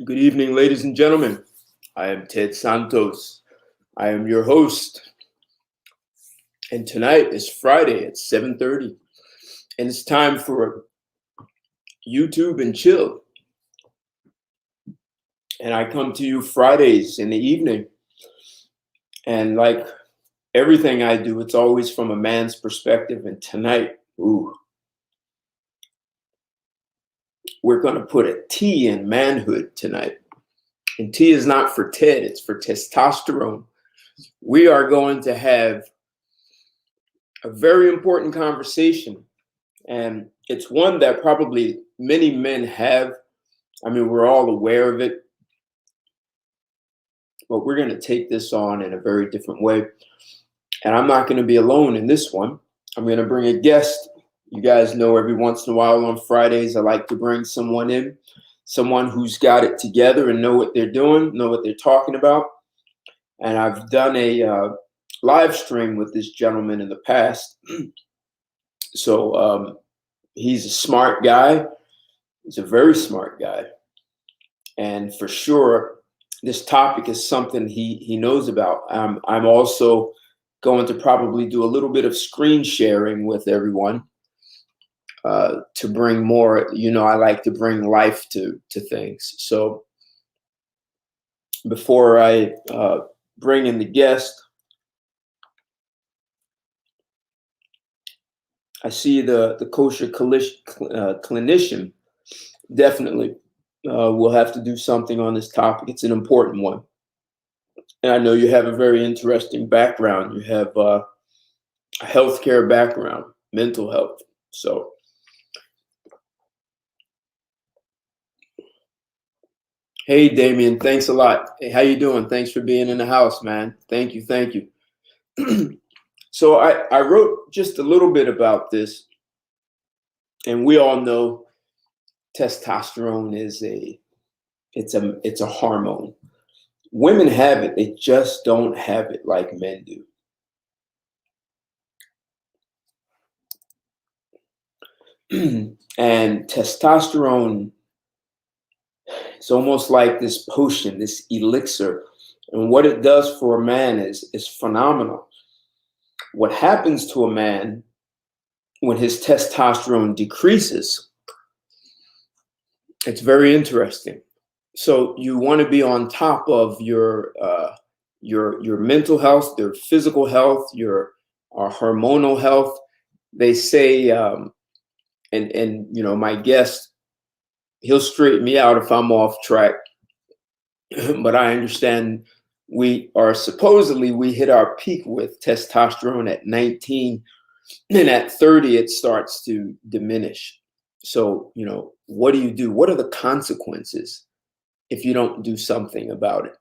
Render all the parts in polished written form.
Good evening, ladies and gentlemen. I am Ted Santos. I am your host. And tonight is Friday at 7:30. And it's time for YouTube and chill. And I come to you Fridays in the evening. And like everything I do, it's always from a man's perspective. And tonight, we're going to put a T in manhood tonight. And T is not for Ted, it's for testosterone. We are going to have a very important conversation. And it's one that probably many men have. I mean, we're all aware of it. But we're going to take this on in a very different way. And I'm not going to be alone in this one. I'm going to bring a guest. You guys know every once in a while on Fridays, I like to bring someone in, someone who's got it together and know what they're doing, know what they're talking about. And I've done a live stream with this gentleman in the past. So he's a smart guy. He's a very smart guy. And for sure, this topic is something he knows about. I'm also going to probably do a little bit of screen sharing with everyone to bring more, I like to bring life to things. So before I bring in the guest, I see the kosher clinician definitely we'll have to do something on this topic. It's an important one. And I know you have a very interesting background. You have a healthcare background, mental health. So, hey, Damien, thanks a lot. Hey, how you doing? Thanks for being in the house, man. Thank you. So I wrote just a little bit about this. And we all know testosterone is it's a hormone. Women have it, they just don't have it like men do. And testosterone, it's almost like this potion, this elixir. And what it does for a man is phenomenal. What happens to a man when his testosterone decreases, it's very interesting. So you want to be on top of your mental health, your physical health, your hormonal health. They say, and my guest, he'll straighten me out if I'm off track. But I understand we hit our peak with testosterone at 19, and at 30 it starts to diminish. So what do you do? What are the consequences if you don't do something about it?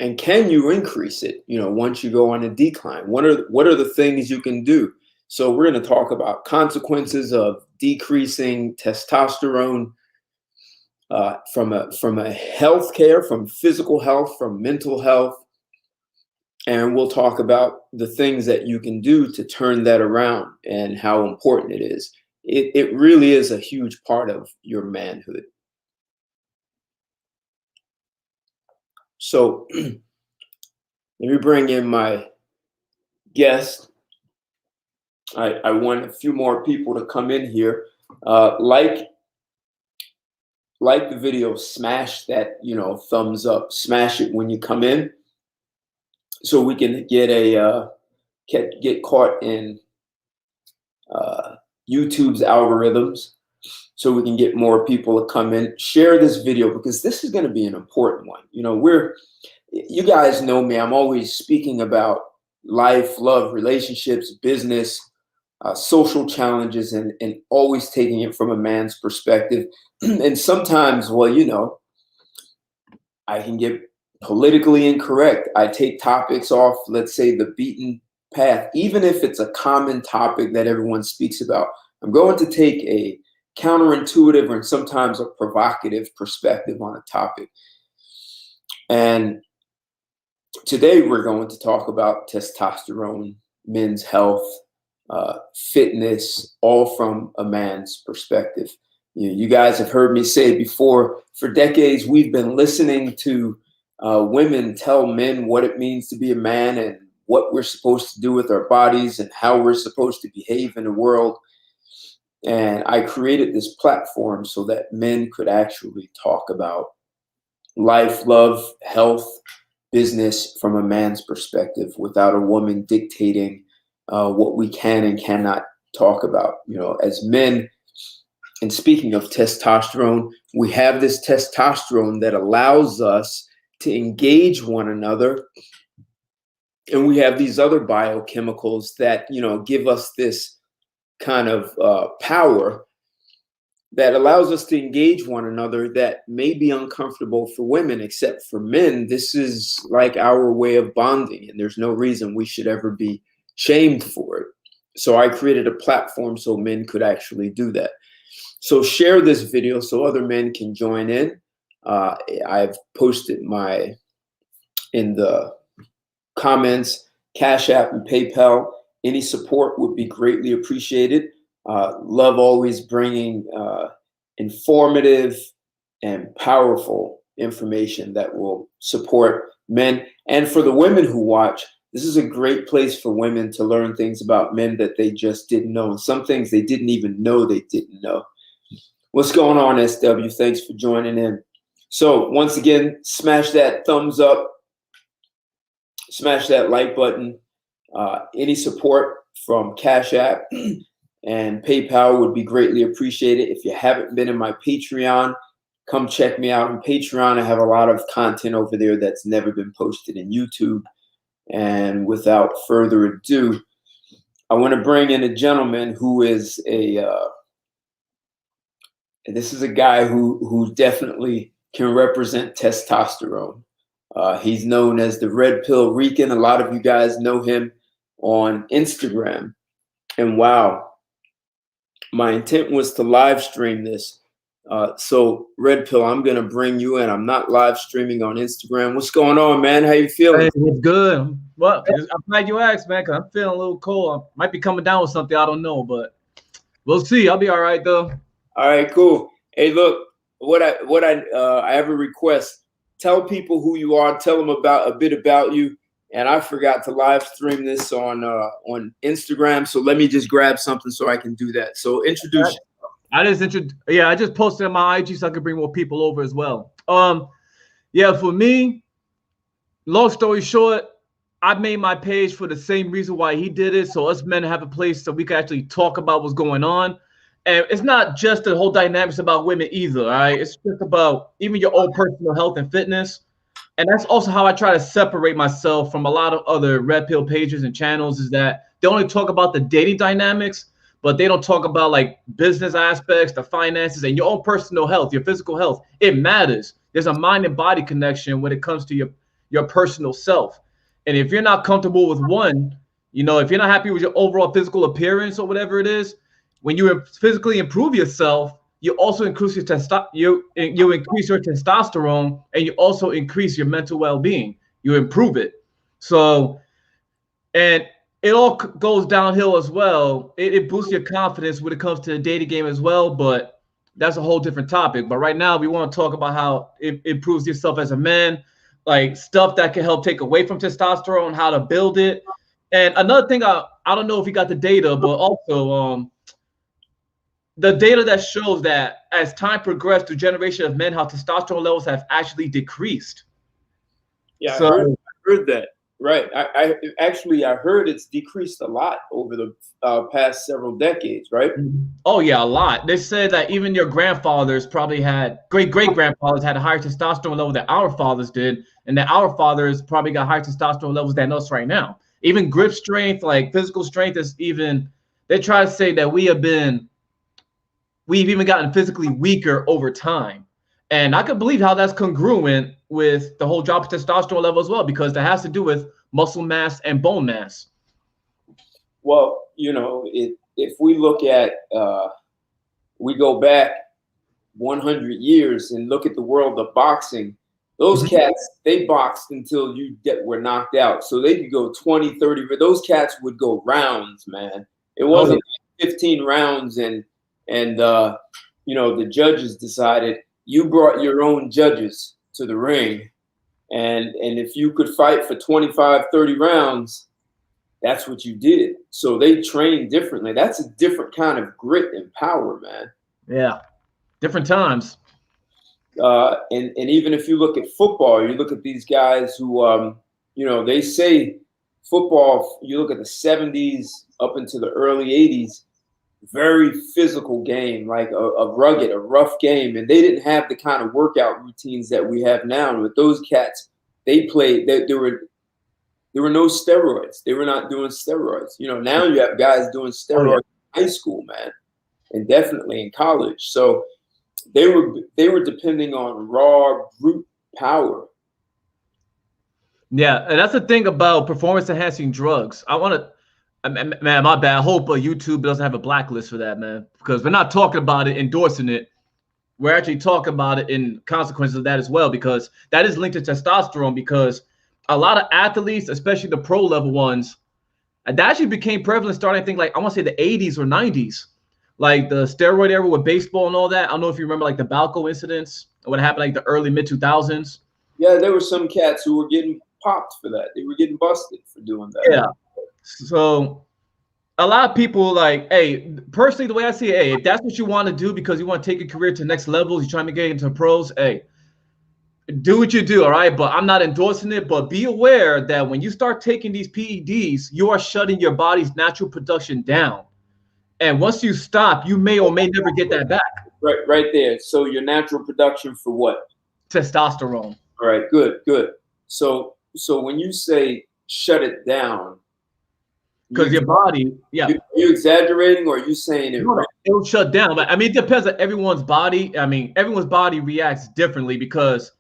And can you increase it, once you go on a decline? What are the things you can do? So we're going to talk about consequences of decreasing testosterone from a health care, from physical health, from mental health. And we'll talk about the things that you can do to turn that around and how important it is. It really is a huge part of your manhood. So let me bring in my guest. I want a few more people to come in here. Like the video, smash that, thumbs up, smash it when you come in, so we can get caught in YouTube's algorithms, so we can get more people to come in. Share this video because this is going to be an important one. You guys know me. I'm always speaking about life, love, relationships, business, social challenges, and always taking it from a man's perspective. And sometimes, I can get politically incorrect. I take topics off, let's say, the beaten path, even if it's a common topic that everyone speaks about. I'm going to take a counterintuitive and sometimes a provocative perspective on a topic. And today we're going to talk about testosterone, men's health, fitness, all from a man's perspective. You guys have heard me say before, for decades, we've been listening to women tell men what it means to be a man and what we're supposed to do with our bodies and how we're supposed to behave in the world. And I created this platform so that men could actually talk about life, love, health, business from a man's perspective without a woman dictating what we can and cannot talk about. As men, and speaking of testosterone, we have this testosterone that allows us to engage one another. And we have these other biochemicals that, give us this kind of power that allows us to engage one another that may be uncomfortable for women, except for men. This is like our way of bonding, and there's no reason we should ever be shamed for it. So I created a platform so men could actually do that. So share this video so other men can join in. I've posted in the comments, Cash App and PayPal. Any support would be greatly appreciated. Love always bringing informative and powerful information that will support men. And for the women who watch, this is a great place for women to learn things about men that they just didn't know, and some things they didn't even know they didn't know. What's going on, SW? Thanks for joining in. So once again, smash that thumbs up, smash that like button. Any support from Cash App and PayPal would be greatly appreciated. If you haven't been in my Patreon, come check me out on Patreon. I have a lot of content over there that's never been posted in YouTube. And without further ado, I want to bring in a gentleman who is this is a guy who definitely can represent testosterone. He's known as the Red Pill Rican. A lot of you guys know him on Instagram. And wow, my intent was to live stream this. So Red Pill, I'm going to bring you in. I'm not live streaming on Instagram. What's going on, man? How you feeling? Hey, it's good. Well, I'm glad you asked, man, because I'm feeling a little cold. I might be coming down with something. I don't know, but we'll see. I'll be all right, though. All right, cool. Hey, look, I have a request. Tell people who you are. Tell them a bit about you. And I forgot to live stream this on Instagram. So let me just grab something so I can do that. So introduce. I just posted on my IG so I could bring more people over as well. Yeah, for me, long story short, I made my page for the same reason why he did it. So us men have a place so we can actually talk about what's going on. And it's not just the whole dynamics about women either, all right? It's just about even your own personal health and fitness. And that's also how I try to separate myself from a lot of other Red Pill pages and channels, is that they only talk about the dating dynamics, but they don't talk about like business aspects, the finances, and your own personal health, your physical health. It matters. There's a mind and body connection when it comes to your personal self. And if you're not comfortable with one, if you're not happy with your overall physical appearance or whatever it is, when you physically improve yourself, you also increase you increase your testosterone, and you also increase your mental well-being. You improve it. So, and it all goes downhill as well. It boosts your confidence when it comes to the dating game as well, but that's a whole different topic. But right now, we want to talk about how it improves yourself as a man, like stuff that can help take away from testosterone, how to build it. And another thing, I don't know if you got the data, but also the data that shows that as time progressed through generation of men, how testosterone levels have actually decreased. Yeah, so, I heard that. Right. I heard it's decreased a lot over the past several decades, right? Oh, yeah, a lot. They said that even your grandfathers probably had, great-grandfathers had a higher testosterone level than our fathers did, and that our fathers probably got higher testosterone levels than us right now. Even grip strength, like physical strength, is even, they try to say that we've even gotten physically weaker over time. And I could believe how that's congruent with the whole drop of testosterone level as well, because that has to do with muscle mass and bone mass. Well, if we look at, we go back 100 years and look at the world of boxing, those cats, they boxed until were knocked out. So they could go 20, 30, but those cats would go rounds, man. It wasn't 15 rounds and you know, the judges decided you brought your own judges to the ring. And if you could fight for 25, 30 rounds, that's what you did. So they train differently. That's a different kind of grit and power, man. Yeah, different times. And even if you look at football, you look at these guys who, you know, they say football, you look at the 70s up into the early 80s, very physical game, like a rugged, a rough game. And they didn't have the kind of workout routines that we have now. And with those cats, they played, there were no steroids. They were not doing steroids. You know, now you have guys doing steroids in high school, man, and definitely in college. So they were depending on raw brute power. Yeah, and that's the thing about performance enhancing drugs. I want to, man, my bad. I hope YouTube doesn't have a blacklist for that, man, because we're not talking about it, endorsing it. We're actually talking about it in consequences of that as well, because that is linked to testosterone. Because a lot of athletes, especially the pro level ones, that actually became prevalent starting, I think, like I want to say the 80s or 90s, like the steroid era with baseball and all that. I don't know if you remember like the Balco incidents, what happened like the early mid 2000s. Yeah, there were some cats who were getting popped for that. They were getting busted for doing that. Yeah. So a lot of people like, hey, personally, the way I see it, hey, if that's what you want to do because you want to take your career to the next levels, you're trying to get into pros, hey, do what you do, all right? But I'm not endorsing it. But be aware that when you start taking these PEDs, you are shutting your body's natural production down. And once you stop, you may or may never get that back. Right there. So your natural production for what? Testosterone. All right, good. So when you say shut it down, because your body, yeah. You exaggerating, or are you saying it? No, it'll shut down. But I mean, it depends on everyone's body. I mean, everyone's body reacts differently because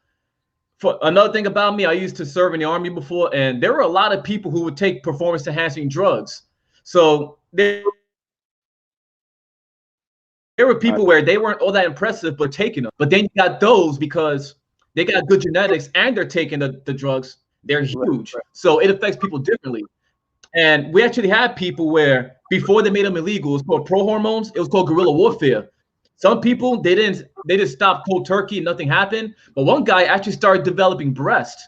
for another thing about me, I used to serve in the Army before, and there were a lot of people who would take performance enhancing drugs. So there were people where they weren't all that impressive, but taking them. But then you got those because they got good genetics and they're taking the drugs. They're huge. Right. So it affects people differently. And we actually had people where before they made them illegal, it was called pro hormones. It was called guerrilla warfare. Some people, they just stopped cold turkey and nothing happened. But one guy actually started developing breast,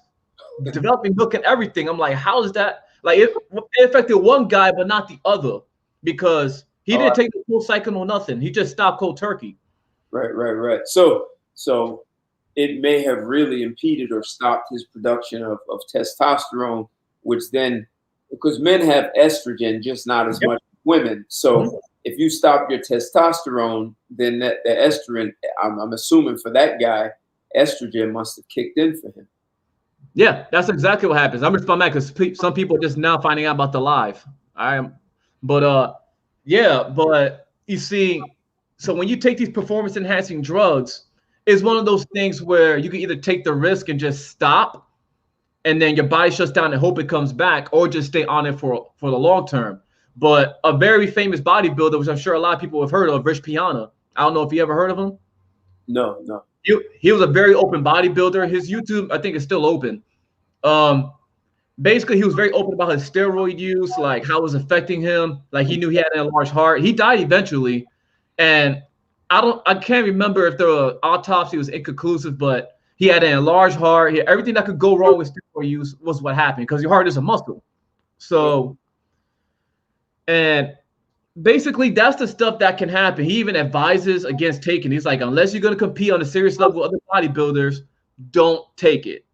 developing milk and everything. I'm like, how is that? Like it affected one guy, but not the other, because he didn't take the full cycle or nothing. He just stopped cold turkey. Right. So it may have really impeded or stopped his production of testosterone, which then, because men have estrogen, just not as much as women. So if you stop your testosterone, then the estrogen, I'm assuming for that guy, estrogen must have kicked in for him. Yeah, that's exactly what happens. I'm just mad because some people are just now finding out about the live. But you see, so when you take these performance enhancing drugs, it's one of those things where you can either take the risk and just stop, and then your body shuts down and hope it comes back, or just stay on it for the long term. But a very famous bodybuilder, which I'm sure a lot of people have heard of, Piana. I don't know if you ever heard of him. No. He was a very open bodybuilder. His YouTube, I think, is still open. Basically, he was very open about his steroid use, like how it was affecting him. Like he knew he had an enlarged heart. He died eventually, and I can't remember if the autopsy was inconclusive, but he had an enlarged heart. Everything that could go wrong with steroid use was what happened, because your heart is a muscle. So, and basically that's the stuff that can happen. He even advises against taking. He's like, unless you're going to compete on a serious level with other bodybuilders, don't take it.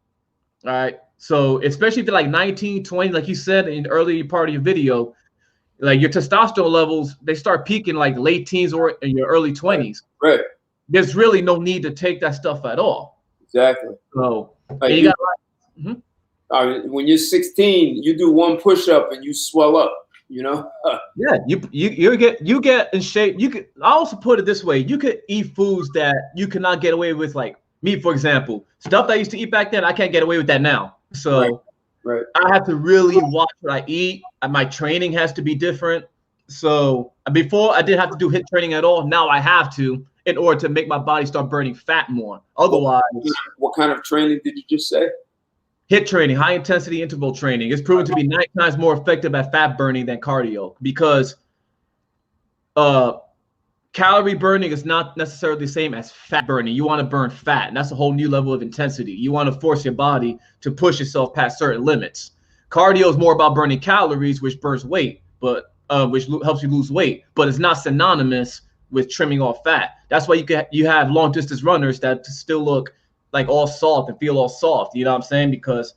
All right. So especially if you're like 19, 20, like you said in the early part of your video, like your testosterone levels, they start peaking like late teens or in your early 20s. Right. There's really no need to take that stuff at all. Exactly. So like you got when you're 16, you do one push-up and you swell up, you know? Yeah, you get in shape. I also put it this way, you could eat foods that you cannot get away with, like me, for example. Stuff that I used to eat back then, I can't get away with that now. So right. I have to really watch what I eat. My training has to be different. So before I didn't have to do HIIT training at all. Now I have to, in order to make my body start burning fat more. Otherwise, what kind of training did you just say? HIIT training, high intensity interval training, is proven to be 9 times more effective at fat burning than cardio, because calorie burning is not necessarily the same as fat burning. You want to burn fat, and that's a whole new level of intensity. You want to force your body to push yourself past certain limits. Cardio is more about burning calories, which burns weight, but which helps you lose weight, but it's not synonymous with trimming off fat. That's why you have long distance runners that still look like all soft and feel all soft. You know what I'm saying? Because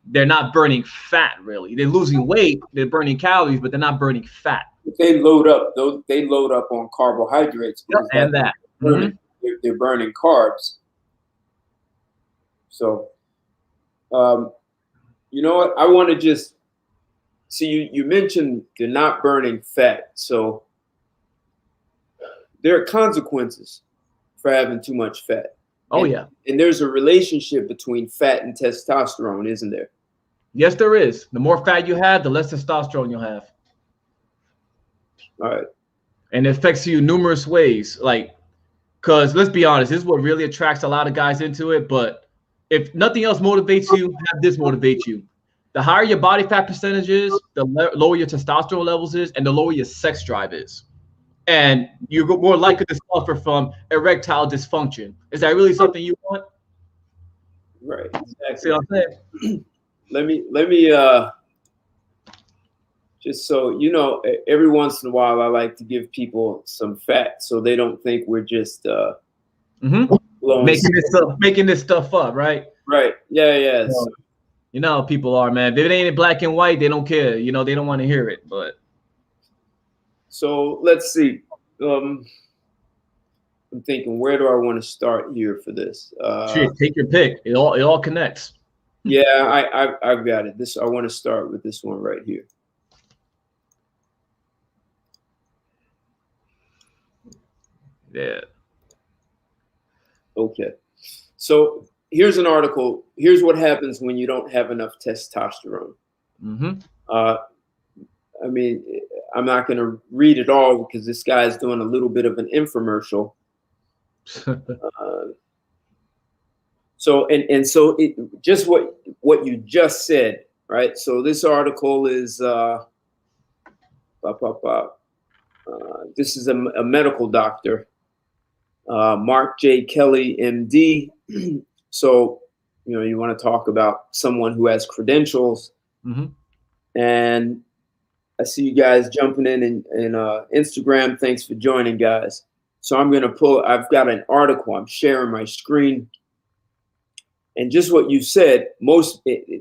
they're not burning fat really. They're losing weight, they're burning calories, but they're not burning fat. They load up on carbohydrates because and that they're burning carbs. So, you know what? I want to just see you mentioned you're not burning fat. So there are consequences for having too much fat. Oh, yeah. And there's a relationship between fat and testosterone, isn't there? Yes, there is. The more fat you have, the less testosterone you'll have. All right. And it affects you numerous ways. Like, because let's be honest, this is what really attracts a lot of guys into it. But if nothing else motivates you, have this motivate you. The higher your body fat percentage is, the lower your testosterone levels is, and the lower your sex drive is. And you're more likely to suffer from erectile dysfunction. Is that really something you want? Right. Exactly. See what I'm saying? Let me just so you know, every once in a while I like to give people some facts so they don't think we're just making this stuff up, right? Right. Yeah. So, you know how people are, man. If it ain't in black and white, they don't care. You know, they don't want to hear it. But so let's see. I'm thinking, where do I want to start here for this? Take your pick. It all connects. Yeah, I've got it. I want to start with this one right here. Yeah. Okay. So here's an article. Here's what happens when you don't have enough testosterone. I mean, I'm not going to read it all because this guy's doing a little bit of an infomercial. So just what you just said, right? So this article is this is a medical doctor, Mark J. Kelly, MD. So you want to talk about someone who has credentials, and I see you guys jumping in Instagram. Thanks for joining, guys. So I've got an article. I'm sharing my screen. And just what you said,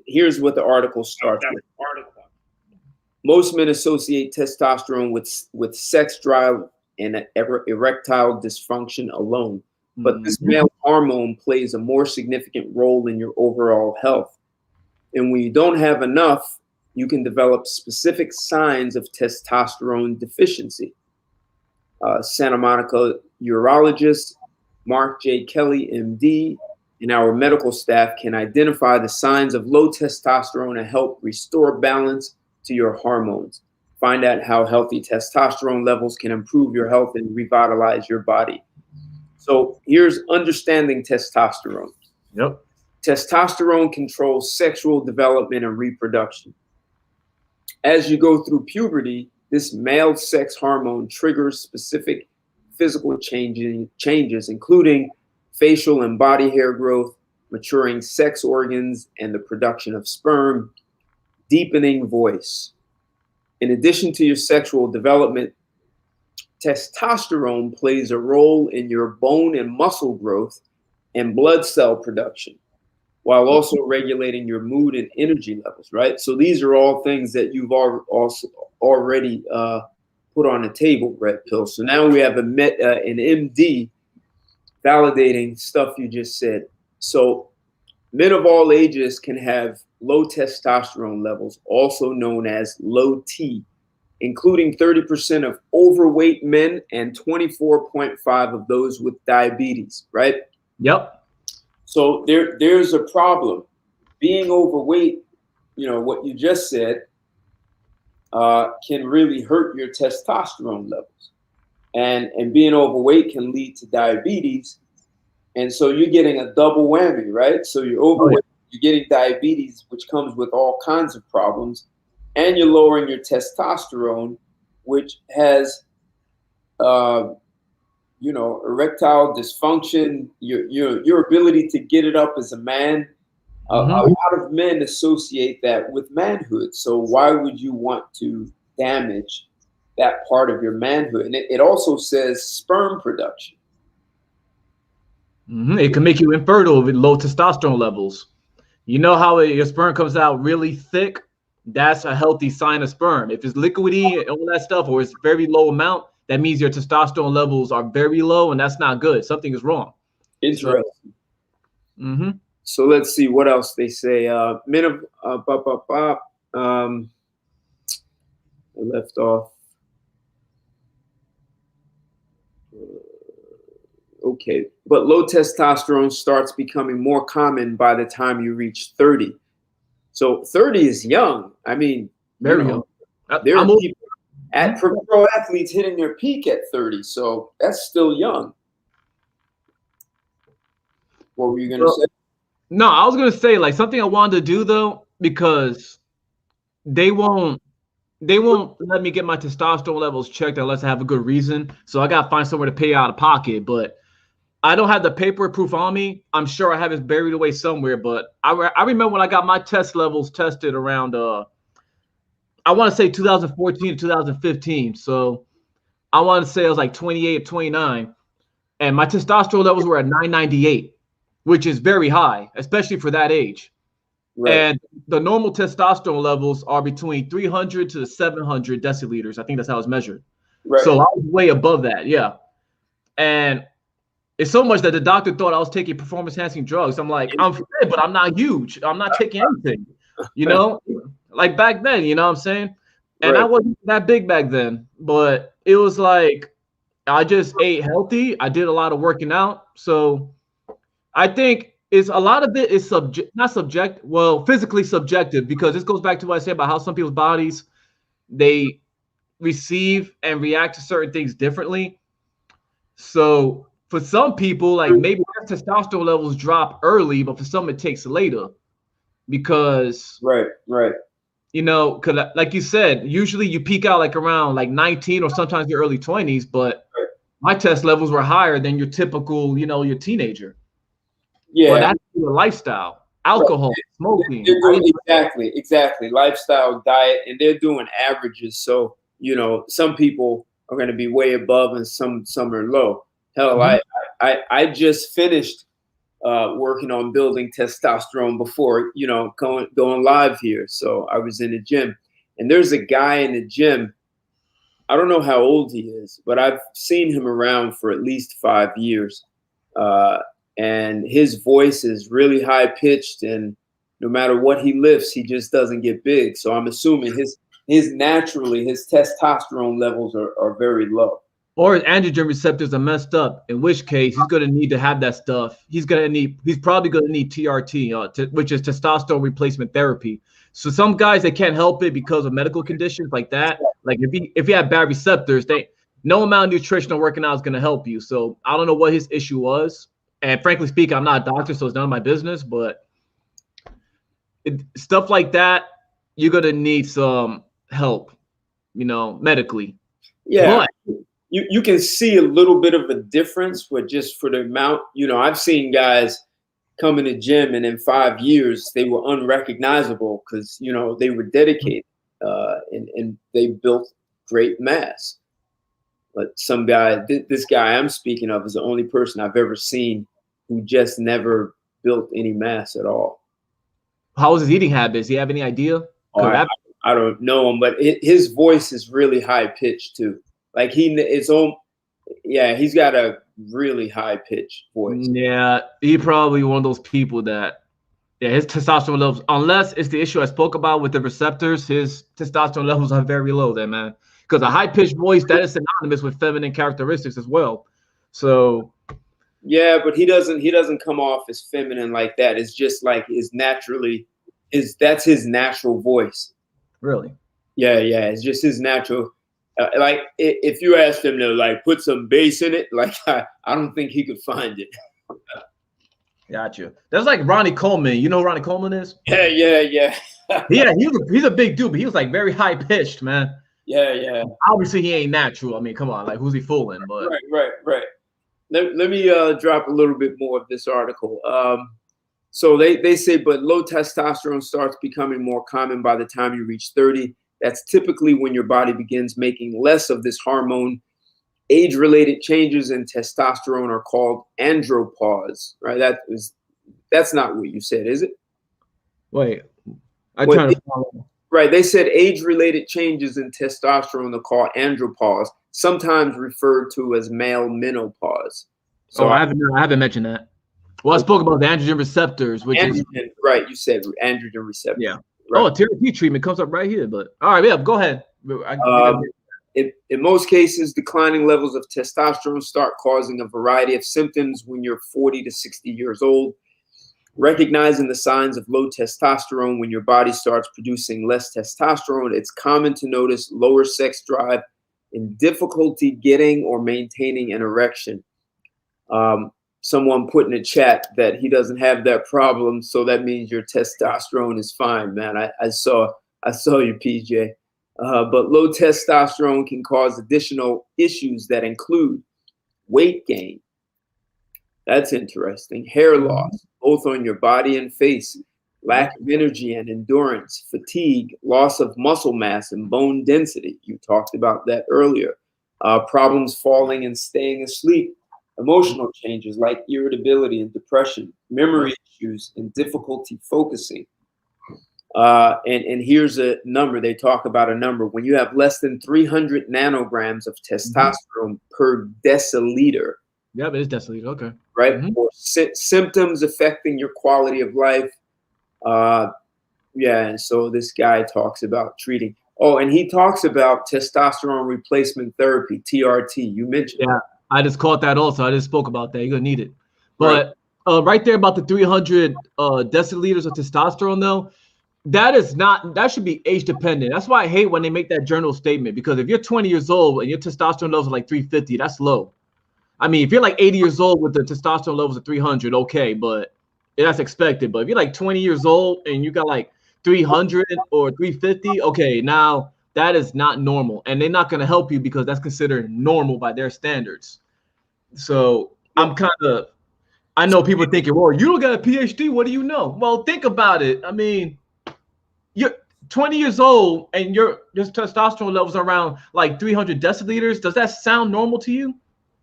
here's what the article starts with. Most men associate testosterone with sex drive and erectile dysfunction alone. But this male hormone plays a more significant role in your overall health. And when you don't have enough, you can develop specific signs of testosterone deficiency. Santa Monica urologist Mark J. Kelly, MD, and our medical staff can identify the signs of low testosterone and help restore balance to your hormones. Find out how healthy testosterone levels can improve your health and revitalize your body. So here's understanding testosterone. Yep. Testosterone controls sexual development and reproduction. As you go through puberty, this male sex hormone triggers specific physical changes, including facial and body hair growth, maturing sex organs, and the production of sperm, deepening voice. In addition to your sexual development, testosterone plays a role in your bone and muscle growth and blood cell production, while also regulating your mood and energy levels, right? So these are all things that you've also already put on the table, Red Pill. So now we have an MD validating stuff you just said. So men of all ages can have low testosterone levels, also known as low T, including 30% of overweight men and 24.5% of those with diabetes, right? Yep. So there's a problem. Being overweight, what you just said, can really hurt your testosterone levels. And being overweight can lead to diabetes. And so you're getting a double whammy, right? So you're overweight, you're getting diabetes, which comes with all kinds of problems, and you're lowering your testosterone, which has erectile dysfunction, your ability to get it up as a man. A lot of men associate that with manhood. So why would you want to damage that part of your manhood? And it also says sperm production. It can make you infertile with low testosterone levels. You know how your sperm comes out really thick? That's a healthy sign of sperm. If it's liquidy and all that stuff, or it's very low amount, that means your testosterone levels are very low, and that's not good. Something is wrong. Interesting. So let's see what else they say. Men of I left off. Okay, but low testosterone starts becoming more common by the time you reach 30. So 30 is young. I mean, very young. There are people pro athletes hitting their peak at 30. So that's still young. What were you going to say? No, I was going to say like something I wanted to do though, because they won't let me get my testosterone levels checked unless I have a good reason. So I got to find somewhere to pay out of pocket, but I don't have the paper proof on me. I'm sure I have it buried away somewhere, but I remember when I got my test levels tested around, I want to say 2014 to 2015. So I want to say I was like 28 or 29, and my testosterone levels were at 998, which is very high, especially for that age. Right. And the normal testosterone levels are between 300 to 700 deciliters. I think that's how it's measured. Right. So I was way above that, yeah. And it's so much that the doctor thought I was taking performance-enhancing drugs. I'm like, I'm fit, but I'm not huge. I'm not taking anything, like back then, you know what I'm saying? And I wasn't that big back then, but it was like I just ate healthy. I did a lot of working out. So I think it's a lot of it is physically subjective, because this goes back to what I said about how some people's bodies, they receive and react to certain things differently. So for some people, like maybe their testosterone levels drop early, but for some it takes later, because because like you said, usually you peak out like around like 19 or sometimes your early 20s, but my test levels were higher than your typical, your teenager. Yeah, but that's your lifestyle, alcohol, smoking. Exactly, lifestyle, diet, and they're doing averages. So some people are going to be way above, and some are low. Hell, I just finished working on building testosterone before going live here. So I was in the gym, and there's a guy in the gym. I don't know how old he is, but I've seen him around for at least 5 years. And his voice is really high pitched, and no matter what he lifts, he just doesn't get big. So I'm assuming his testosterone levels are very low. Or his androgen receptors are messed up, in which case he's going to need to have that stuff. He's probably going to need TRT, which is testosterone replacement therapy. So some guys, they can't help it because of medical conditions like that. Like if you have bad receptors, no amount of nutrition or working out is going to help you. So I don't know what his issue was. And frankly speaking, I'm not a doctor, so it's none of my business. But stuff like that, you're going to need some help, medically. Yeah. But you can see a little bit of a difference, but just for the amount, I've seen guys come in the gym and in 5 years they were unrecognizable because, they were dedicated and they built great mass. But some guy, this guy I'm speaking of is the only person I've ever seen who just never built any mass at all. How was his eating habits? Do you have any idea? I don't know him, but his voice is really high pitched too. Like he's got a really high pitched voice. Yeah, he probably one of those people that, his testosterone levels, unless it's the issue I spoke about with the receptors, his testosterone levels are very low there, man. Because a high pitched voice, that is synonymous with feminine characteristics as well. So yeah, but he doesn't come off as feminine like that. It's just like that's his natural voice. Really? Yeah. It's just his natural. Like if you asked him to like put some bass in it, like I don't think he could find it. Gotcha. That's like Ronnie Coleman. You know who Ronnie Coleman is? Yeah. Yeah, he's a big dude, but he was like very high pitched, man. Yeah. Obviously, he ain't natural. I mean, come on, like who's he fooling? But right. let me drop a little bit more of this article. So they say, but low testosterone starts becoming more common by the time you reach 30. That's typically when your body begins making less of this hormone. Age-related changes in testosterone are called andropause, right? That's not what you said, is it? Wait, I'm trying to follow. Right. They said age-related changes in testosterone are called andropause, sometimes referred to as male menopause. So I haven't mentioned that. Well, I spoke about the androgen receptors, which is right. You said androgen receptors. Yeah. Right. Oh, therapy treatment comes up right here. But all right, yeah, go ahead. In most cases, declining levels of testosterone start causing a variety of symptoms when you're 40 to 60 years old. Recognizing the signs of low testosterone when your body starts producing less testosterone, it's common to notice lower sex drive and difficulty getting or maintaining an erection. Someone put in a chat that he doesn't have that problem, so that means your testosterone is fine, man. I saw you, PJ. But low testosterone can cause additional issues that include weight gain. That's interesting. Hair loss, both on your body and face, lack of energy and endurance, fatigue, loss of muscle mass and bone density. You talked about that earlier. Problems falling and staying asleep, emotional changes like irritability and depression, memory issues and difficulty focusing. And here's a number. They talk about a number. When you have less than 300 nanograms of testosterone per deciliter. Yeah, but it's deciliter. Okay. Right. Or symptoms affecting your quality of life. Yeah. And so this guy talks about treating. Oh, and he talks about testosterone replacement therapy, TRT. You mentioned. Yeah, I just caught that also. I just spoke about that. You're going to need it. But right there about the 300 deciliters of testosterone, though, that should be age dependent. That's why I hate when they make that journal statement, because if you're 20 years old and your testosterone levels are like 350, that's low. I mean, if you're like 80 years old with the testosterone levels of 300, okay, but that's expected. But if you're like 20 years old and you got like 300 or 350, okay, now that is not normal. And they're not going to help you because that's considered normal by their standards. So I know people thinking, well, you don't got a PhD. What do you know? Well, think about it. I mean, you're 20 years old and your testosterone levels are around like 300 deciliters. Does that sound normal to you?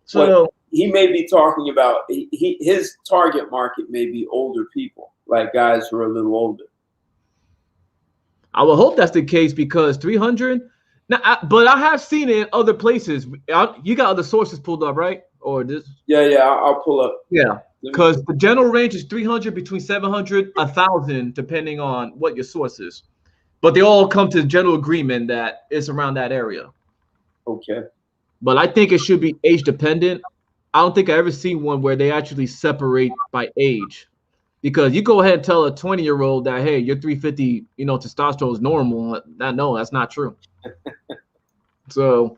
So well, he may be talking about his target market may be older people, like guys who are a little older. I would hope that's the case, because 300. Now, but I have seen it in other places. You got other sources pulled up, right? Or this? Yeah, I'll pull up. Yeah, because the general range is 300, between 700, 1,000, depending on what your source is. But they all come to general agreement that it's around that area. Okay. But I think it should be age dependent. I don't think I ever seen one where they actually separate by age, because you go ahead and tell a 20-year-old that, hey, your 350, testosterone is normal. No, that's not true. So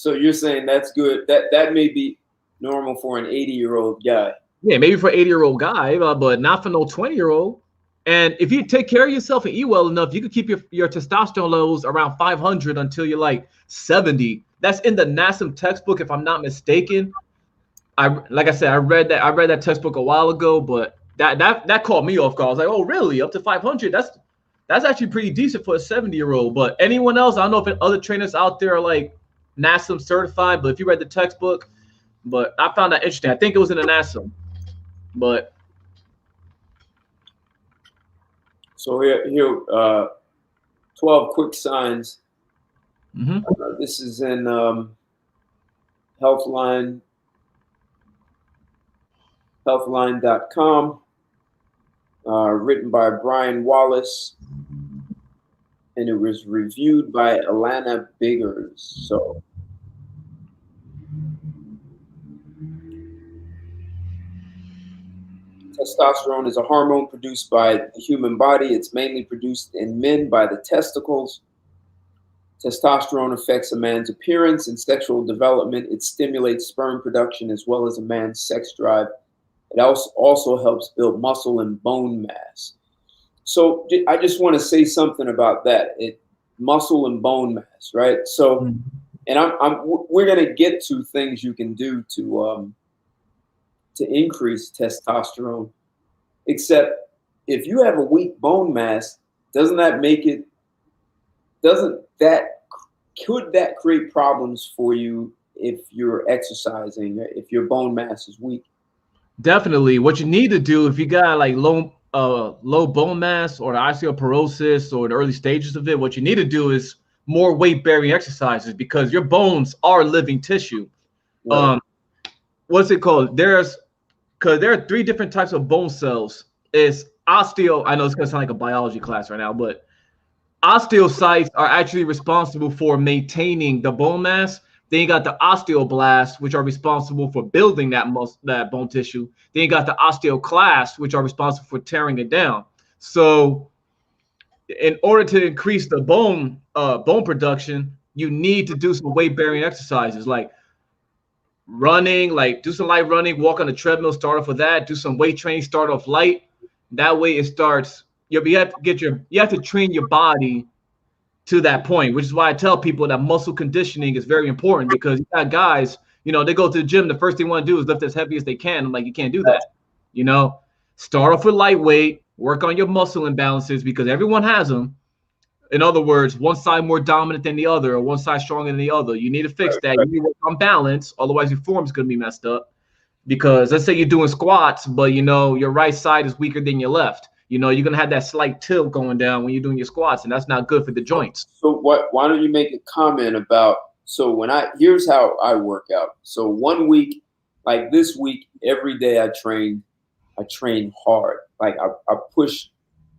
you're saying that's good. That may be normal for an 80-year-old guy. Yeah, maybe for an 80-year-old guy, but not for no 20-year-old. And if you take care of yourself and eat well enough, you can keep your testosterone levels around 500 until you're like 70. That's in the NASM textbook, if I'm not mistaken. Like I said, I read that textbook a while ago, but that caught me off guard. I was like, oh, really? Up to 500? That's actually pretty decent for a 70-year-old. But anyone else, I don't know if other trainers out there are like NASM certified, but if you read the textbook, but I found that interesting. I think it was in the NASM, but. So here, 12 quick signs. This is in healthline.com, written by Brian Wallace, and it was reviewed by Alana Biggers. So testosterone is a hormone produced by the human body. It's mainly produced in men by the testicles. Testosterone affects a man's appearance and sexual development. It stimulates sperm production as well as a man's sex drive. It also helps build muscle and bone mass. So I just want to say something about that. Muscle and bone mass, right? So and we're gonna get to things you can do to increase testosterone. Except if you have a weak bone mass, doesn't that make it? Could that create problems for you if you're exercising, if your bone mass is weak? Definitely. What you need to do if you got like low bone mass or the osteoporosis or the early stages of it, what you need to do is more weight bearing exercises, because your bones are living tissue. Right. What's it called? Because there are 3 different types of bone cells. It's osteo. I know it's gonna sound like a biology class right now, but osteocytes are actually responsible for maintaining the bone mass. Then you got the osteoblasts, which are responsible for building that bone tissue. Then you got the osteoclasts, which are responsible for tearing it down. So, in order to increase the bone production, you need to do some weight bearing exercises like running, like do some light running, walk on the treadmill, start off with that. Do some weight training, start off light. That way, it starts. You have to train your body to that point, which is why I tell people that muscle conditioning is very important, because you got guys, they go to the gym. The first thing they want to do is lift as heavy as they can. I'm like, you can't do that. Start off with lightweight, work on your muscle imbalances, because everyone has them. In other words, one side more dominant than the other, or one side stronger than the other. You need to fix that. You need to work on balance. Otherwise, your form's going to be messed up. Because let's say you're doing squats, but your right side is weaker than your left. You're going to have that slight tilt going down when you're doing your squats, and that's not good for the joints. So why don't you make a comment about, so here's how I work out. So 1 week, like this week, every day I train hard. Like I push,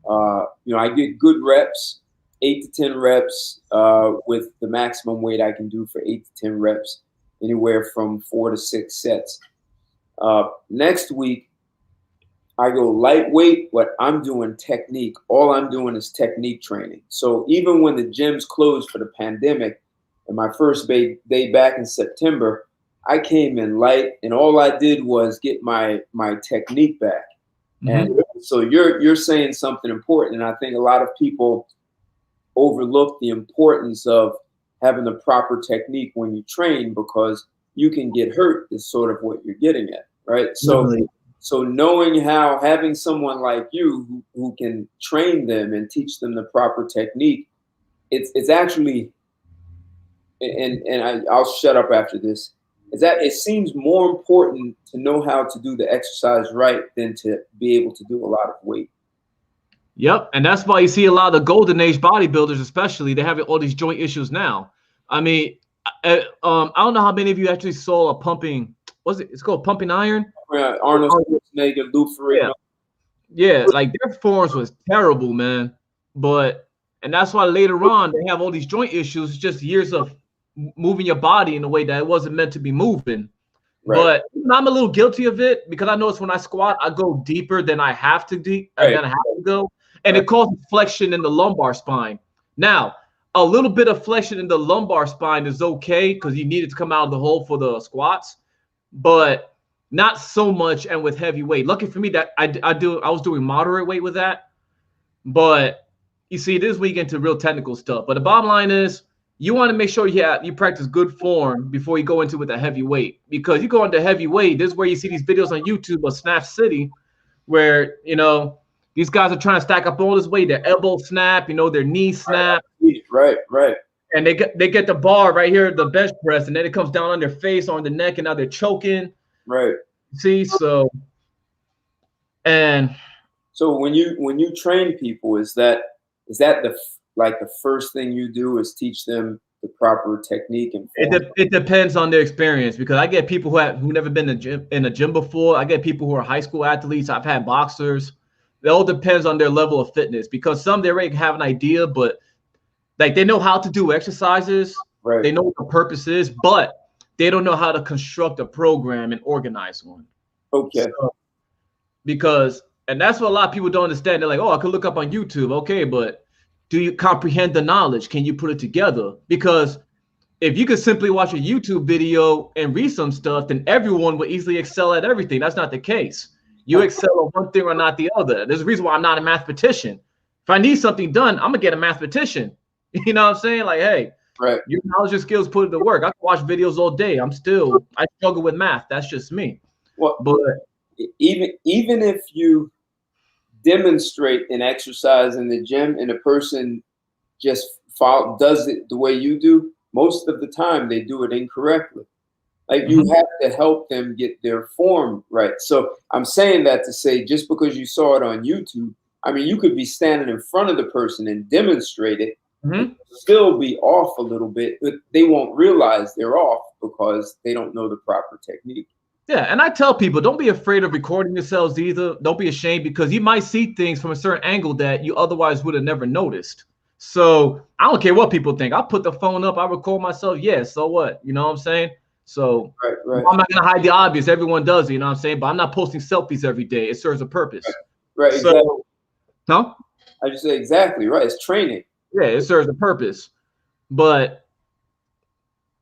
I get good reps, 8 to 10 reps with the maximum weight I can do for 8 to 10 reps, anywhere from 4 to 6 sets. Next week, I go lightweight, but I'm doing technique. All I'm doing is technique training. So even when the gyms closed for the pandemic, and my first day back in September, I came in light, and all I did was get my technique back. Mm-hmm. And so you're saying something important, and I think a lot of people overlook the importance of having the proper technique when you train, because you can get hurt is sort of what you're getting at, right? So knowing how, having someone like you who can train them and teach them the proper technique, it's actually, and I'll shut up after this, is that it seems more important to know how to do the exercise right than to be able to do a lot of weight. Yep, and that's why you see a lot of the golden age bodybuilders, especially, they have all these joint issues now. I mean, I don't know how many of you actually saw a pumping. It's called pumping iron? Arnold Schwarzenegger, Lou Ferrigno. Yeah, like their forms was terrible, man. And that's why later on they have all these joint issues. It's just years of moving your body in a way that it wasn't meant to be moving. Right. But I'm a little guilty of it, because I notice when I squat, I go deeper than I have to go, and it causes flexion in the lumbar spine. Now, a little bit of flexion in the lumbar spine is okay, because you need it to come out of the hole for the squats, but not so much. And with heavy weight, lucky for me that I was doing moderate weight with that. But you see, this week into real technical stuff. But the bottom line is, you want to make sure you practice good form before you go into with a heavy weight, because you go into heavy weight. This is where you see these videos on YouTube of Snap City, where these guys are trying to stack up all this weight. Their elbow snap, their knee snap. Right. And they get the bar right here, the bench press, and then it comes down on their face or on the neck, and now they're choking. Right. See, so when you train people, is that the first thing you do is teach them the proper technique and form? It depends on their experience, because I get people who never been in a gym before. I get people who are high school athletes. I've had boxers. It all depends on their level of fitness, because some they already have an idea, but like they know how to do exercises. Right. They know what the purpose is, but they don't know how to construct a program and organize one. Okay. And that's what a lot of people don't understand. They're like, oh, I could look up on YouTube. Okay, but do you comprehend the knowledge? Can you put it together? Because if you could simply watch a YouTube video and read some stuff, then everyone would easily excel at everything. That's not the case. You excel at one thing or not the other. There's a reason why I'm not a mathematician. If I need something done, I'm going to get a mathematician. You know what I'm saying? Like, hey, Right. Your knowledge and skills put it to work. I can watch videos all day. I struggle with math. That's just me. Well, But even if you demonstrate an exercise in the gym and a person just does it the way you do, most of the time they do it incorrectly. Like you have to help them get their form right. So I'm saying that to say, just because you saw it on YouTube, I mean, you could be standing in front of the person and demonstrate it, and still be off a little bit, but they won't realize they're off because they don't know the proper technique. yeah, and I tell people, don't be afraid of recording yourselves either. Don't be ashamed, because you might see things from a certain angle that you otherwise would have never noticed. So I don't care what people think. I'll put the phone up, I record myself. Yeah, so what? You know what I'm saying? So Right. I'm not gonna hide the obvious. Everyone does it, you know what I'm saying? But I'm not posting selfies every day. It serves a purpose. Right. So, Exactly. no? I just say exactly right. It's training. Yeah, it serves a purpose. But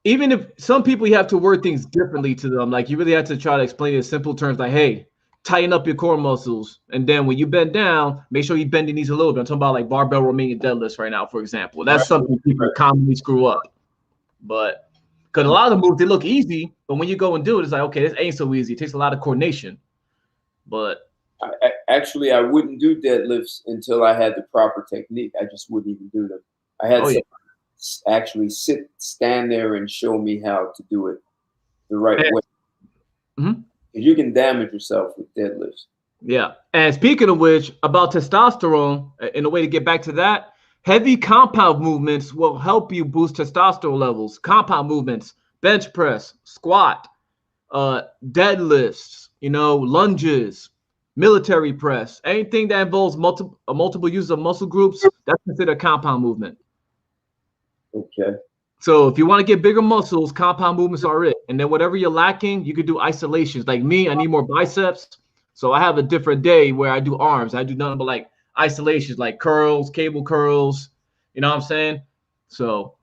even if some people, you have to word things differently to them, like you really have to try to explain it in simple terms, like, hey, tighten up your core muscles. And then when you bend down, make sure you bend your knees a little bit. I'm talking about like barbell Romanian deadlifts right now, for example. That's something people commonly screw up. But because a lot of the moves, they look easy, but when you go and do it, it's like, okay, this ain't so easy. It takes a lot of coordination. But Actually, I wouldn't do deadlifts until I had the proper technique. I just wouldn't even do them. I had actually stand there and show me how to do it the right way. You can damage yourself with deadlifts. Yeah. And speaking of which, about testosterone, in a way to get back to that, heavy compound movements will help you boost testosterone levels. Compound movements, bench press, squat, deadlifts, lunges, military press, anything that involves multiple use of muscle groups, that's considered a compound movement. Okay. So if you want to get bigger muscles, compound movements are it. And then whatever you're lacking, you could do isolations. Like me, I need more biceps. So I have a different day where I do arms. I do nothing but like isolations, like curls, cable curls. You know what I'm saying? So,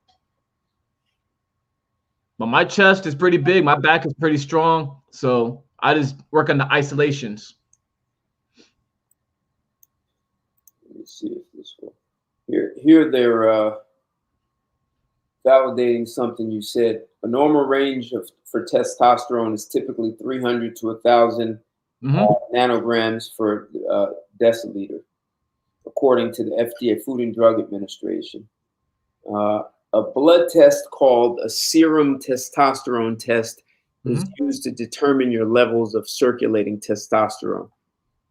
but my chest is pretty big. My back is pretty strong. So I just work on the isolations. Let me see if this will. Here they're validating something you said. A normal range for testosterone is typically 300 to 1,000 nanograms per deciliter, according to the FDA, Food and Drug Administration. A blood test called a serum testosterone test is used to determine your levels of circulating testosterone.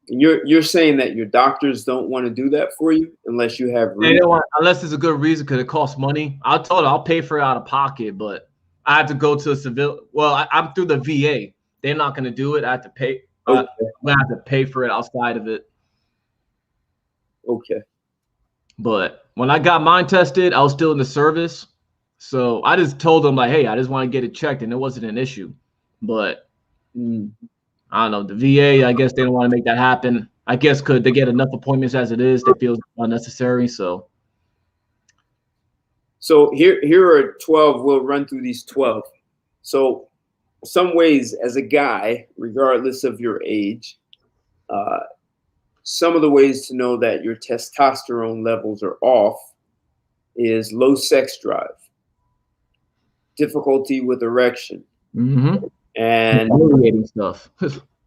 And you're saying that your doctors don't want to do that for you unless you have unless there's a good reason, because it costs money. I told her I'll pay for it out of pocket, but I have to go to a civil. Well, I'm through the VA. They're not going to do it. I have to pay. Okay. I'm going to have to pay for it outside of it. Okay. But when I got mine tested, I was still in the service. So I just told them, like, hey, I just want to get it checked, and it wasn't an issue. But I don't know. The VA, I guess they don't want to make that happen. I guess could they get enough appointments as it is that feels unnecessary. So here are 12. We'll run through these 12. So some ways as a guy, regardless of your age, some of the ways to know that your testosterone levels are off is low sex drive, difficulty with erection, and humiliating stuff.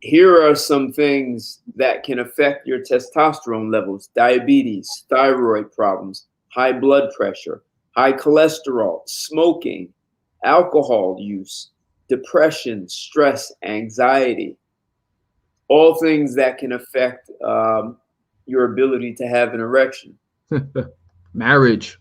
Here are some things that can affect your testosterone levels: diabetes, thyroid problems, high blood pressure, high cholesterol, smoking, alcohol use, depression, stress, anxiety. All things that can affect your ability to have an erection. Marriage.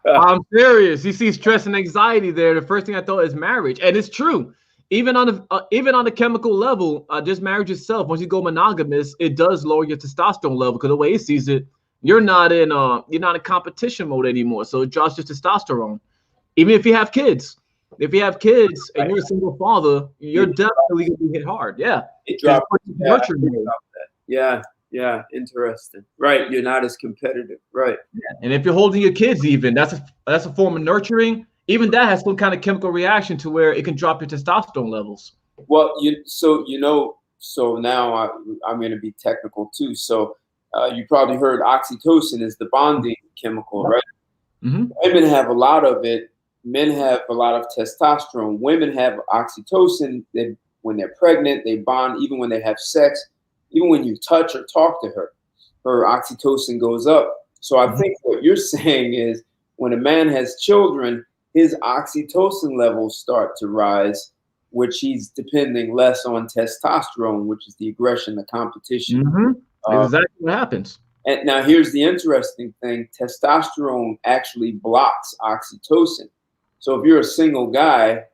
I'm serious. You see stress and anxiety there. The first thing I thought is marriage, and it's true. Even on the chemical level, just marriage itself, once you go monogamous, it does lower your testosterone level, because the way it sees it, you're not in competition mode anymore. So it drops your testosterone. Even if you have kids. If you have kids and you're a single father, you're definitely gonna be hit hard. Yeah. It drops. Yeah, interesting. Right. You're not as competitive. Right. Yeah. And if you're holding your kids, even that's a form of nurturing. Even that has some kind of chemical reaction to where it can drop your testosterone levels. Well, so now I'm going to be technical too. So you probably heard oxytocin is the bonding chemical, right? Mm-hmm. Women have a lot of it. Men have a lot of testosterone. Women have oxytocin. When they're pregnant, they bond. Even when they have sex, even when you touch or talk to her, her oxytocin goes up. So I think what you're saying is when a man has children, his oxytocin levels start to rise, which he's depending less on testosterone, which is the aggression, the competition. Exactly what happens. And now here's the interesting thing: testosterone actually blocks oxytocin. So if you're a single guy,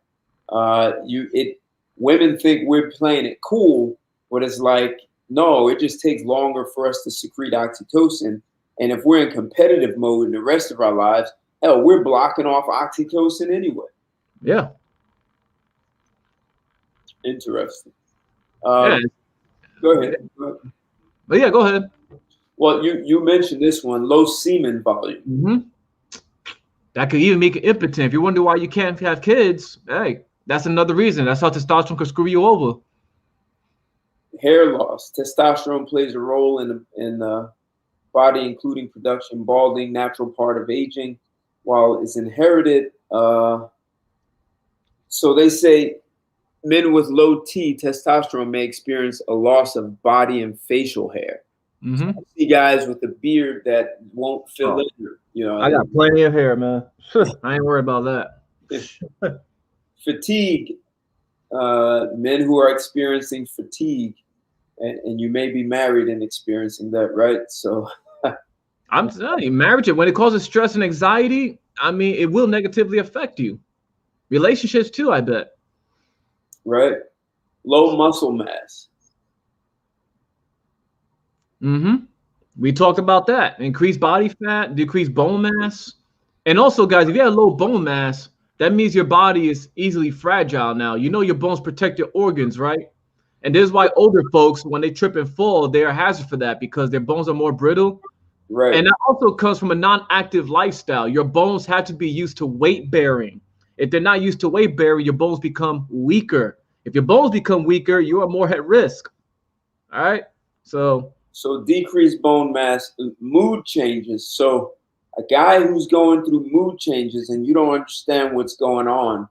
women think we're playing it cool, but it's like, no, it just takes longer for us to secrete oxytocin. And if we're in competitive mode in the rest of our lives, hell, we're blocking off oxytocin anyway. Yeah. Interesting. Yeah. Go ahead. But yeah, go ahead. Well, you mentioned this one, low semen volume. That could even make you impotent. If you wonder why you can't have kids, hey, that's another reason. That's how testosterone could screw you over. Hair loss. Testosterone plays a role in the body, including production, balding, natural part of aging, while it's inherited. So they say men with low T testosterone may experience a loss of body and facial hair. So I see guys with a beard that won't fill in. You know, I got plenty of hair, man. I ain't worried about that. Fatigue. Men who are experiencing fatigue, and you may be married and experiencing that, right? So I'm telling you, marriage, when it causes stress and anxiety, I mean, it will negatively affect you. Relationships too, I bet. Right. Low muscle mass. We talked about that. Increased body fat, decreased bone mass. And also, guys, if you have low bone mass, that means your body is easily fragile now. You know your bones protect your organs, right? And this is why older folks, when they trip and fall, they're a hazard for that because their bones are more brittle. Right. And that also comes from a non-active lifestyle. Your bones have to be used to weight bearing. If they're not used to weight bearing, your bones become weaker. If your bones become weaker, you are more at risk. All right. So decreased bone mass, mood changes. So a guy who's going through mood changes and you don't understand what's going on,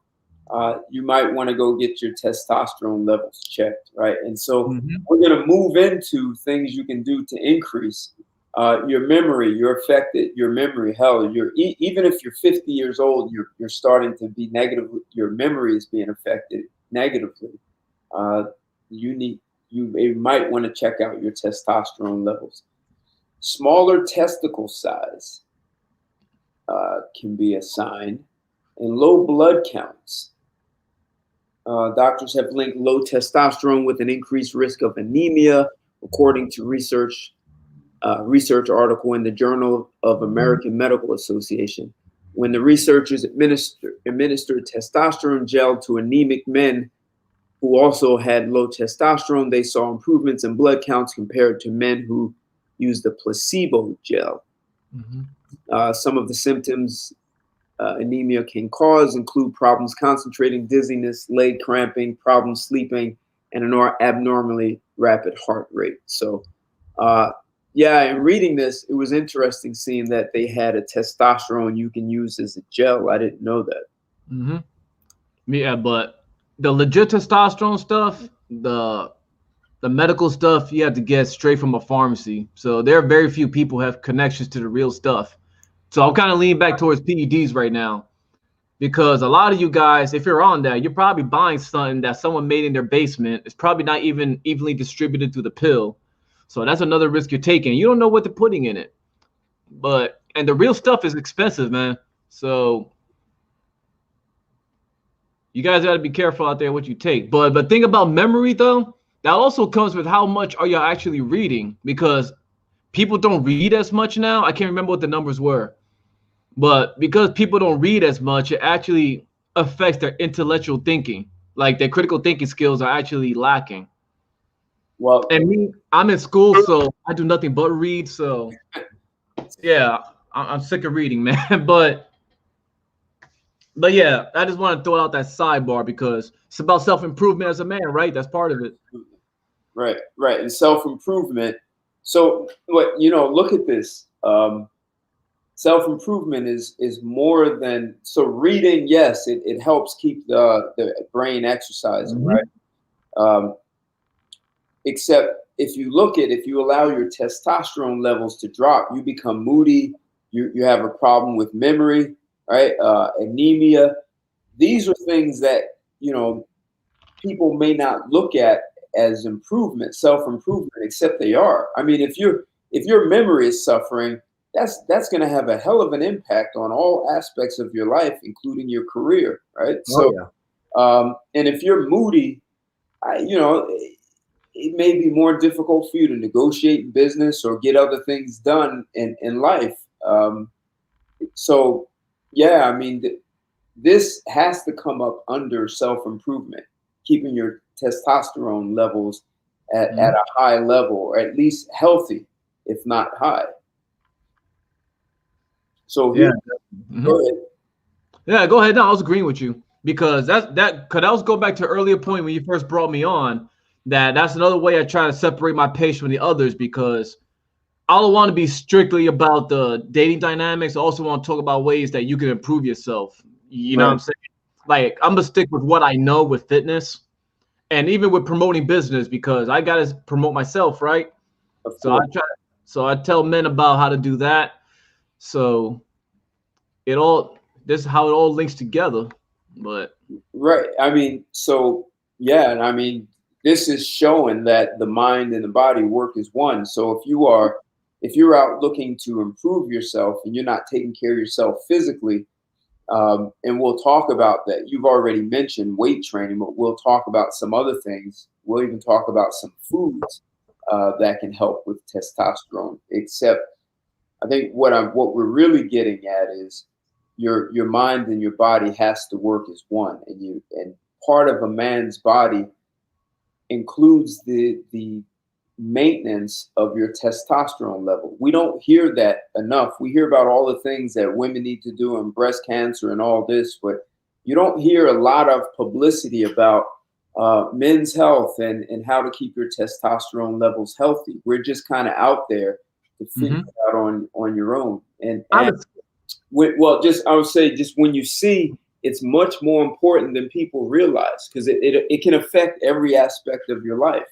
you might want to go get your testosterone levels checked, right? And so we're going to move into things you can do to increase your memory. You're affected, your memory. Hell, even if you're 50 years old, you're starting to be negative. Your memory is being affected negatively. You might want to check out your testosterone levels. Smaller testicle size can be a sign, and low blood counts. Doctors have linked low testosterone with an increased risk of anemia, according to research article in the Journal of American Medical Association. When the researchers administered testosterone gel to anemic men who also had low testosterone, they saw improvements in blood counts compared to men who used the placebo gel. Some of the symptoms anemia can cause include problems concentrating, dizziness, leg cramping, problems sleeping, and an abnormally rapid heart rate. So, in reading this, it was interesting seeing that they had a testosterone you can use as a gel. I didn't know that. Yeah, but the legit testosterone stuff, the medical stuff, you have to get straight from a pharmacy. So there are very few people who have connections to the real stuff. So I'm kind of leaning back towards PEDs right now because a lot of you guys, if you're on that, you're probably buying something that someone made in their basement. It's probably not even evenly distributed through the pill. So that's another risk you're taking. You don't know what they're putting in it. And the real stuff is expensive, man. So you guys got to be careful out there what you take. But think about memory, though. That also comes with how much are you actually reading, because people don't read as much now. I can't remember what the numbers were. But because people don't read as much, it actually affects their intellectual thinking. Like their critical thinking skills are actually lacking. Well, and me, I'm in school, so I do nothing but read. So yeah, I'm sick of reading, man. But yeah, I just want to throw out that sidebar because it's about self-improvement as a man, right? That's part of it. Right. And self-improvement. So look at this. self-improvement is more than, so reading, yes, it helps keep the brain exercising, right? Except if you allow your testosterone levels to drop, you become moody, you have a problem with memory, right? Anemia. These are things that, people may not look at as improvement, self-improvement, except they are. I mean, if your memory is suffering, that's going to have a hell of an impact on all aspects of your life, including your career, right? Oh, yeah. And if you're moody, it may be more difficult for you to negotiate in business or get other things done in life. So, yeah, I mean, this has to come up under self-improvement, keeping your testosterone levels at a high level, or at least healthy, if not high. So Yeah. go ahead. Yeah, go ahead. No, I was agreeing with you because because I was going back to an earlier point when you first brought me on. That's another way I try to separate my page from the others, because I don't want to be strictly about the dating dynamics. I also want to talk about ways that you can improve yourself. You know what I'm saying? Like, I'm gonna stick with what I know with fitness, and even with promoting business, because I gotta promote myself, right? So I tell men about how to do that. So this is how it all links together. But Right. I mean, so yeah, and I mean, this is showing that the mind and the body work as one. So if you're out looking to improve yourself and you're not taking care of yourself physically, and we'll talk about that. You've already mentioned weight training, but we'll talk about some other things. We'll even talk about some foods that can help with testosterone. Except, I think what we're really getting at is your mind and your body has to work as one, and part of a man's body includes the maintenance of your testosterone level. We don't hear that enough. We hear about all the things that women need to do in breast cancer and all this, but you don't hear a lot of publicity about men's health and how to keep your testosterone levels healthy. We're just kind of out there to figure it out on your own. And well, just I would say, just when you see, it's much more important than people realize, because it can affect every aspect of your life.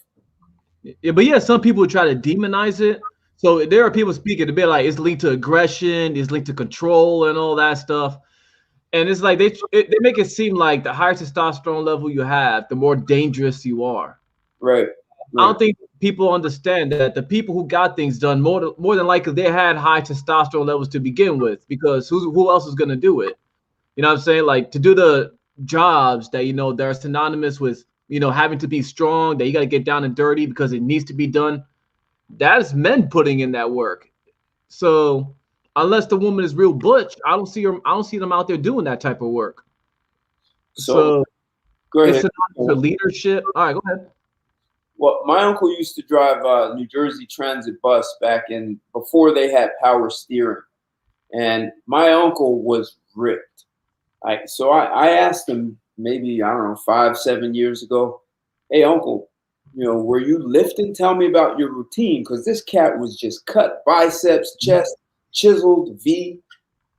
Yeah, but yeah, some people try to demonize it. So there are people speaking to be like, it's linked to aggression, it's linked to control and all that stuff. And it's like they make it seem like the higher testosterone level you have, the more dangerous you are. Right. I don't think people understand that the people who got things done more than likely they had high testosterone levels to begin with, because who else is going to do it? You know what I'm saying? Like, to do the jobs that they're synonymous with, having to be strong, that you got to get down and dirty because it needs to be done. That is men putting in that work. So unless the woman is real butch, I don't see them out there doing that type of work. So go ahead. It's synonymous with leadership. All right, go ahead. Well, my uncle used to drive New Jersey Transit bus before they had power steering, and my uncle was ripped. So I asked him, maybe, I don't know, 5-7 years ago, "Hey, uncle, were you lifting? Tell me about your routine," because this cat was just cut biceps, chest, chiseled V.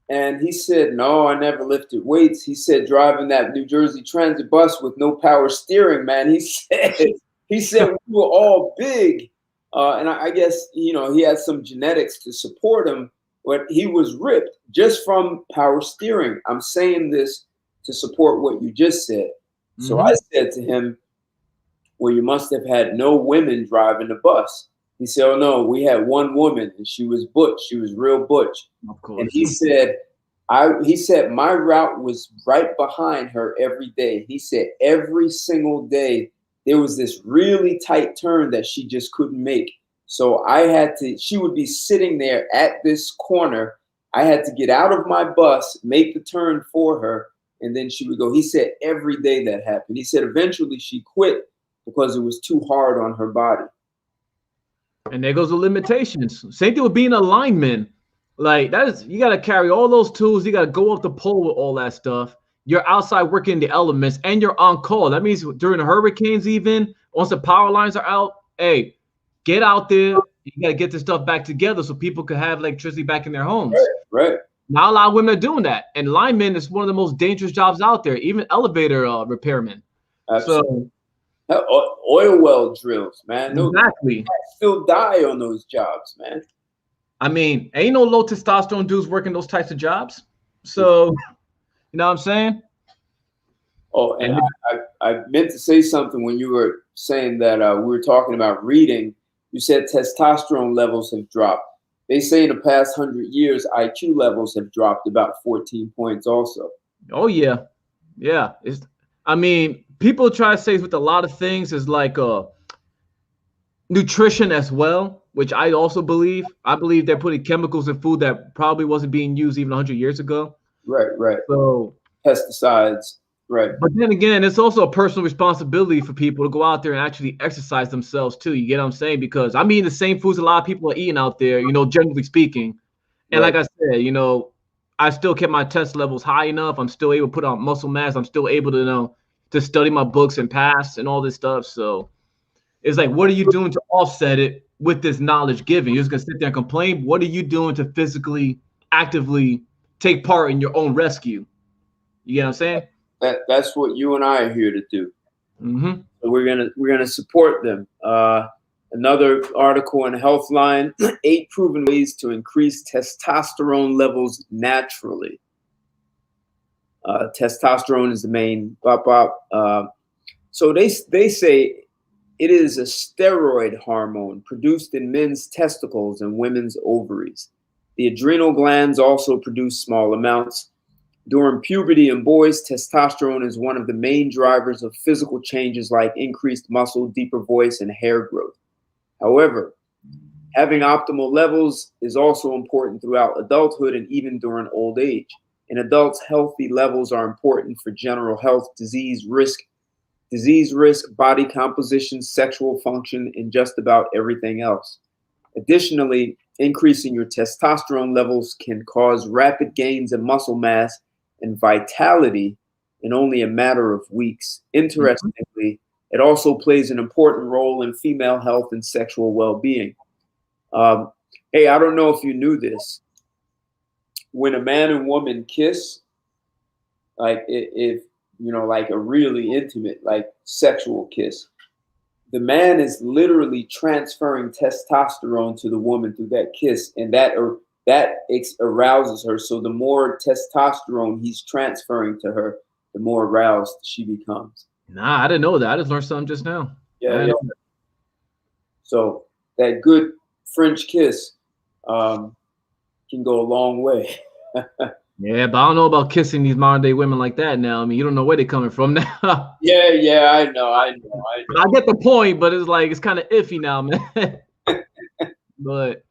And he said, "No, I never lifted weights." He said, "Driving that New Jersey Transit bus with no power steering, man." He said we were all big, and I guess he had some genetics to support him, but he was ripped just from power steering. I'm saying this to support what you just said. So I said to him, "Well, you must have had no women driving the bus." He said, "Oh no, we had one woman, and she was butch. She was real butch." Of course. And he said, my route was right behind her every day. He said every single day there was this really tight turn that she just couldn't make. So she would be sitting there at this corner. I had to get out of my bus, make the turn for her, and then she would go. He said every day that happened. He said eventually she quit because it was too hard on her body. And there goes the limitations. Same thing with being a lineman. Like, you got to carry all those tools. You got to go up the pole with all that stuff. You're outside working the elements, and you're on call. That means during the hurricanes, even once the power lines are out, hey, get out there, You got to get this stuff back together so people could have electricity back in their homes. Right, right. Not a lot of women are doing that. And lineman is one of the most dangerous jobs out there, even elevator repairmen. Absolutely. So Oil well drills, man. exactly. Still die on those jobs, man. I mean, ain't no low testosterone dudes working those types of jobs. So, you know what I'm saying? Oh, and I meant to say something when you were saying that we were talking about reading. You said testosterone levels have dropped. They say in the past 100 years, IQ levels have dropped about 14 points also. Oh, yeah. Yeah. I mean, people try to say with a lot of things is like nutrition as well, which I also believe. I believe they're putting chemicals in food that probably wasn't being used even 100 years ago. Right, right. So pesticides, right. But then again, it's also a personal responsibility for people to go out there and actually exercise themselves too. You get what I'm saying? Because I'm eating the same foods a lot of people are eating out there, generally speaking. And Right. like I said, I still kept my test levels high enough. I'm still able to put on muscle mass. I'm still able to, to study my books and pass and all this stuff. So it's like, what are you doing to offset it with this knowledge giving? You're just gonna sit there and complain. What are you doing to physically, actively take part in your own rescue? You get what I'm saying? That's what you and I are here to do. Mm-hmm. So we're gonna support them. Another article in Healthline: 8 proven ways to increase testosterone levels naturally. Testosterone is the main so they say it is a steroid hormone produced in men's testicles and women's ovaries. The adrenal glands also produce small amounts. During puberty in boys, testosterone is one of the main drivers of physical changes like increased muscle, deeper voice, and hair growth. However, having optimal levels is also important throughout adulthood and even during old age. In adults, healthy levels are important for general health, disease risk, body composition, sexual function, and just about everything else. Additionally, increasing your testosterone levels can cause rapid gains in muscle mass and vitality in only a matter of weeks. Interestingly, it also plays an important role in female health and sexual well-being. Hey, I don't know if you knew this. When a man and woman kiss, like if like a really intimate, like sexual kiss, the man is literally transferring testosterone to the woman through that kiss, and that arouses her. So the more testosterone he's transferring to her, the more aroused she becomes. Nah, I didn't know that. I just learned something just now. Yeah. So that good French kiss can go a long way. Yeah, but I don't know about kissing these modern day women like that now. I mean, you don't know where they're coming from now. Yeah, I know. I get the point, but it's kind of iffy now, man. But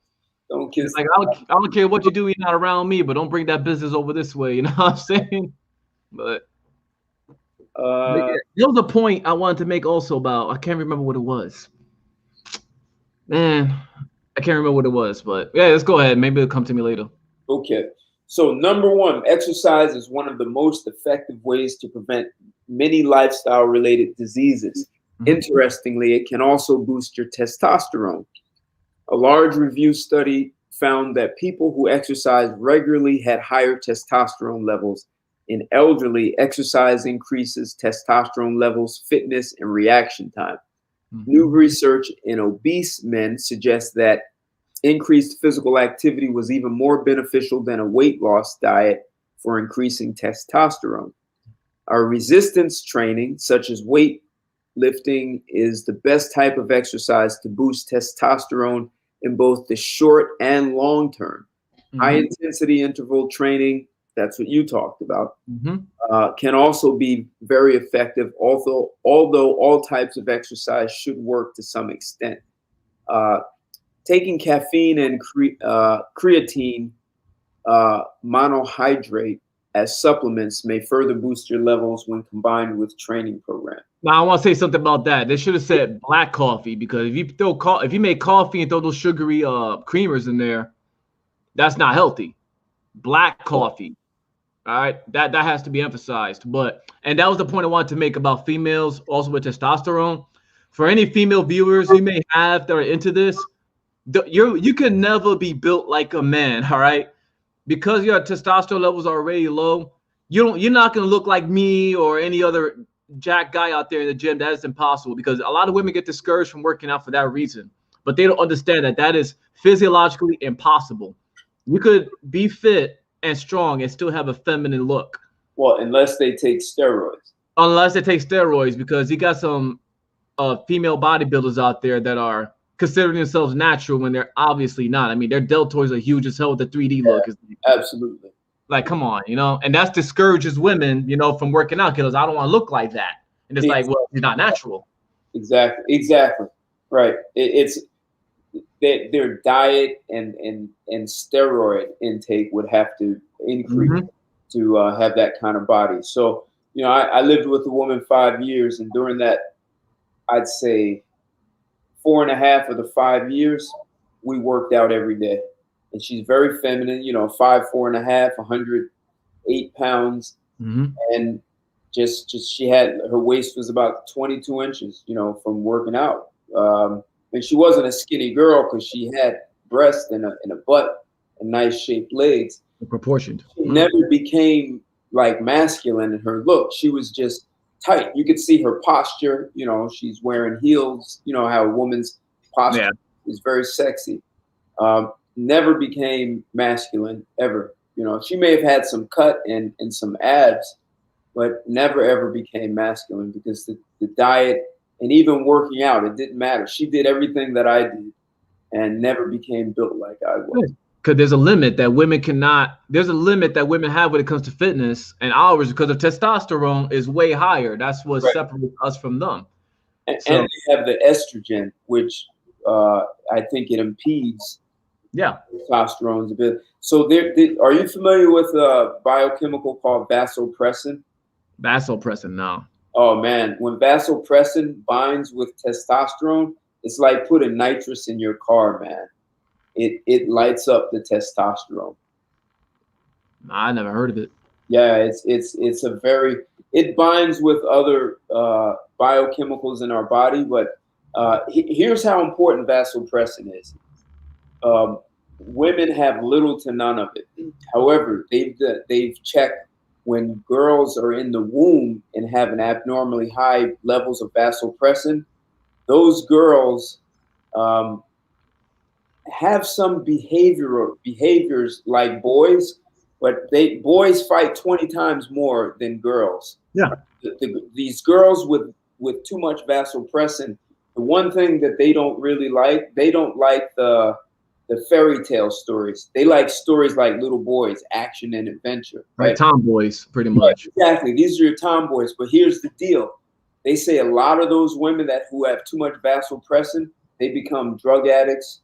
don't kiss. Like I don't care what you do, you're not around me, but don't bring that business over this way. You know what I'm saying? But yeah, there was a point I wanted to make also about, I can't remember what it was. Man, I can't remember what it was, but yeah, let's go ahead. Maybe it'll come to me later. Okay. So number one, exercise is one of the most effective ways to prevent many lifestyle-related diseases. Interestingly, it can also boost your testosterone. A large review study found that people who exercise regularly had higher testosterone levels. In elderly, exercise increases testosterone levels, fitness, and reaction time. New research in obese men suggests that increased physical activity was even more beneficial than a weight loss diet for increasing testosterone. Our resistance training, such as weight lifting, is the best type of exercise to boost testosterone in both the short and long term. High intensity interval training, that's what you talked about, can also be very effective, although all types of exercise should work to some extent. Taking caffeine and creatine monohydrate as supplements may further boost your levels when combined with training programs. Now I want to say something about that. They should have said black coffee, because if you make coffee and throw those sugary creamers in there, that's not healthy. Black coffee. All right, that has to be emphasized. And that was the point I wanted to make about females also with testosterone. For any female viewers you may have that are into this, You can never be built like a man, all right? Because your testosterone levels are already low. You're not gonna look like me or any other jack guy out there in the gym. That is impossible because a lot of women get discouraged from working out for that reason. But they don't understand that that is physiologically impossible. You could be fit and strong and still have a feminine look. Well, unless they take steroids. Unless they take steroids, because you got some female bodybuilders out there that are considering themselves natural when they're obviously not. I mean, their deltoids are huge as hell with the 3D look. Absolutely. Like, come on, and that discourages women, from working out because I don't want to look like that. And it's like, well, you're not natural. Exactly. Right. It's their diet and steroid intake would have to increase to have that kind of body. So, I lived with a woman 5 years, and during that, I'd say 4.5 of the 5 years, we worked out every day. And she's very feminine, 5'4.5", 108 pounds. And just she had, her waist was about 22 inches, from working out. And she wasn't a skinny girl because she had breasts and a butt and nice shaped legs. Proportioned. She never became like masculine in her look. She was just tight. You could see her posture, she's wearing heels, how a woman's posture is very sexy. Never became masculine ever. She may have had some cut and some abs, but never ever became masculine because the diet and even working out, it didn't matter. She did everything that I did and never became built like I was. Because there's a limit that women cannot, there's a limit that women have when it comes to fitness, and ours, because of testosterone, is way higher. That's what separates us from them. And they have the estrogen, which I think it impedes testosterone's ability. So are you familiar with a biochemical called vasopressin? Vasopressin, no. Oh man, when vasopressin binds with testosterone, it's like putting nitrous in your car, man. It lights up the testosterone. I never heard of it. Yeah, it's a very, it binds with other biochemicals in our body, but here's how important vasopressin is. Women have little to none of it. However, they've checked when girls are in the womb and have an abnormally high levels of vasopressin, those girls have some behaviors like boys, but boys fight 20 times more than girls. Yeah. These girls with too much vasopressin, the one thing that they don't really like, they don't like the fairy tale stories. They like stories like little boys, action and adventure. Right? Tomboys, pretty much. Yeah, exactly. These are your tomboys. But here's the deal. They say a lot of those women who have too much vasopressin, they become drug addicts,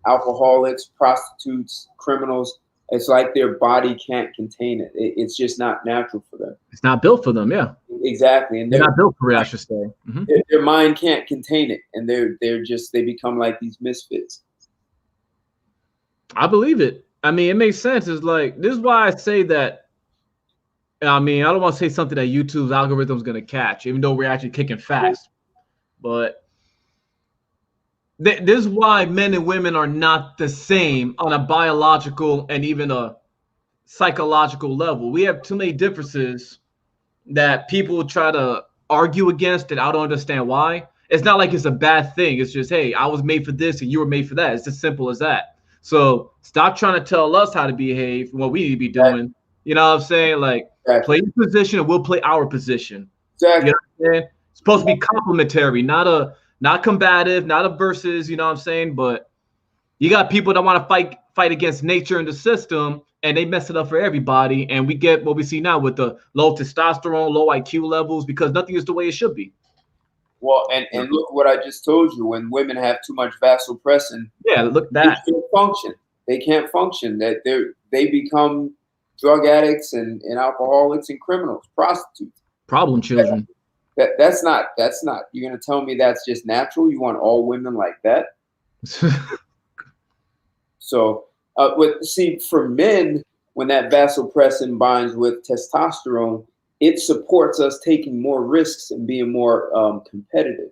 alcoholics, prostitutes, criminals. It's like their body can't contain it. It's just not natural for them. It's not built for them, yeah. Exactly. And they're not built for it, I should say. Their mind can't contain it. And they become like these misfits. I believe it. I mean, it makes sense. It's like, this is why I say that. I mean, I don't want to say something that YouTube's algorithm is going to catch, even though we're actually kicking fast. But this is why men and women are not the same on a biological and even a psychological level. We have too many differences that people try to argue against, and I don't understand why. It's not like it's a bad thing. It's just, hey, I was made for this and you were made for that. It's as simple as that. So stop trying to tell us how to behave and what we need to be doing. You know what I'm saying? Like, play your position and we'll play our position. Exactly. You know what I'm saying? It's supposed to be complementary, not combative, not a versus, you know what I'm saying? But you got people that want to fight against nature and the system, and they mess it up for everybody. And we get what we see now with the low testosterone, low IQ levels, because nothing is the way it should be. Well, and look what I just told you. When women have too much vasopressin, look that they can't function. They can't function. That they become drug addicts and alcoholics and criminals, prostitutes, problem children. That's not. You're gonna tell me that's just natural? You want all women like that? So, for men, when that vasopressin binds with testosterone, it supports us taking more risks and being more competitive.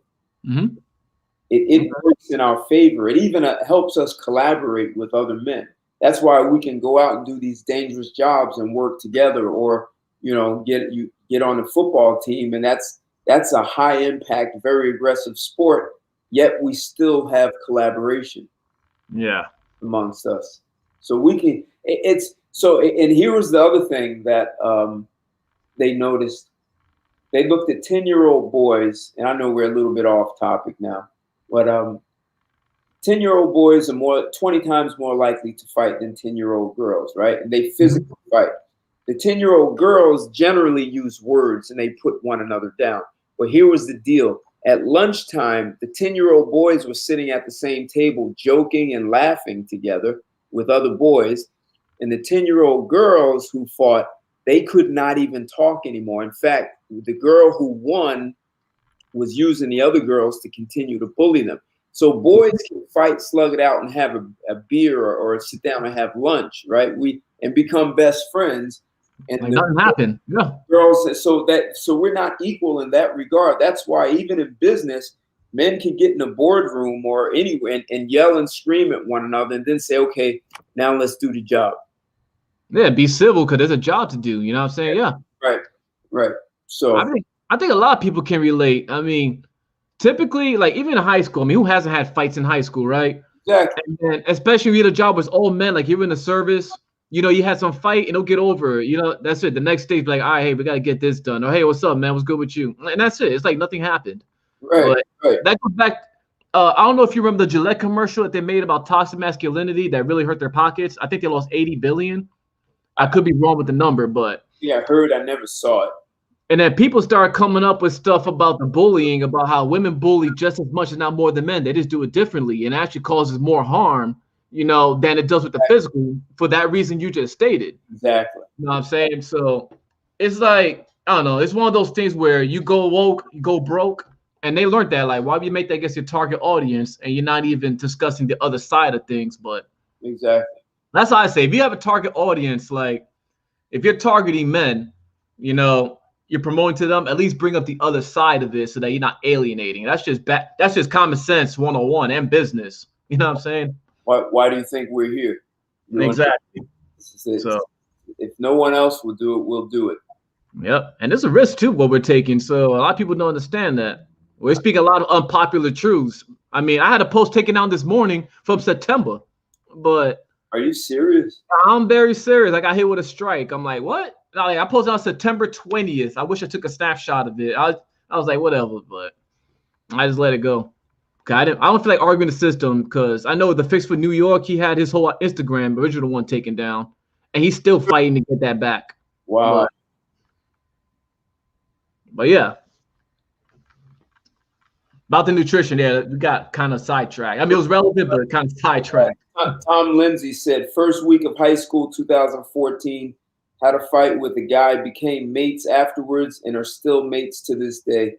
It works in our favor. It even helps us collaborate with other men. That's why we can go out and do these dangerous jobs and work together, or get on the football team, and that's a high impact, very aggressive sport. Yet we still have collaboration. Yeah. Amongst us, so we can. It's so. And here was the other thing that they noticed. They looked at 10-year-old boys, and I know we're a little bit off topic now, but 10-year-old boys are 20 times more likely to fight than 10-year-old girls, right? And they physically fight. The 10-year-old girls generally use words and they put one another down. But here was the deal. At lunchtime, the 10-year-old boys were sitting at the same table, joking and laughing together with other boys. And the 10-year-old girls who fought, they could not even talk anymore. In fact, the girl who won was using the other girls to continue to bully them. So boys can fight, slug it out, and have a beer or sit down and have lunch, right? And become best friends. And like nothing happened. Yeah. Girls, so we're not equal in that regard. That's why even in business, men can get in a boardroom or anywhere and yell and scream at one another and then say, okay, now let's do the job. Yeah, be civil because there's a job to do. You know what I'm saying? Yeah. Right. So I think a lot of people can relate. I mean, typically, like even in high school, I mean, who hasn't had fights in high school, right? Exactly. And then, especially if you had a job with all men, like you're in the service, you had some fight and it'll get over. That's it. The next day, like, all right, hey, we got to get this done. Or, hey, what's up, man? What's good with you? And that's it. It's like nothing happened. Right. That goes back. I don't know if you remember the Gillette commercial that they made about toxic masculinity that really hurt their pockets. I think they lost $80 billion. I could be wrong with the number, but. Yeah, I heard. I never saw it. And then people start coming up with stuff about the bullying, about how women bully just as much, if not more, than men. They just do it differently and actually causes more harm, than it does with the physical for that reason you just stated. Exactly. You know what I'm saying? So it's like, I don't know. It's one of those things where you go woke, you go broke. And they learned that, like, why would you make that against your target audience and you're not even discussing the other side of things? But exactly. That's how I say, if you have a target audience, like if you're targeting men, you're promoting to them, at least bring up the other side of it so that you're not alienating. That's just common sense 101 and business. You know what I'm saying? Why do you think we're here? Exactly. So if no one else will do it, we'll do it. Yep. And there's a risk too, what we're taking. So a lot of people don't understand that. We speak a lot of unpopular truths. I mean, I had a post taken down this morning from September, but are you serious? I'm very serious. I got hit with a strike. I'm like, what? I posted on September 20th. I wish I took a snapshot of it. I was like, whatever, but I just let it go. I don't feel like arguing the system because I know the fix for New York, he had his whole Instagram, original one, taken down, and he's still fighting to get that back. Wow. But yeah. About the nutrition, yeah, we got kind of sidetracked. I mean, it was relevant, but kind of sidetracked. Tom Lindsay said, first week of high school, 2014, had a fight with a guy, became mates afterwards, and are still mates to this day.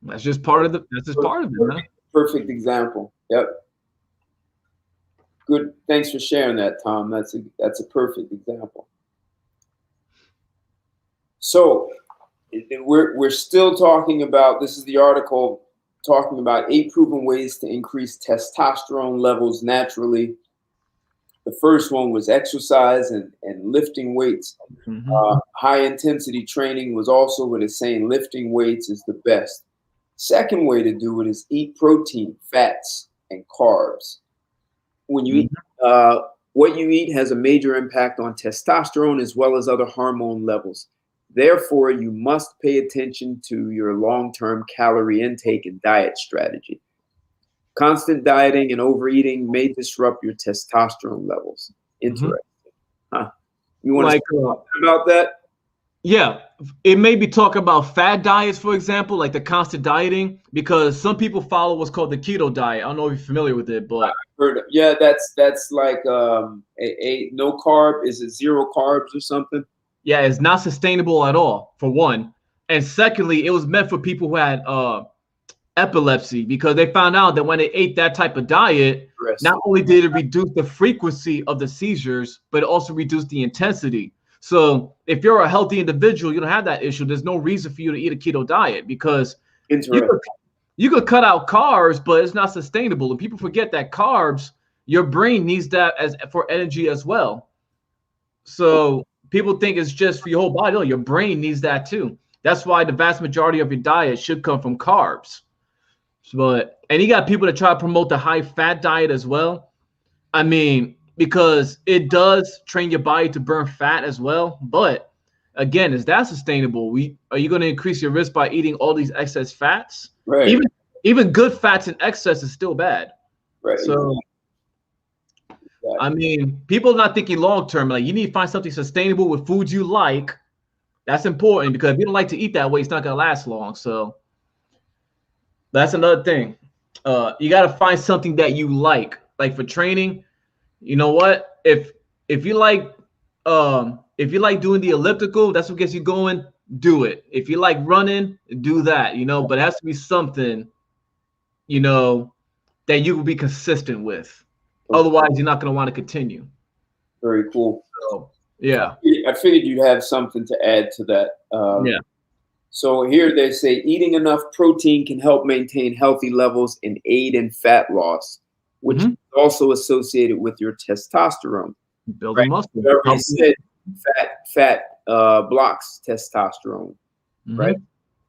That's just part of it, huh? Perfect example. Yep. Good. Thanks for sharing that, Tom. That's a perfect example. So we're still talking about, this is the article talking about 8 proven ways to increase testosterone levels naturally. The first one was exercise and lifting weights. High intensity training was also what it's saying. Lifting weights is the best. Second way to do it is eat protein, fats, and carbs. When you eat, what you eat has a major impact on testosterone as well as other hormone levels. Therefore, you must pay attention to your long-term calorie intake and diet strategy. Constant dieting and overeating may disrupt your testosterone levels. Interesting. Huh? You want to talk about that? Yeah, it may be talking about fad diets, for example, like the constant dieting, because some people follow what's called the keto diet. I don't know if you're familiar with it, but I've heard of, yeah, that's like a no carb. Is it zero carbs or something? Yeah, it's not sustainable at all, for one. And secondly, it was meant for people who had epilepsy, because they found out that when they ate that type of diet, not only did it reduce the frequency of the seizures, but it also reduced the intensity. So if you're a healthy individual, you don't have that issue. There's no reason for you to eat a keto diet because you you could cut out carbs, but it's not sustainable. And people forget that carbs, your brain needs that as for energy as well. So people think it's just for your whole body. No, your brain needs that too. That's why the vast majority of your diet should come from carbs. And you got people that try to promote the high fat diet as well. I mean, because it does train your body to burn fat as well. But again, is that sustainable? Are you going to increase your risk by eating all these excess fats? Right. Even good fats in excess is still bad. Right. So, exactly. I mean, people are not thinking long term. Like, you need to find something sustainable with foods you like. That's important, because if you don't like to eat that way, it's not going to last long. So that's another thing. You got to find something that you like. Like for training, you know what? If you like doing the elliptical, that's what gets you going, do it. If you like running, do that, but it has to be something, that you will be consistent with. Okay. Otherwise, you're not going to want to continue. Very cool. So, yeah. I figured you'd have something to add to that. Yeah. So here they say eating enough protein can help maintain healthy levels and aid in fat loss, which is also associated with your testosterone. Building muscle. Said fat blocks testosterone, right?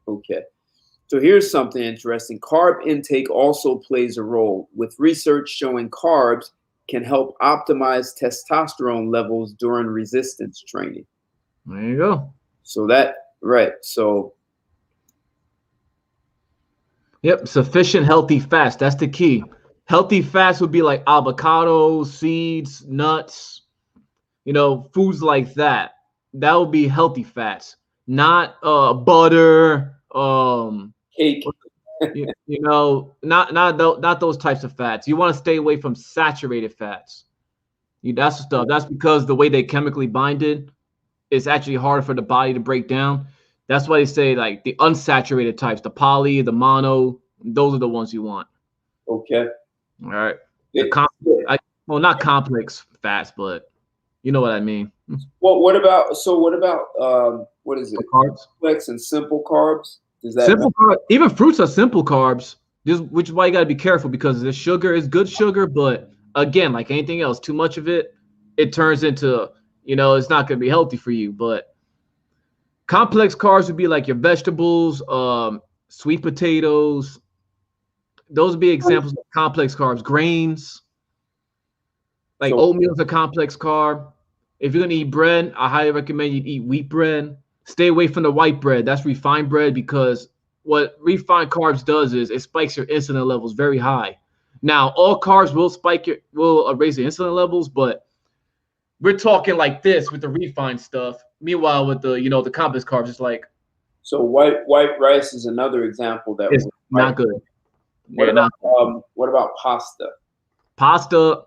Okay. So here's something interesting. Carb intake also plays a role, with research showing carbs can help optimize testosterone levels during resistance training. There you go. So that, right. So. Yep. Sufficient healthy fats. That's the key. Healthy fats would be like avocados, seeds, nuts, foods like that. That would be healthy fats, not butter, cake. not those types of fats. You want to stay away from saturated fats. That's the stuff. That's because the way they chemically bind it, it's actually harder for the body to break down. That's why they say like the unsaturated types, the poly, the mono, those are the ones you want. Okay. All right. Not complex fats, but you know what I mean. Well, what about what is it? Carbs. Complex and simple carbs? Simple carbs, even fruits are simple carbs. Which is why you got to be careful, because the sugar is good sugar, but again, like anything else, too much of it turns into, it's not going to be healthy for you. But complex carbs would be like your vegetables, sweet potatoes. Those would be examples of complex carbs. Grains, like oatmeal is a complex carb. If you're going to eat bread, I highly recommend you eat wheat bread. Stay away from the white bread. That's refined bread, because what refined carbs does is it spikes your insulin levels very high. Now, all carbs will raise your insulin levels, but we're talking like this with the refined stuff. Meanwhile, with the the complex carbs, it's like. So white rice is another example that is not good. What about pasta? Pasta.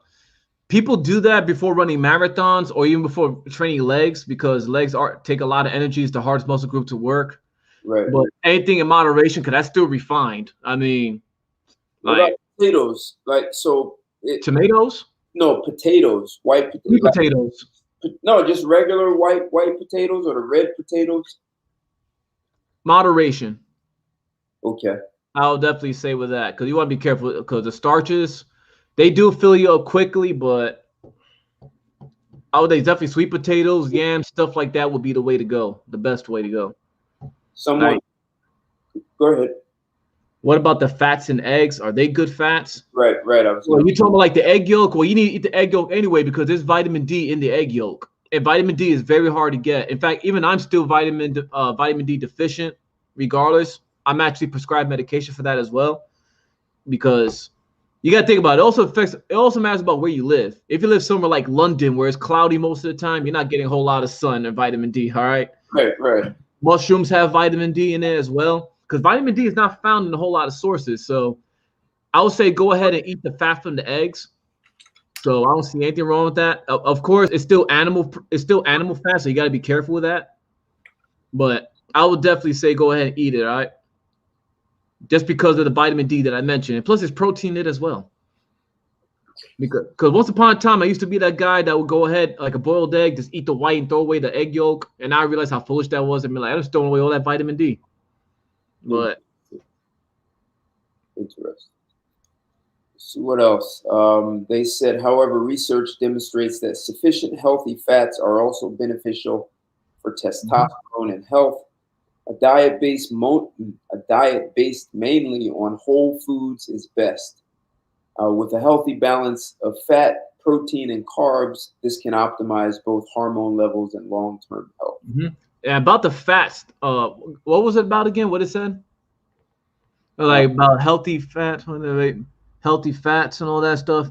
People do that before running marathons or even before training legs, because legs take a lot of energy. It's the hardest muscle group to work. Right. But anything in moderation, because that's still refined. I mean, what about potatoes? Tomatoes? No, potatoes. White potatoes. Sweet potatoes. No, just regular white potatoes, or the red potatoes. Moderation. Okay. I'll definitely say with that, because you want to be careful, because the starches, they do fill you up quickly, but I would say definitely sweet potatoes, yams, stuff like that would be the way to go, the best way to go. Go ahead. What about the fats in eggs? Are they good fats? Right. You're talking about like the egg yolk? Well, you need to eat the egg yolk anyway, because there's vitamin D in the egg yolk. And vitamin D is very hard to get. In fact, even I'm still vitamin D deficient regardless. I'm actually prescribed medication for that as well, because you got to think about it. It also matters about where you live. If you live somewhere like London, where it's cloudy most of the time, you're not getting a whole lot of sun and vitamin D. All right. Right. Mushrooms have vitamin D in it as well, because vitamin D is not found in a whole lot of sources. So I would say go ahead and eat the fat from the eggs. So I don't see anything wrong with that. Of course, it's still animal fat, so you got to be careful with that. But I would definitely say go ahead and eat it. All right. Just because of the vitamin D that I mentioned. And plus, there's protein in it as well. Because once upon a time, I used to be that guy that would go ahead, like a boiled egg, just eat the white and throw away the egg yolk. And now I realized how foolish that was. I mean, like, I just throwing away all that vitamin D. But Interesting. So what else? They said, however, research demonstrates that sufficient healthy fats are also beneficial for testosterone and health. A diet based mainly on whole foods is best. With a healthy balance of fat, protein, and carbs, this can optimize both hormone levels and long-term health. And about the fats, what was it about again? What it said? Uh, Like about healthy fats, healthy fats and all that stuff.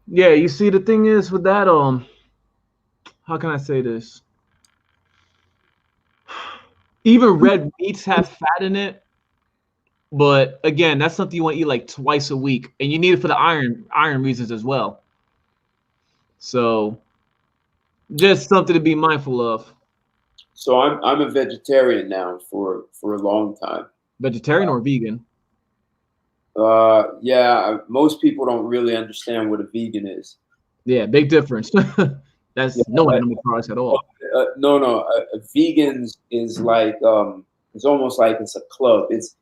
Yeah, you see, the thing is with that, how can I say this? Even red meats have fat in it, but again, that's something you want to eat like twice a week, and you need it for the iron reasons as well. So, just something to be mindful of. so I'm a vegetarian now for a long time. Vegetarian or vegan? Yeah, most people don't really understand what a vegan is. Yeah, big difference. Yeah, That's no animal products at all. no. Vegans is like it's almost like it's a club. It's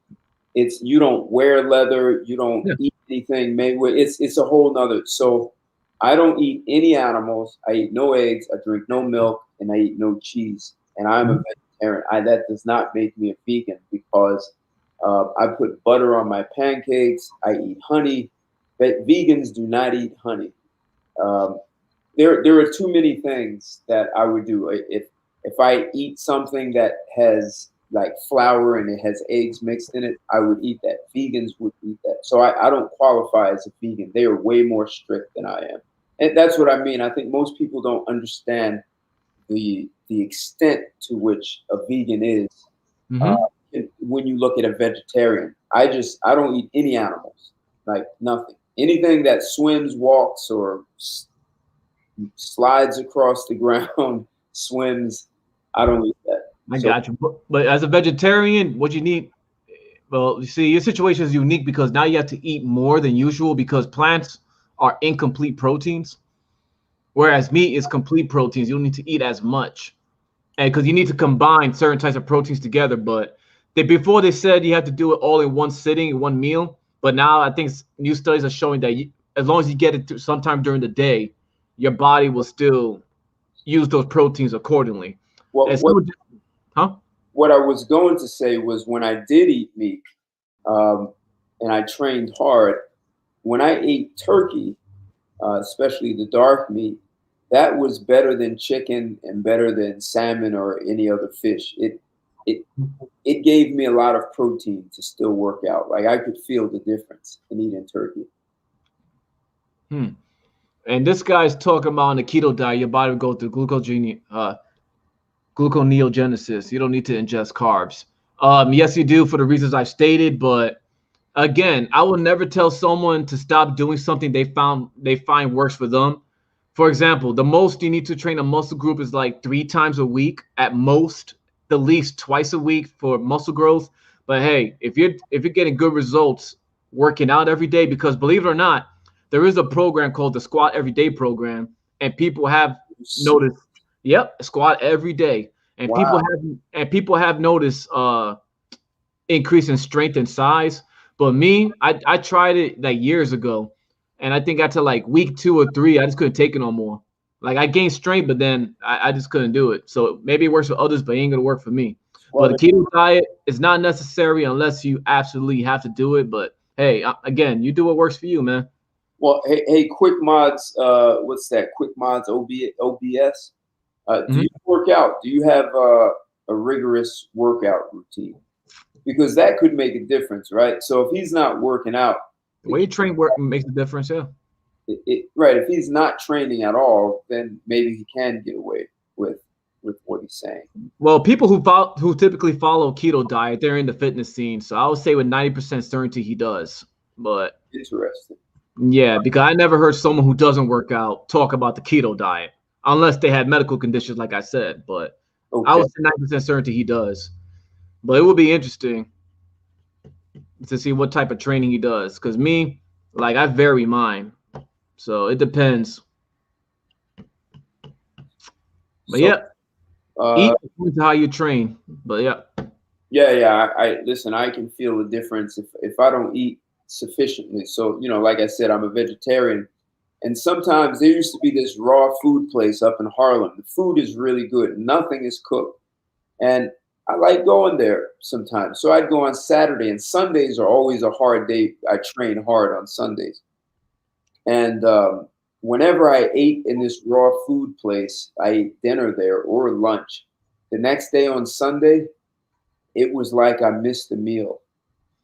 you don't wear leather, you don't Yeah. eat anything made with. It's a whole nother. So I don't eat any animals. I eat no eggs. I drink no milk, and I eat no cheese. And I'm a vegetarian. That does not make me a vegan because I put butter on my pancakes. I eat honey. But vegans do not eat honey. Um, there are too many things that I would do. If I eat something that has like flour and it has eggs mixed in it, I would eat that. Vegans would eat that. So I don't qualify as a vegan. They are way more strict than I am. And that's what I mean. I think most people don't understand the extent to which a vegan is. Uh, when you look at a vegetarian, I don't eat any animals, like nothing. Anything that swims, walks, or slides across the ground, swims, I don't eat that. I So got you. But as a vegetarian, what you need, well, you see, your situation is unique because now you have to eat more than usual because plants are incomplete proteins, whereas meat is complete proteins. You don't need to eat as much, and because you need to combine certain types of proteins together. But before they said you have to do it all in one sitting, in one meal. But now I think new studies are showing that as long as you get it sometime during the day, your body will still use those proteins accordingly. And what what so, huh? what I was going to say was when I did eat meat, um, and I trained hard, when I ate turkey, especially the dark meat, that was better than chicken and better than salmon or any other fish. It it gave me a lot of protein to still work out. Like I could feel the difference in eating turkey. Hmm. And this guy's talking about on the keto diet, your body will go through gluconeogenesis. You don't need to ingest carbs. Yes, you do for the reasons I've stated, but again, I will never tell someone to stop doing something they find works for them. For example, the most you need to train a muscle group is like 3 times a week at most, the least twice a week for muscle growth. But hey, if you're getting good results working out every day, because believe it or not, there is a program called the Squat Everyday program, and people have noticed, yep, squat every day, and Wow. people have noticed increase in strength and size. But me, I tried it like years ago, and I think got to like week 2 or 3, I just couldn't take it no more. Like I gained strength, but then I just couldn't do it. So maybe it works for others, but it ain't gonna work for me. But Well, the keto diet is not necessary unless you absolutely have to do it. But hey, again, you do what works for you, man. well, hey, quick mods. What's that? Quick mods OBS. Do Mhm. you work out? Do you have a rigorous workout routine? Because that could make a difference, right? So if he's not working out, The way you train work makes a difference, yeah. right? If he's not training at all, then maybe he can get away with what he's saying. Well, people who typically follow keto diet, they're in the fitness scene. So I would say with 90% certainty he does. But Interesting. yeah, because I never heard someone who doesn't work out talk about the keto diet unless they had medical conditions, like I said. But I Okay. would say 90% certainty he does. But it would be interesting to see what type of training he does. Because me, like I vary mine. So it depends. But So, yeah, eat according to how you train. But yeah. yeah. I listen. I can feel the difference if I don't eat sufficiently. So, like I said, I'm a vegetarian. And sometimes there used to be this raw food place up in Harlem. The food is really good. Nothing is cooked. And I like going there sometimes. So I'd go on Saturday, and Sundays are always a hard day. I train hard on Sundays. And whenever I ate in this raw food place, I ate dinner there or lunch. The next day on Sunday, it was like I missed a meal.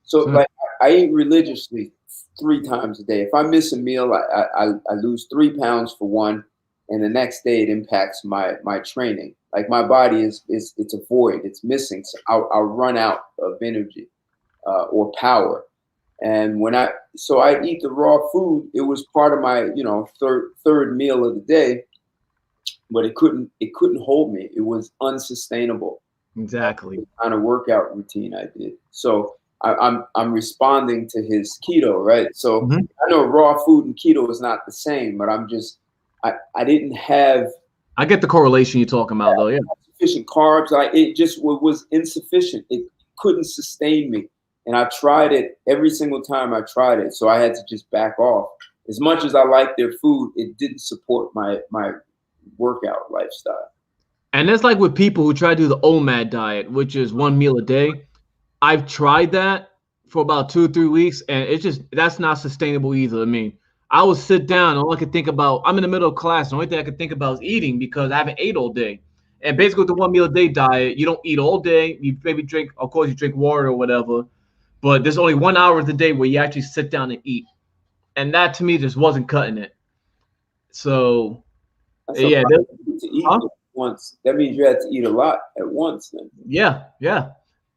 So like I eat religiously 3 times a day. If I miss a meal, I lose 3 pounds for one, and the next day it impacts my training. Like my body it's a void, it's missing. So I'll run out of energy or power. And I eat the raw food. It was part of my third meal of the day, but it couldn't hold me. It was unsustainable. Exactly. The kind of workout routine I did. So I'm responding to his keto, right? So I know raw food and keto is not the same, but I didn't have. I get the correlation you're talking about, though. Yeah. Sufficient carbs. It just was insufficient. It couldn't sustain me. And I tried it every single time I tried it. So I had to just back off. As much as I liked their food, it didn't support my workout lifestyle. And it's like with people who try to do the OMAD diet, which is 1 meal a day. I've tried that for about 2 or 3 weeks, and that's not sustainable either. I mean, I would sit down, all I could think about, I'm in the middle of class, the only thing I could think about is eating because I haven't ate all day. And basically with the 1 meal a day diet, you don't eat all day. You maybe drink, of course, you drink water or whatever. But there's only 1 hour of the day where you actually sit down and eat. And that to me just wasn't cutting it. So, yeah. To eat once. That means you had to eat a lot at once then. Yeah, yeah.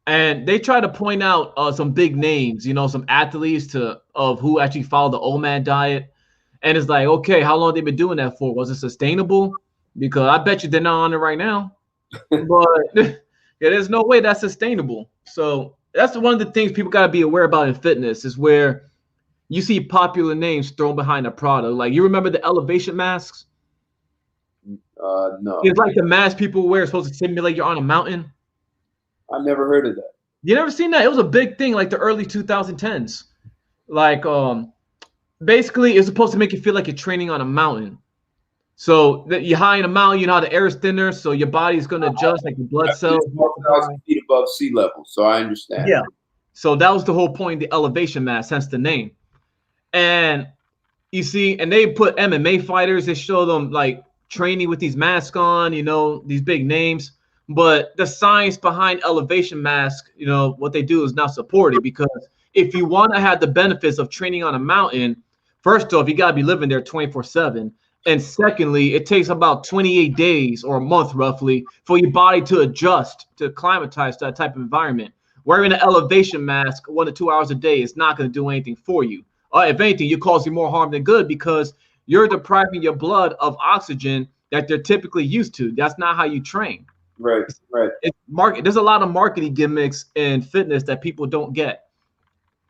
And they try to point out some big names, some athletes of who actually follow the OMAD diet. And it's like, okay, how long have they been doing that for? Was it sustainable? Because I bet you they're not on it right now. But yeah, there's no way that's sustainable. So that's one of the things people got to be aware about in fitness is where you see popular names thrown behind a product. Like, you remember the elevation masks? No. It's like the mask people wear supposed to simulate you're on a mountain. I've never heard of that. You never seen that? It was a big thing, like the early 2010s. Like, basically, it's supposed to make you feel like you're training on a mountain. So that you're high in a mountain, you know how the air is thinner, so your body's going to adjust, like your blood cells. 4,000 feet above sea level, so I understand. Yeah. So that was the whole point, the elevation mask, hence the name. And you see, and they put MMA fighters, they show them like training with these masks on, these big names. But the science behind elevation mask, what they do is not supported, because if you want to have the benefits of training on a mountain, first off, you got to be living there 24/7. And secondly, it takes about 28 days or a month roughly for your body to adjust, to acclimatize to that type of environment. Wearing an elevation mask 1 to 2 hours a day is not going to do anything for you. If anything, you're causing more harm than good, because you're depriving your blood of oxygen that they're typically used to. That's not how you train. Right. There's a lot of marketing gimmicks in fitness that people don't get.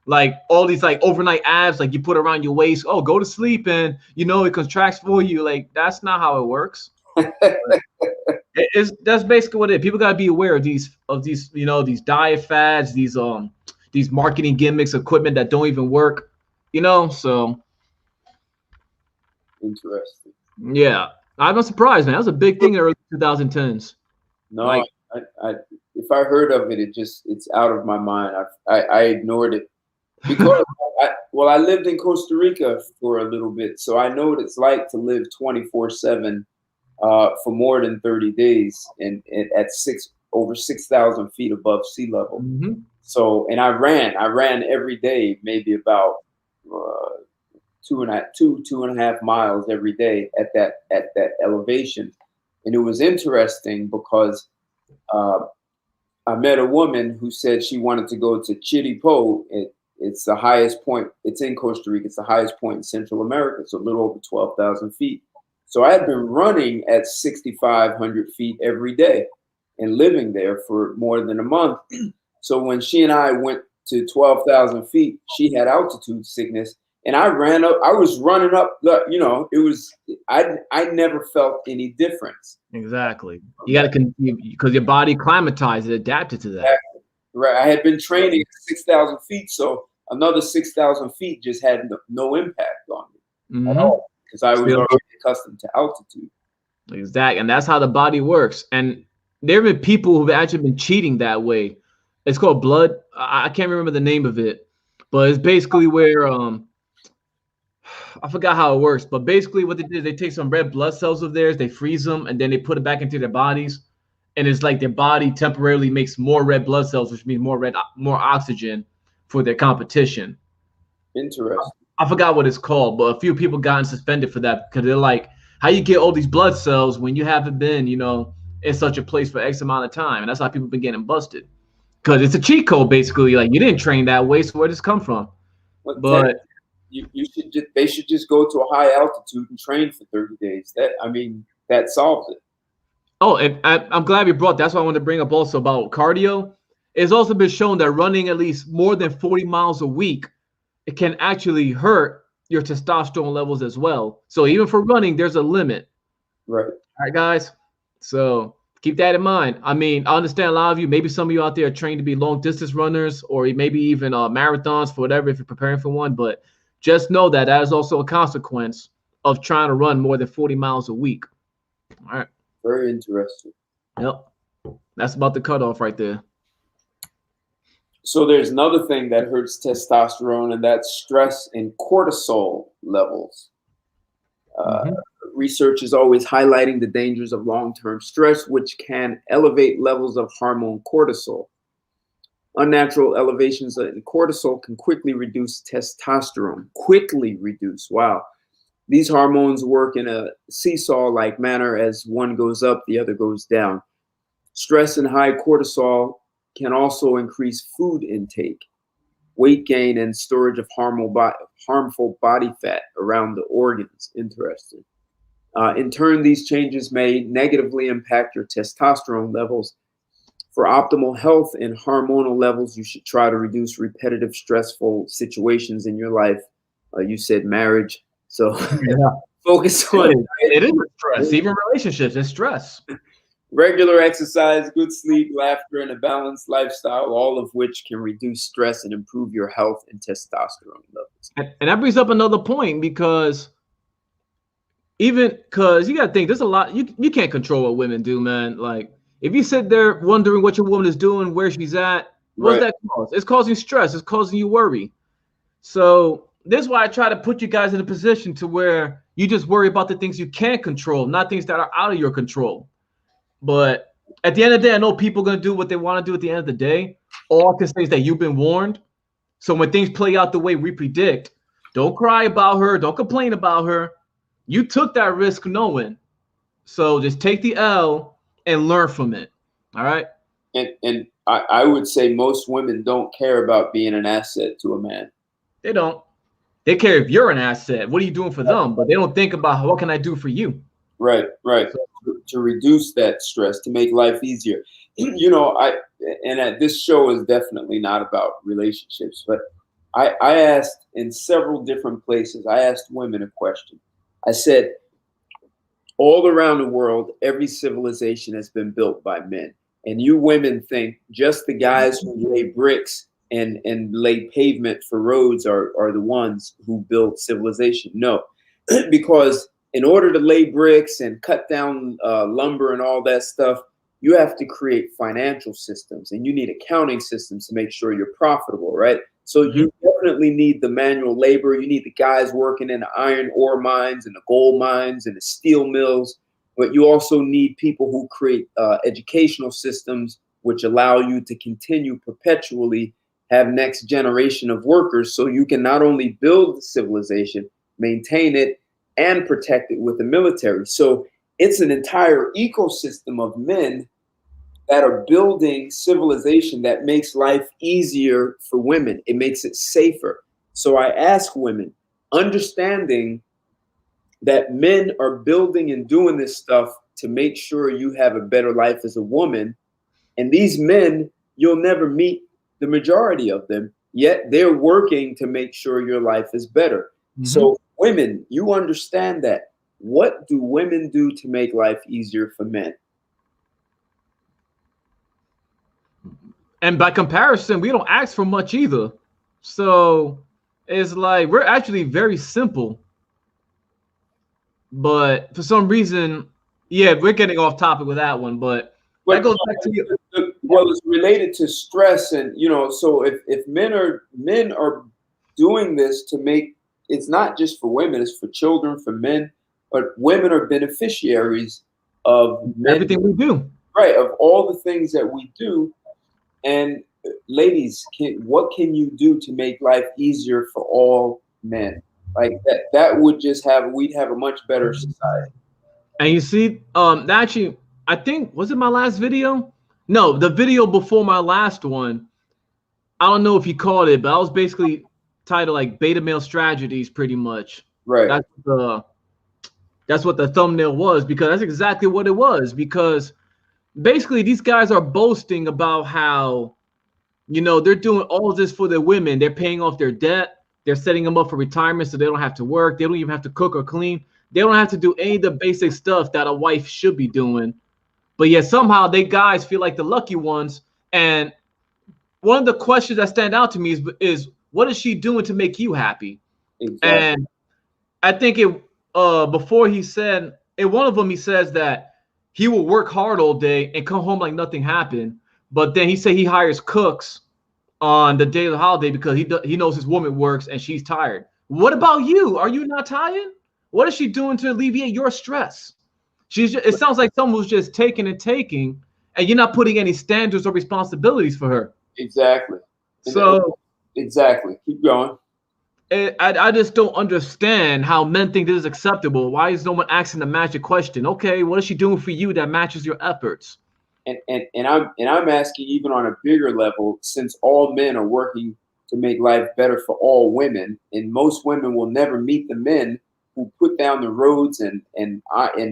Like all these like overnight abs, like you put around your waist. Oh, go to sleep and it contracts for you. Like, that's not how it works. That's basically what it is. People gotta be aware of these these diet fads, these marketing gimmicks, equipment that don't even work. So interesting. Yeah, I'm not surprised, man. That was a big thing in the early 2010s. No, like, if I heard of it, it's out of my mind. I ignored it because I lived in Costa Rica for a little bit, so I know what it's like to live 24/7 for more than 30 days and at over 6,000 feet above sea level. Mm-hmm. So, and I ran every day, maybe about 2.5 miles every day at that elevation. And it was interesting because I met a woman who said she wanted to go to Chiripo. It's the highest point. It's in Costa Rica. It's the highest point in Central America. It's a little over 12,000 feet. So I had been running at 6,500 feet every day and living there for more than a month. So when she and I went to 12,000 feet, she had altitude sickness. And I ran up. I was running up. It was. I never felt any difference. Exactly. You got to because your body climatized, it adapted to that. Exactly. Right. I had been training at 6,000 feet, so another 6,000 feet just had no impact on me at Mm-hmm. all because I was already accustomed to altitude. Exactly. And that's how the body works. And there have been people who've actually been cheating that way. It's called blood. I can't remember the name of it, but it's basically where I forgot how it works, but basically what they did is they take some red blood cells of theirs, they freeze them, and then they put it back into their bodies. And it's like their body temporarily makes more red blood cells, which means more oxygen for their competition. Interesting. I forgot what it's called, but a few people gotten suspended for that because they're like, how you get all these blood cells when you haven't been, in such a place for X amount of time? And that's how people been getting busted. Because it's a cheat code, basically. Like, you didn't train that way, so where does this come from? Well, But they should just go to a high altitude and train for 30 days. That solves it. oh, and I'm glad you brought. That's why I wanted to bring up also about cardio. It's also been shown that running at least more than 40 miles a week, it can actually hurt your testosterone levels as well. So even for running, there's a limit. Right. All right, guys. So keep that in mind. I mean, I understand a lot of you, maybe some of you out there are trained to be long distance runners or maybe even marathons for whatever if you're preparing for one. But just know that is also a consequence of trying to run more than 40 miles a week. All right. Very interesting. Yep. That's about the cutoff right there. So there's another thing that hurts testosterone, and that's stress and cortisol levels. Research is always highlighting the dangers of long-term stress, which can elevate levels of hormone cortisol. Unnatural elevations in cortisol can quickly reduce testosterone. Quickly reduce. Wow. These hormones work in a seesaw-like manner. As one goes up, the other goes down. Stress and high cortisol can also increase food intake, weight gain, and storage of harmful body fat around the organs. Interesting. In turn, these changes may negatively impact your testosterone levels. For optimal health and hormonal levels, you should try to reduce repetitive, stressful situations in your life. You said marriage, so focus on it. It is stress. Even relationships, it's stress. Regular exercise, good sleep, laughter, and a balanced lifestyle, all of which can reduce stress and improve your health and testosterone levels. And that brings up another point because you got to think there's a lot you can't control what women do, man. Like if you sit there wondering what your woman is doing, where she's at, what's that cause? It's causing stress. It's causing you worry. So this is why I try to put you guys in a position to where you just worry about the things you can't control, not things that are out of your control. But at the end of the day, I know people are going to do what they want to do at the end of the day. All I can say is that you've been warned. So when things play out the way we predict, don't cry about her. Don't complain about her. You took that risk knowing. So just take the L and learn from it. All right? And I would say most women don't care about being an asset to a man. They don't. They care if you're an asset. What are you doing for them? But they don't think about what can I do for you? Right. To reduce that stress, to make life easier. This show is definitely not about relationships, but I asked in several different places, I asked women a question. I said, all around the world, every civilization has been built by men. And you women think just the guys who lay bricks and lay pavement for roads are the ones who build civilization. No, because in order to lay bricks and cut down lumber and all that stuff, you have to create financial systems and you need accounting systems to make sure you're profitable, right? So you definitely need the manual labor. You need the guys working in the iron ore mines and the gold mines and the steel mills. But you also need people who create educational systems which allow you to continue perpetually have next generation of workers so you can not only build the civilization, maintain it, and protect it with the military. So it's an entire ecosystem of men that are building civilization that makes life easier for women. It makes it safer. So I ask women, understanding that men are building and doing this stuff to make sure you have a better life as a woman. And these men, you'll never meet the majority of them, yet they're working to make sure your life is better. So women, you understand that. What do women do to make life easier for men? And by comparison, we don't ask for much either. So it's like we're actually very simple, but for some reason, yeah, we're getting off topic with that one. But that But goes back to you. well, it's related to stress, and so if men are doing this to make, it's not just for women, it's for children, for men, but women are beneficiaries of men, Everything we do. right? Of all the things that we do. And ladies, what can you do to make life easier for all men? Like that would just we'd have a much better society. And you see, actually, I think was it my last video? No, the video before my last one. I don't know if you called it, but I was basically titled like beta male strategies, pretty much. Right. That's what the thumbnail was, because that's exactly what it was. Because basically, these guys are boasting about how, they're doing all of this for their women. They're paying off their debt. They're setting them up for retirement so they don't have to work. They don't even have to cook or clean. They don't have to do any of the basic stuff that a wife should be doing. But yet somehow they guys feel like the lucky ones. And one of the questions that stand out to me is what is she doing to make you happy? Exactly. And I think before he said, in one of them, he says that he will work hard all day and come home like nothing happened. But then he said he hires cooks on the day of the holiday because he knows his woman works and she's tired. What about you? Are you not tired? What is she doing to alleviate your stress? It sounds like someone who's just taking and taking, and you're not putting any standards or responsibilities for her. Exactly. So exactly. Keep going. I just don't understand how men think this is acceptable. Why is no one asking the magic question? Okay, what is she doing for you that matches your efforts? And I'm asking even on a bigger level, since all men are working to make life better for all women, and most women will never meet the men who put down the roads and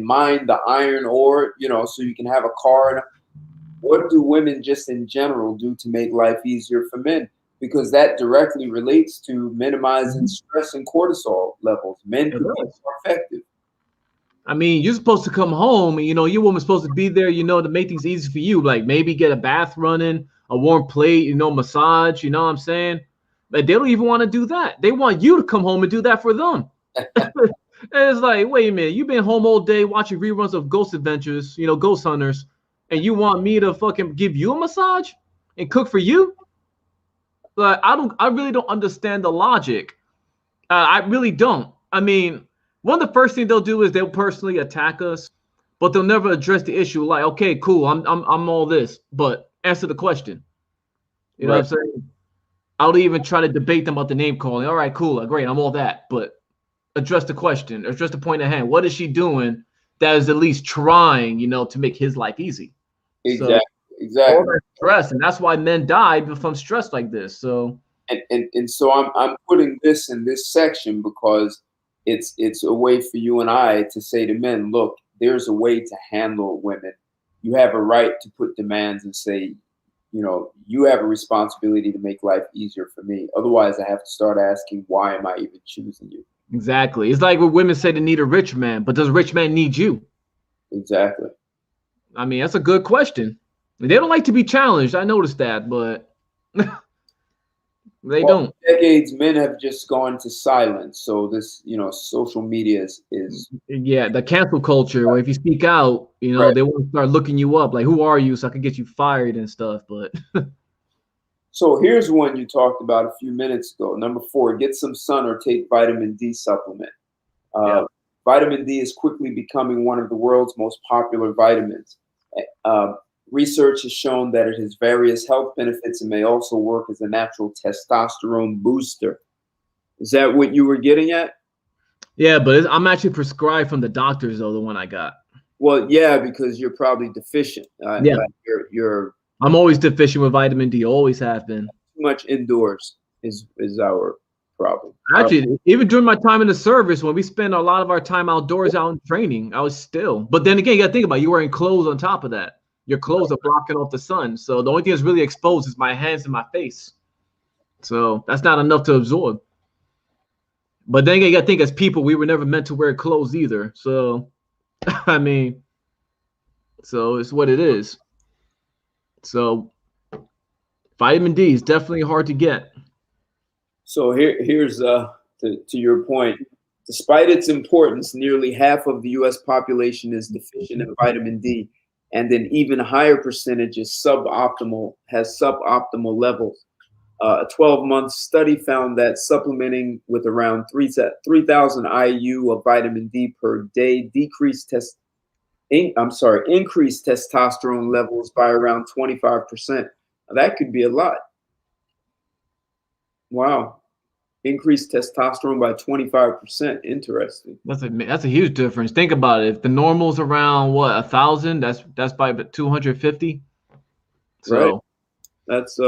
mine the iron ore, so you can have a car. What do women just in general do to make life easier for men? Because that directly relates to minimizing stress and cortisol levels. Men could be more effective. I mean, you're supposed to come home and, your woman's supposed to be there, to make things easy for you. Like maybe get a bath running, a warm plate, massage, you know what I'm saying? But they don't even want to do that. They want you to come home and do that for them. And it's like, wait a minute, you've been home all day watching reruns of Ghost Adventures, Ghost Hunters, and you want me to fucking give you a massage and cook for you? Like, I really don't understand the logic. I really don't. I mean, one of the first things they'll do is they'll personally attack us, but they'll never address the issue. Like, okay, cool, I'm all this, but answer the question. You know what I'm saying? I'll even try to debate them about the name calling. All right, cool, great, I'm all that, but address the question, address the point at hand. What is she doing that is at least trying, to make his life easy? Exactly. All that stress, and that's why men die from stress like this. So and so I'm putting this in this section because it's a way for you and I to say to men, look, there's a way to handle women. You have a right to put demands and say, you have a responsibility to make life easier for me. Otherwise, I have to start asking, why am I even choosing you? Exactly. It's like when women say they need a rich man, but does a rich man need you? Exactly. I mean, that's a good question. They don't like to be challenged. I noticed that, but they don't. For decades, men have just gone to silence. So this, social media is yeah, the cancel culture. Where if you speak out, they want to start looking you up. Like, who are you? So I can get you fired and stuff. But so here's one you talked about a few minutes ago. Number 4: get some sun or take vitamin D supplement. Vitamin D is quickly becoming one of the world's most popular vitamins. Research has shown that it has various health benefits and may also work as a natural testosterone booster. Is that what you were getting at? Yeah, but I'm actually prescribed from the doctors, though, the one I got. Well, yeah, because you're probably deficient. Yeah. I'm always deficient with vitamin D, always have been. Too much indoors is our problem. Actually, even during my time in the service, when we spend a lot of our time outdoors out in training, I was still. But then again, you got to think about it, you're wearing clothes on top of that. Your clothes are blocking off the sun. So the only thing that's really exposed is my hands and my face. So that's not enough to absorb. But then again, you got to think as people, we were never meant to wear clothes either. So, I mean, so it's what it is. So vitamin D is definitely hard to get. So here's to your point. Despite its importance, nearly half of the U.S. population is deficient in vitamin D, and an even higher percentage is has suboptimal levels. A 12-month study found that supplementing with around 3,000 IU of vitamin D per day increased testosterone levels by around 25%. That could be a lot. Wow. Increased testosterone by 25%. Interesting. That's a huge difference. Think about it. If the normal's around what 1,000, that's by 250. So right. That's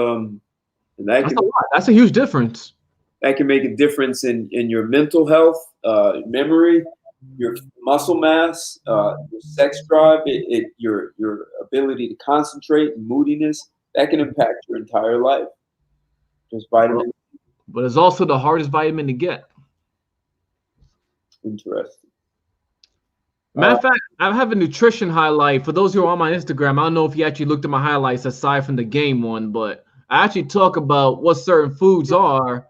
that's a lot. That's a huge difference. That can make a difference in your mental health, memory, your muscle mass, your sex drive, your ability to concentrate, moodiness. That can impact your entire life. Just vitamin. But it's also the hardest vitamin to get. Interesting. Matter of fact, I have a nutrition highlight. For those who are on my Instagram, I don't know if you actually looked at my highlights aside from the game one, but I actually talk about what certain foods are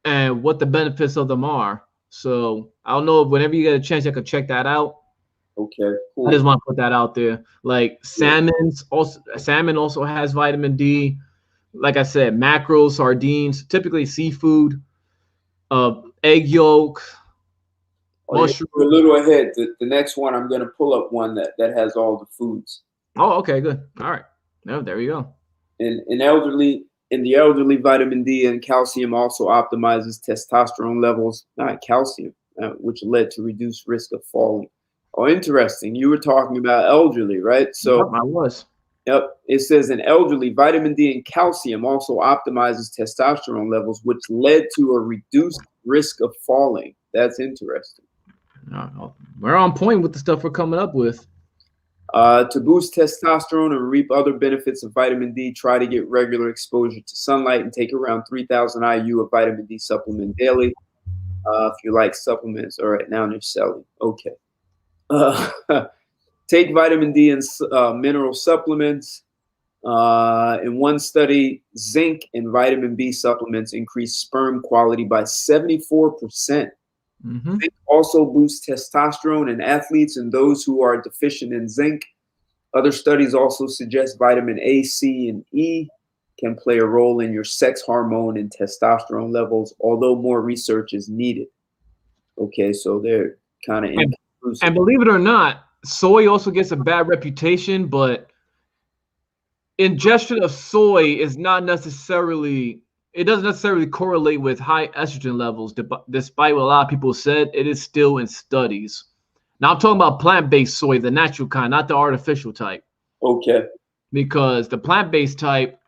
and what the benefits of them are. So I don't know if whenever you get a chance, you could check that out. Okay, cool. I just want to put that out there. Like salmon also has vitamin D. Like I said, mackerel, sardines, typically seafood, egg yolk, mushroom. You're a little ahead. The next one, I'm going to pull up one that has all the foods. Oh, okay, good. All right. No, there you go. In the elderly, vitamin D and calcium also optimizes testosterone levels, not calcium, which led to reduced risk of falling. Oh, interesting. You were talking about elderly, right? So yep, I was. Yep. It says in elderly, vitamin D and calcium also optimizes testosterone levels, which led to a reduced risk of falling. That's interesting. We're on point with the stuff we're coming up with. To boost testosterone and reap other benefits of vitamin D, try to get regular exposure to sunlight and take around 3,000 IU of vitamin D supplement daily. If you like supplements, all right, now they're selling. Okay. Take vitamin D and mineral supplements. In one study, zinc and vitamin B supplements increased sperm quality by 74%. Zinc also boosts testosterone in athletes and those who are deficient in zinc. Other studies also suggest vitamin A, C, and E can play a role in your sex hormone and testosterone levels, although more research is needed. Okay, so they're kind of inconclusive. And believe it or not, soy also gets a bad reputation, but ingestion of soy is not necessarily, it doesn't necessarily correlate with high estrogen levels, despite what a lot of people said. It is still in studies. Now I'm talking about plant-based soy, the natural kind, not the artificial type. Okay. Because the plant-based type,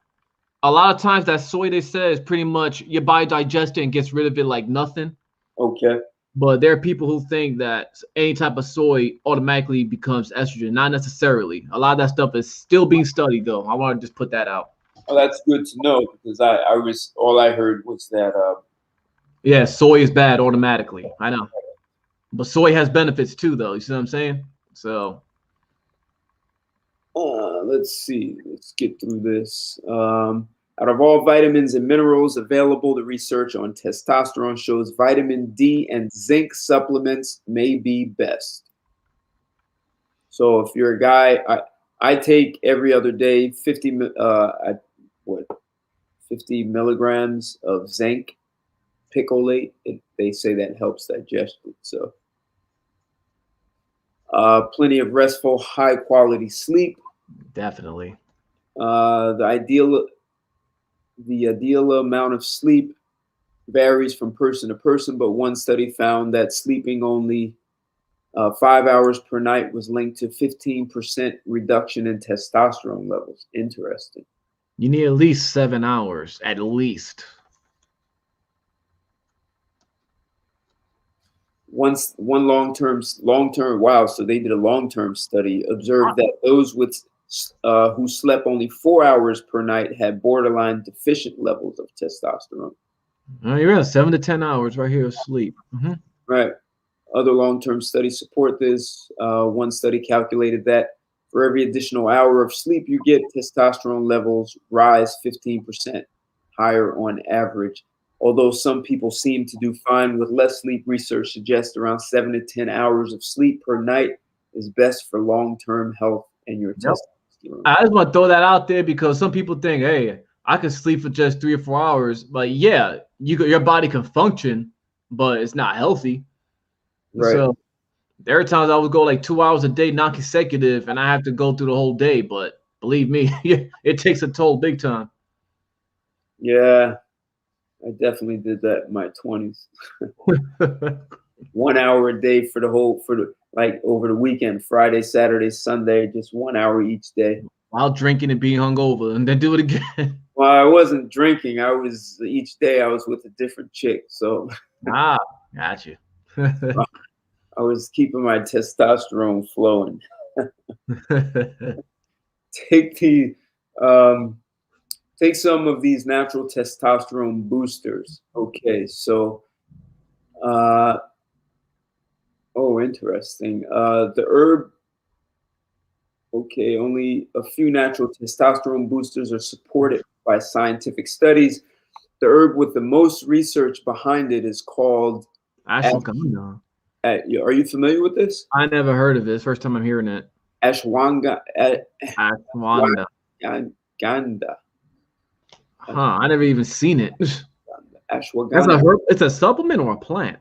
a lot of times that soy, they say, is pretty much your body digests it and gets rid of it like nothing. Okay. But there are people who think that any type of soy automatically becomes estrogen. Not necessarily. A lot of that stuff is still being studied, though. I want to just put that out. Well, that's good to know, because all I heard was that yeah, soy is bad automatically. I know. But soy has benefits too, though. You see what I'm saying? So let's see. Let's get through this. Out of all vitamins and minerals available, the research on testosterone shows vitamin D and zinc supplements may be best. So if you're a guy, I take every other day 50 milligrams of zinc picolate. They say that helps digestion. So plenty of restful, high quality sleep. Definitely. The ideal amount of sleep varies from person to person, but one study found that sleeping only 5 hours per night was linked to 15% reduction in testosterone levels. Interesting. You need at least 7 hours, at least. One long-term, wow, so they did a long-term study, observed that those who slept only 4 hours per night had borderline deficient levels of testosterone. You're at 7 to 10 hours right here of sleep. Right. Other long-term studies support this. One study calculated that for every additional hour of sleep you get, testosterone levels rise 15% higher on average. Although some people seem to do fine with less sleep, research suggests around 7 to 10 hours of sleep per night is best for long-term health and your Yep. testosterone. I just want to throw that out there because some people think, hey, I can sleep for just 3 or 4 hours. But yeah, your body can function, but it's not healthy. Right. So there are times I would go like 2 hours a day, non-consecutive, and I have to go through the whole day. But believe me, it takes a toll big time. Yeah, I definitely did that in my 20s. 1 hour a day for like over the weekend, Friday, Saturday, Sunday, just 1 hour each day. While drinking and being hungover, and then do it again. Well, I wasn't drinking. Each day I was with a different chick. So Got you. I was keeping my testosterone flowing. Take some of these natural testosterone boosters. Okay, so interesting. The herb. Okay, only a few natural testosterone boosters are supported by scientific studies. The herb with the most research behind it is called Ashwagandha. Are you familiar with this? I never heard of it. It's first time I'm hearing it. Ashwagandha. Ashwagandha. Huh, I never even seen it. Ashwagandha. That's a herb. It's a supplement or a plant?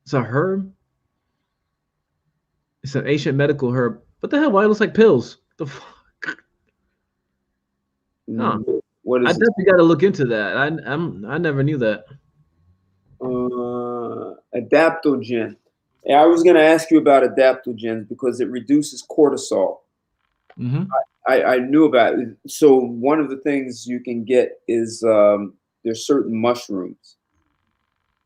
It's a herb. It's an ancient medical herb. What the hell? Why it looks like pills? The fuck? Huh. What is I definitely got to look into that. I never knew that. Adaptogen. Yeah, I was going to ask you about adaptogens because it reduces cortisol. Mm-hmm. I knew about it. So one of the things you can get is there's certain mushrooms.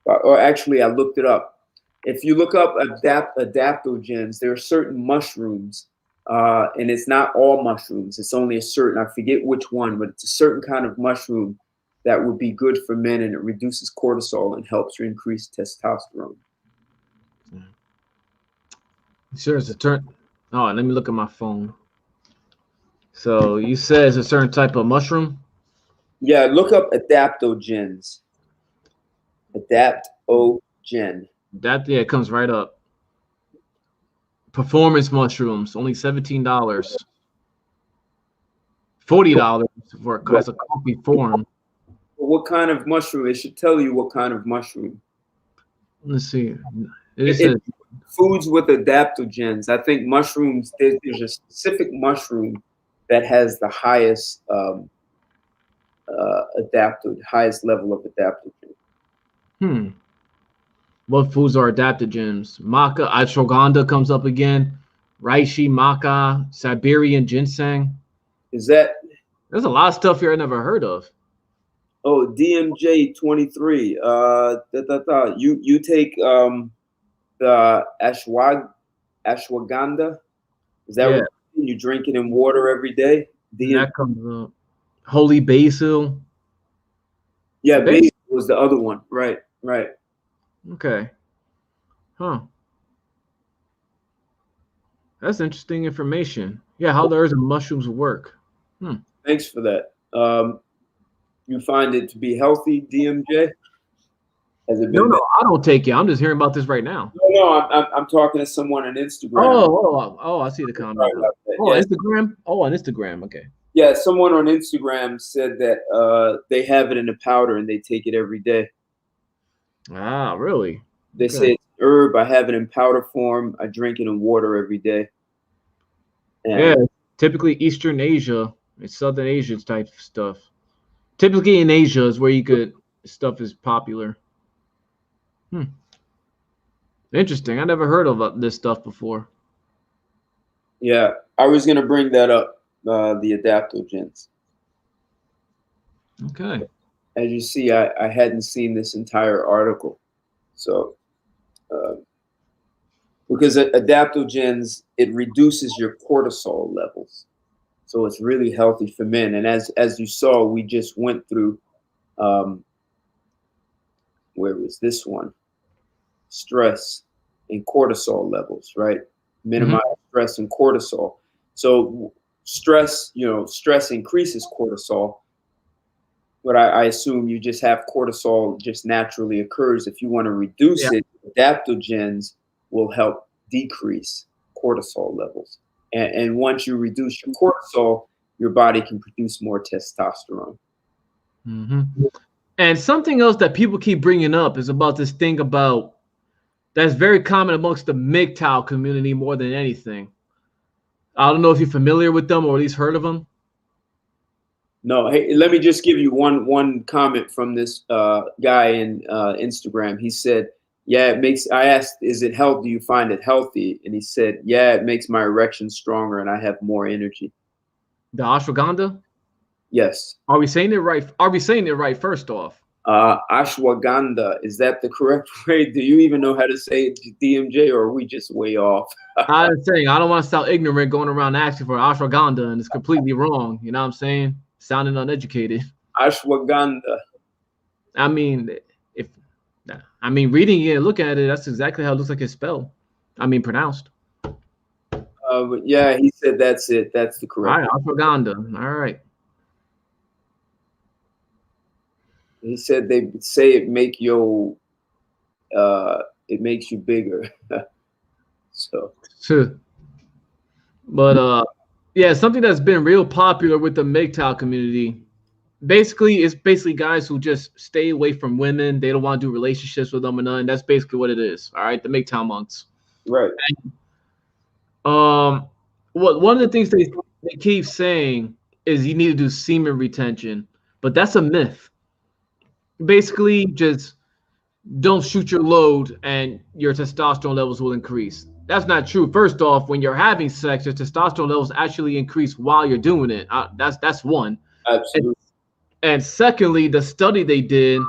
Or actually, I looked it up. If you look up adaptogens, there are certain mushrooms, and it's not all mushrooms. It's only a certain, I forget which one, but it's a certain kind of mushroom that would be good for men, and it reduces cortisol and helps increase testosterone. Sure, it's a turn. Oh, let me look at my phone. So you said it's a certain type of mushroom? Yeah, look up adaptogens. Adaptogen. It comes right up. Performance mushrooms, only $17. $40 for a class of coffee form. What kind of mushroom? It should tell you what kind of mushroom. Let's see. It says foods with adaptogens. I think mushrooms. There's a specific mushroom that has the highest highest level of adaptogen. What foods are adaptogens? Maca, ashwagandha comes up again. Reishi, maca, Siberian ginseng. Is that? There's a lot of stuff here I never heard of. Oh, DMJ 23. You take the ashwagandha. Is that what you drink it in water every day? That comes up. Holy basil. Yeah, basil was the other one. Right. Okay. Huh. That's interesting information. Yeah, how the herbs and mushrooms work. Thanks for that. You find it to be healthy, DMJ? Has it been? No, I don't take it. I'm just hearing about this right now. No, I'm talking to someone on Instagram. Oh, I see the comment. Yes. Instagram? Oh, on Instagram. Okay. Yeah, someone on Instagram said that they have it in a powder and they take it every day. Ah, really? They say it's herb. I have it in powder form. I drink it in water every day. And typically Eastern Asia, it's Southern Asia type stuff. Typically in Asia is where stuff is popular. Interesting. I never heard of this stuff before. Yeah, I was going to bring that up, the adaptogens. Okay. As you see, I hadn't seen this entire article. So, because adaptogens, it reduces your cortisol levels. So it's really healthy for men. And as you saw, we just went through, where was this one? Stress and cortisol levels, right? Minimize stress and cortisol. So stress increases cortisol. But I assume you just have cortisol just naturally occurs. If you want to reduce Yeah. it, adaptogens will help decrease cortisol levels. And once you reduce your cortisol, your body can produce more testosterone. Mm-hmm. And something else that people keep bringing up is about this thing about that's very common amongst the MGTOW community more than anything. I don't know if you're familiar with them or at least heard of them. No, hey, let me just give you one comment from this guy in Instagram. He said, "Yeah, it makes." I asked, "Is it healthy? Do you find it healthy?" And he said, "Yeah, it makes my erection stronger, and I have more energy." The ashwagandha. Yes. Are we saying it right? Are we saying it right? First off, Ashwagandha, is that the correct way? Do you even know how to say it, DMJ, or are we just way off? I'm saying I don't want to sound ignorant going around asking for ashwagandha and it's completely wrong. You know what I'm saying? Sounding uneducated. Ashwagandha. I mean, if reading it, look at it, that's exactly how it looks like it's spelled. I mean, pronounced. But yeah, he said that's it. That's the All correct. right, ashwagandha. All right. He said they say it it makes you bigger. So, but yeah, something that's been real popular with the MGTOW community. Basically, it's basically guys who just stay away from women. They don't want to do relationships with them or none. That's basically what it is. All right, the MGTOW monks. right. One of the things they keep saying is you need to do semen retention, but that's a myth. Basically, just don't shoot your load and your testosterone levels will increase. That's not true. First off, when you're having sex, your testosterone levels actually increase while you're doing it. That's one. Absolutely. And secondly, the study they did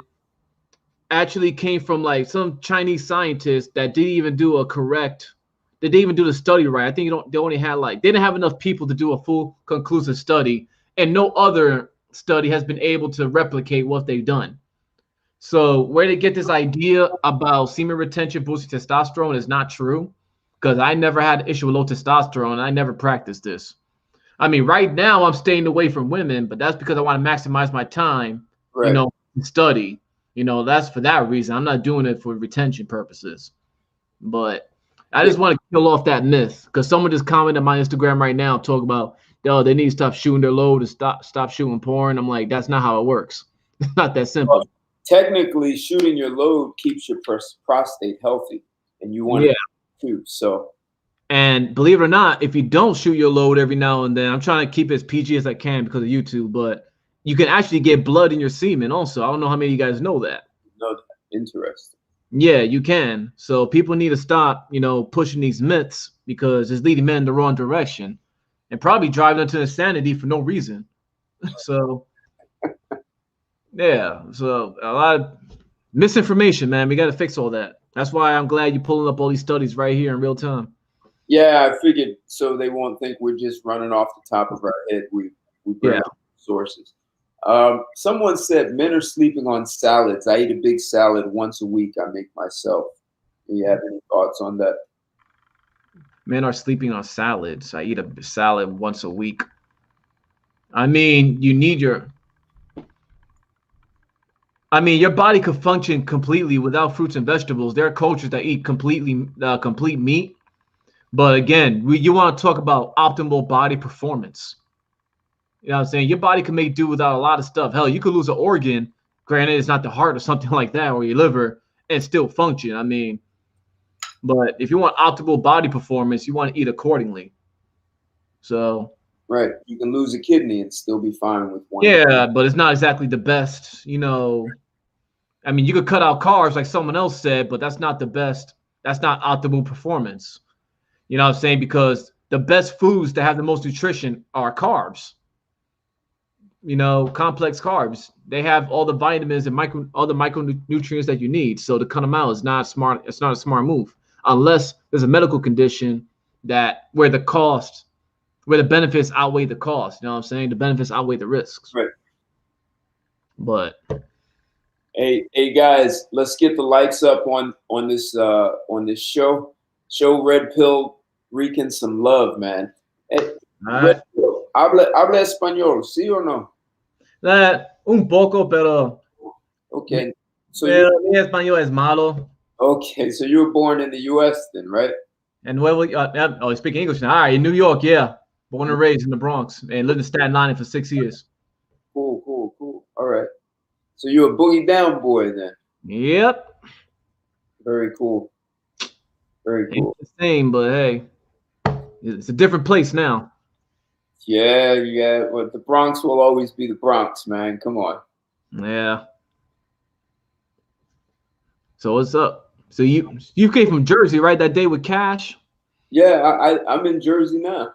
actually came from like some Chinese scientists that didn't even do a correct. They didn't even do the study right. I think they only had they didn't have enough people to do a full conclusive study, and no other study has been able to replicate what they've done. So where they get this idea about semen retention boosting testosterone is not true, because I never had an issue with low testosterone and I never practiced this. I mean, right now I'm staying away from women, but that's because I want to maximize my time, Right. study. That's for that reason. I'm not doing it for retention purposes. But I just want to kill off that myth, because someone just commented on my Instagram right now talking about, they need to stop shooting their load and stop shooting porn. I'm like, that's not how it works. It's not that simple. Well, technically, shooting your load keeps your prostate healthy, and you want it to. So, and believe it or not, if you don't shoot your load every now and then, I'm trying to keep it as PG as I can because of YouTube, but you can actually get blood in your semen also. I don't know how many of you guys know that. No, interesting. Yeah, you can. So people need to stop, pushing these myths, because it's leading men in the wrong direction and probably driving them to insanity for no reason. So, yeah. So a lot of misinformation, man. We got to fix all that. That's why I'm glad you're pulling up all these studies right here in real time. Yeah, I figured so they won't think we're just running off the top of our head. We bring up sources. Someone said men are sleeping on salads. I eat a big salad once a week. I make myself. Do you have any thoughts on that? Men are sleeping on salads. I eat a salad once a week. I mean, your body could function completely without fruits and vegetables. There are cultures that eat complete meat. But again, you want to talk about optimal body performance. You know what I'm saying? Your body can make do without a lot of stuff. Hell, you could lose an organ. Granted, it's not the heart or something like that, or your liver, and still function. I mean, but if you want optimal body performance, you want to eat accordingly. So, right, you can lose a kidney and still be fine with one. Yeah, but it's not exactly the best. I mean, you could cut out carbs like someone else said, but that's not the best. That's not optimal performance. You know what I'm saying? Because the best foods that have the most nutrition are carbs. Complex carbs. They have all the vitamins and all the micronutrients that you need. So to cut them out is not smart. It's not a smart move unless there's a medical condition where the benefits outweigh the cost. You know what I'm saying? The benefits outweigh the risks. Right. But hey guys, let's get the likes up on this show. Show Red Pill Rican some love, man. Hey, Red Pill, habla español, ¿sí o no? Un poco, pero Okay. So you mi español es malo. okay? So you were born in the U.S. then, right? And oh, speak English now. All right, in New York, yeah. Born and raised in the Bronx and lived in Staten Island for 6 years. Cool, cool, cool. All right. So you're a boogie down boy then. Yep. Very cool. Very cool. Ain't the same, but hey, it's a different place now. Yeah, yeah. Well, the Bronx will always be the Bronx, man. Come on. Yeah. So what's up? So you came from Jersey, right? That day with Cash? Yeah, I'm in Jersey now.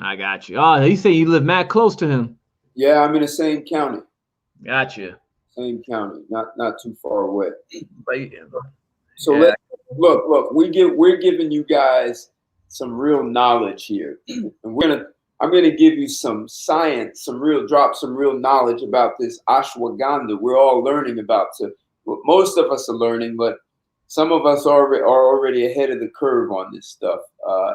I got you. Oh, he said you live mad close to him. Yeah, I'm in the same county. Gotcha. Same county, not too far away. So yeah. look. We're giving you guys some real knowledge here, and I'm gonna give you some science, some real knowledge about this ashwagandha. We're all learning about. Most of us are learning, but some of us are already ahead of the curve on this stuff,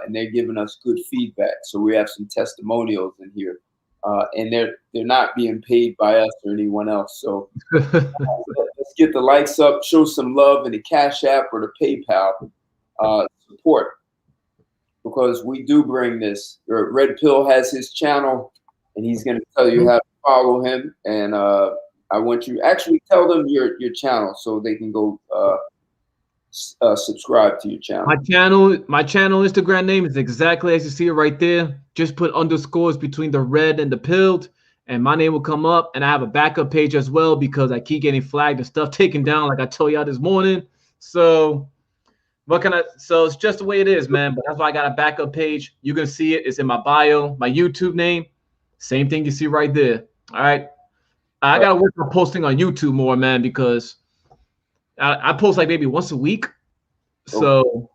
and they're giving us good feedback. So we have some testimonials in here, and they're not being paid by us or anyone else. So let's get the likes up, show some love in the Cash App or the PayPal support, because we do bring this. Red Pill has his channel, and he's going to tell you how to follow him. And I want you actually tell them your channel so they can go subscribe to your channel. My channel Instagram name is exactly as you see it right there. Just put underscores between the red and the pilled, and my name will come up. And I have a backup page as well because I keep getting flagged and stuff taken down, like I told y'all this morning. So what can I? So it's just the way it is, man. But that's why I got a backup page. You can see it. It's in my bio. My YouTube name, same thing you see right there. All right. I gotta work on posting on YouTube more, man, because I post like maybe once a week. So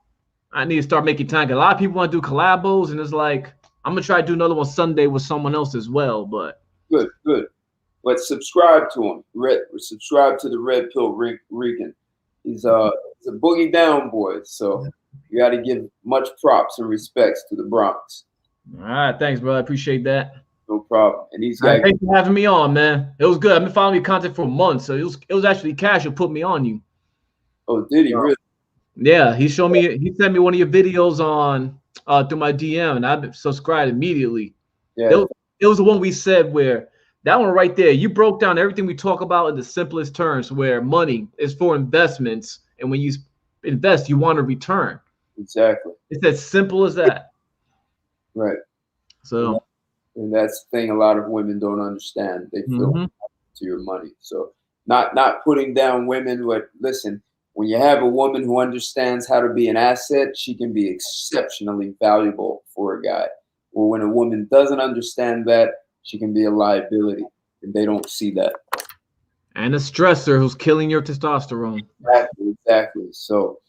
I need to start making time. A lot of people want to do collabos, and it's like I'm gonna try to do another one Sunday with someone else as well. But good. But subscribe to him. Subscribe to the Red Pill Rican. He's a boogie down boy. So you got to give much props and respects to the Bronx. All right, thanks, bro. I appreciate that. No problem. And these guys, thanks for having me on, man. It was good. I've been following your content for months, so it was actually Cash who put me on you. Oh, did he really? Yeah, he showed me. He sent me one of your videos on through my DM, and I subscribed immediately. Yeah, it was the one we said where that one right there. You broke down everything we talk about in the simplest terms, where money is for investments, and when you invest, you want a return. Exactly. It's as simple as that. Right. So. And that's the thing a lot of women don't understand. They feel to your money. So not putting down women, but listen, when you have a woman who understands how to be an asset, she can be exceptionally valuable for a guy. Or when a woman doesn't understand that, she can be a liability. And they don't see that. And a stressor who's killing your testosterone. Exactly. So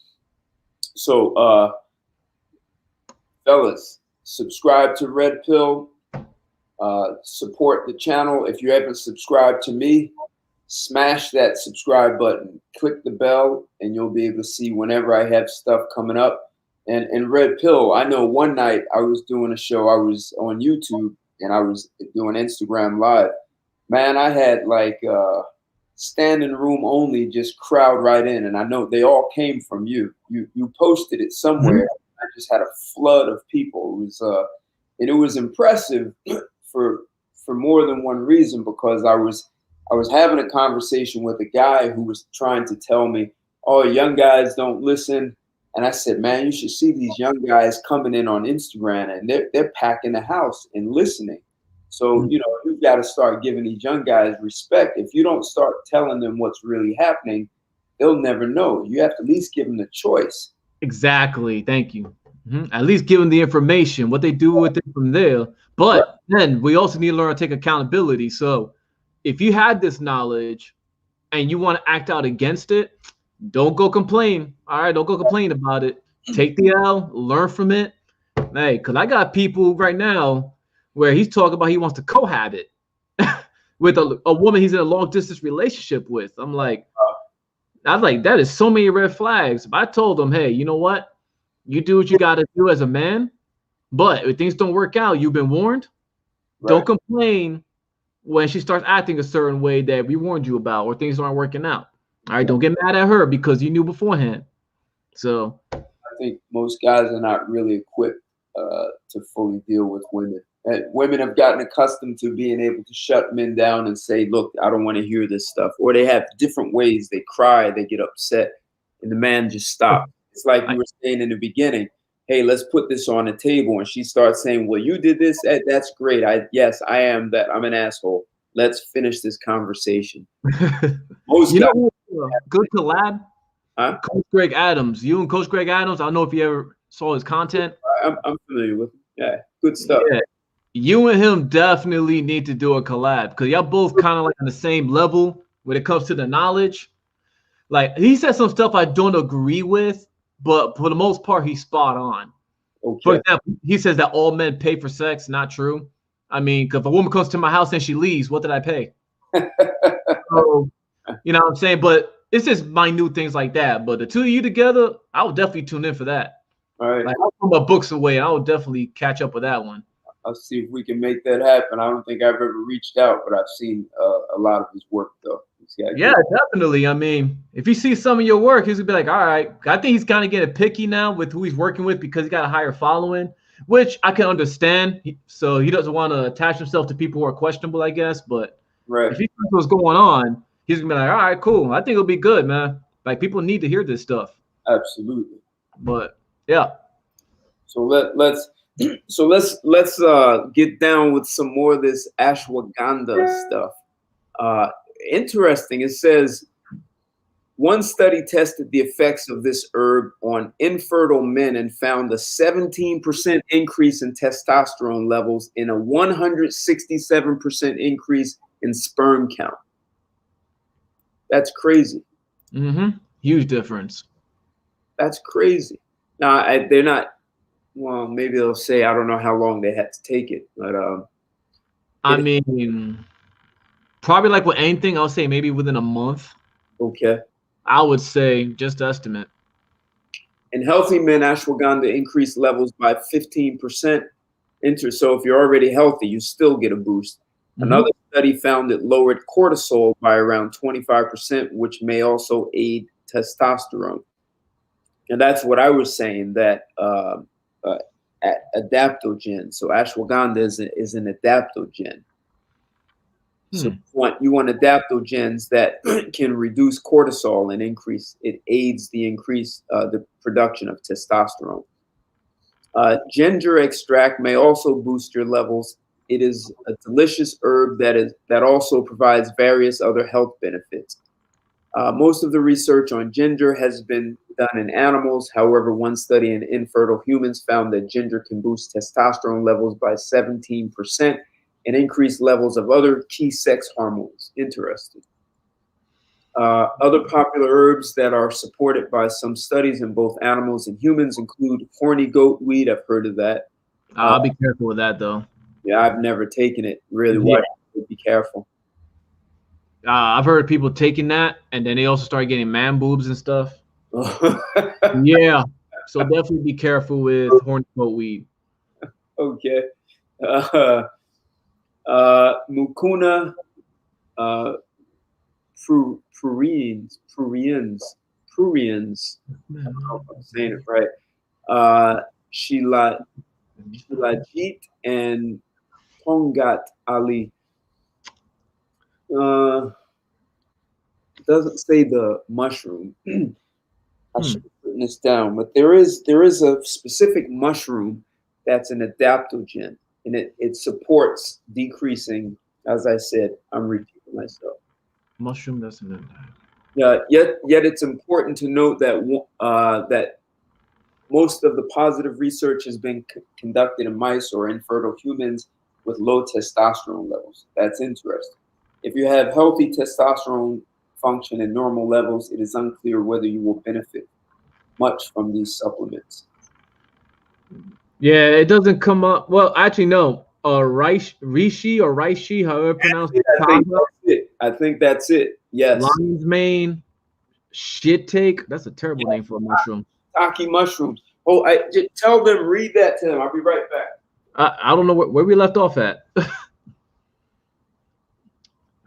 fellas, subscribe to Red Pill. Support the channel. If you haven't subscribed to me, smash that subscribe button, click the bell, and you'll be able to see whenever I have stuff coming up. And Red Pill, I know one night I was doing a show, I was on YouTube and I was doing Instagram Live. Man, I had like standing room only, just crowd right in, and I know they all came from you. You posted it somewhere. I just had a flood of people. It was impressive for more than one reason, because I was having a conversation with a guy who was trying to tell me, oh, young guys don't listen. And I said, man, you should see these young guys coming in on Instagram, and they're packing the house and listening. So, you've got to start giving these young guys respect. If you don't start telling them what's really happening, they'll never know. You have to at least give them the choice. Exactly. Thank you. At least give them the information, what they do with it from there. But then we also need to learn to take accountability. So if you had this knowledge and you want to act out against it, don't go complain. All right, don't go complain about it. Take the L, learn from it. Hey, because I got people right now where he's talking about he wants to cohabit with a woman he's in a long distance relationship with. I was like, that is so many red flags. But I told him, hey, you know what? You do what you got to do as a man. But if things don't work out, you've been warned. Right. Don't complain. when she starts acting a certain way that we warned you about, or things aren't working out. All right, don't get mad at her because you knew beforehand. So I think most guys are not really equipped to fully deal with women. And women have gotten accustomed to being able to shut men down and say, look, I don't want to hear this stuff. Or they have different ways. They cry, they get upset, and the man just stops. It's like you were saying in the beginning, hey, let's put this on the table. And she starts saying, well, you did this. That's great. Yes, I am that. I'm an asshole. Let's finish this conversation. Most you guys, know, good collab. huh? Coach Greg Adams. You and Coach Greg Adams. I don't know if you ever saw his content. I'm familiar with him. Yeah, good stuff. Yeah. You and him definitely need to do a collab because y'all both kind of like on the same level when it comes to the knowledge. Like he said some stuff I don't agree with, but for the most part, he's spot on. Okay. For example, he says that all men pay for sex. Not true. I mean, because if a woman comes to my house and she leaves, what did I pay? So, you know what I'm saying? But it's just minute things like that. But the two of you together, I would definitely tune in for that. All right. Like, I'll put my books away. I would definitely catch up with that one. I'll see if we can make that happen. I don't think I've ever reached out, but I've seen a lot of his work, though. Yeah, definitely. I mean, if he sees some of your work, he's gonna be like, all right. I think he's kind of getting picky now with who he's working with because he got a higher following, which I can understand. So he doesn't want to attach himself to people who are questionable, I guess. But if he knows what's going on, he's gonna be like, all right, cool. I think it'll be good, man. Like people need to hear this stuff. Absolutely. But yeah. So let's get down with some more of this ashwagandha stuff. Interesting. It says one study tested the effects of this herb on infertile men and found a 17% increase in testosterone levels and a 167% increase in sperm count. That's crazy. Huge difference. That's crazy. Now they're not. Well, maybe they'll say I don't know how long they had to take it, but I mean, probably like with anything, I'll say maybe within a month. Okay. I would say just estimate. In healthy men, ashwagandha increased levels by 15%. So if you're already healthy, you still get a boost. Another study found it lowered cortisol by around 25%, which may also aid testosterone. And that's what I was saying, that adaptogen. So ashwagandha is an adaptogen. So you want adaptogens that can reduce cortisol and it aids the the production of testosterone. Ginger extract may also boost your levels. It is a delicious herb that also provides various other health benefits. Most of the research on ginger has been done in animals. However, one study in infertile humans found that ginger can boost testosterone levels by 17% and increase levels of other key sex hormones. Interesting. Other popular herbs that are supported by some studies in both animals and humans include horny goat weed. I've heard of that. I'll be careful with that, though. Yeah, I've never taken it. Really, why be careful? I've heard people taking that, and then they also start getting man boobs and stuff. Yeah, so definitely be careful with horny goat weed. Okay. Mucuna pruriens. I don't know if I'm saying it right. Shilajit and Pongat Ali. Doesn't say the mushroom. I should have written this down, but there is a specific mushroom that's an adaptogen, and it supports decreasing. As I said, I'm repeating myself. Mushroom doesn't. Yet it's important to note that that most of the positive research has been conducted in mice or infertile humans with low testosterone levels. That's interesting. If you have healthy testosterone function and normal levels, it is unclear whether you will benefit much from these supplements. Yeah, it doesn't come up. Well, actually, no. Reishi, however pronounce it. I think that's it. Yes. Lion's mane, shit take. That's a terrible name for a mushroom. Taki mushrooms. Oh, just tell them, read that to them. I'll be right back. I don't know where we left off at.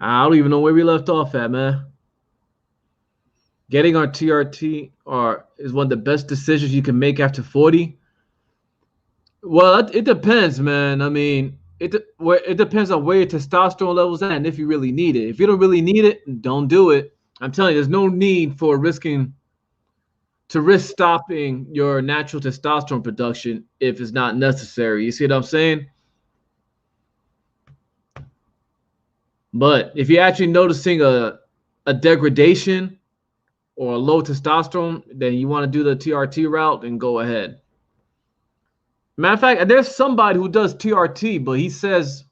I don't even know where we left off at, man. Getting our TRT is one of the best decisions you can make after 40. Well, it depends, man. I mean, it depends on where your testosterone levels at and if you really need it. If you don't really need it, don't do it. I'm telling you, there's no need for risk stopping your natural testosterone production if it's not necessary. You see what I'm saying? But if you're actually noticing a degradation or a low testosterone, then you want to do the TRT route, then go ahead. Matter of fact, there's somebody who does TRT, but he says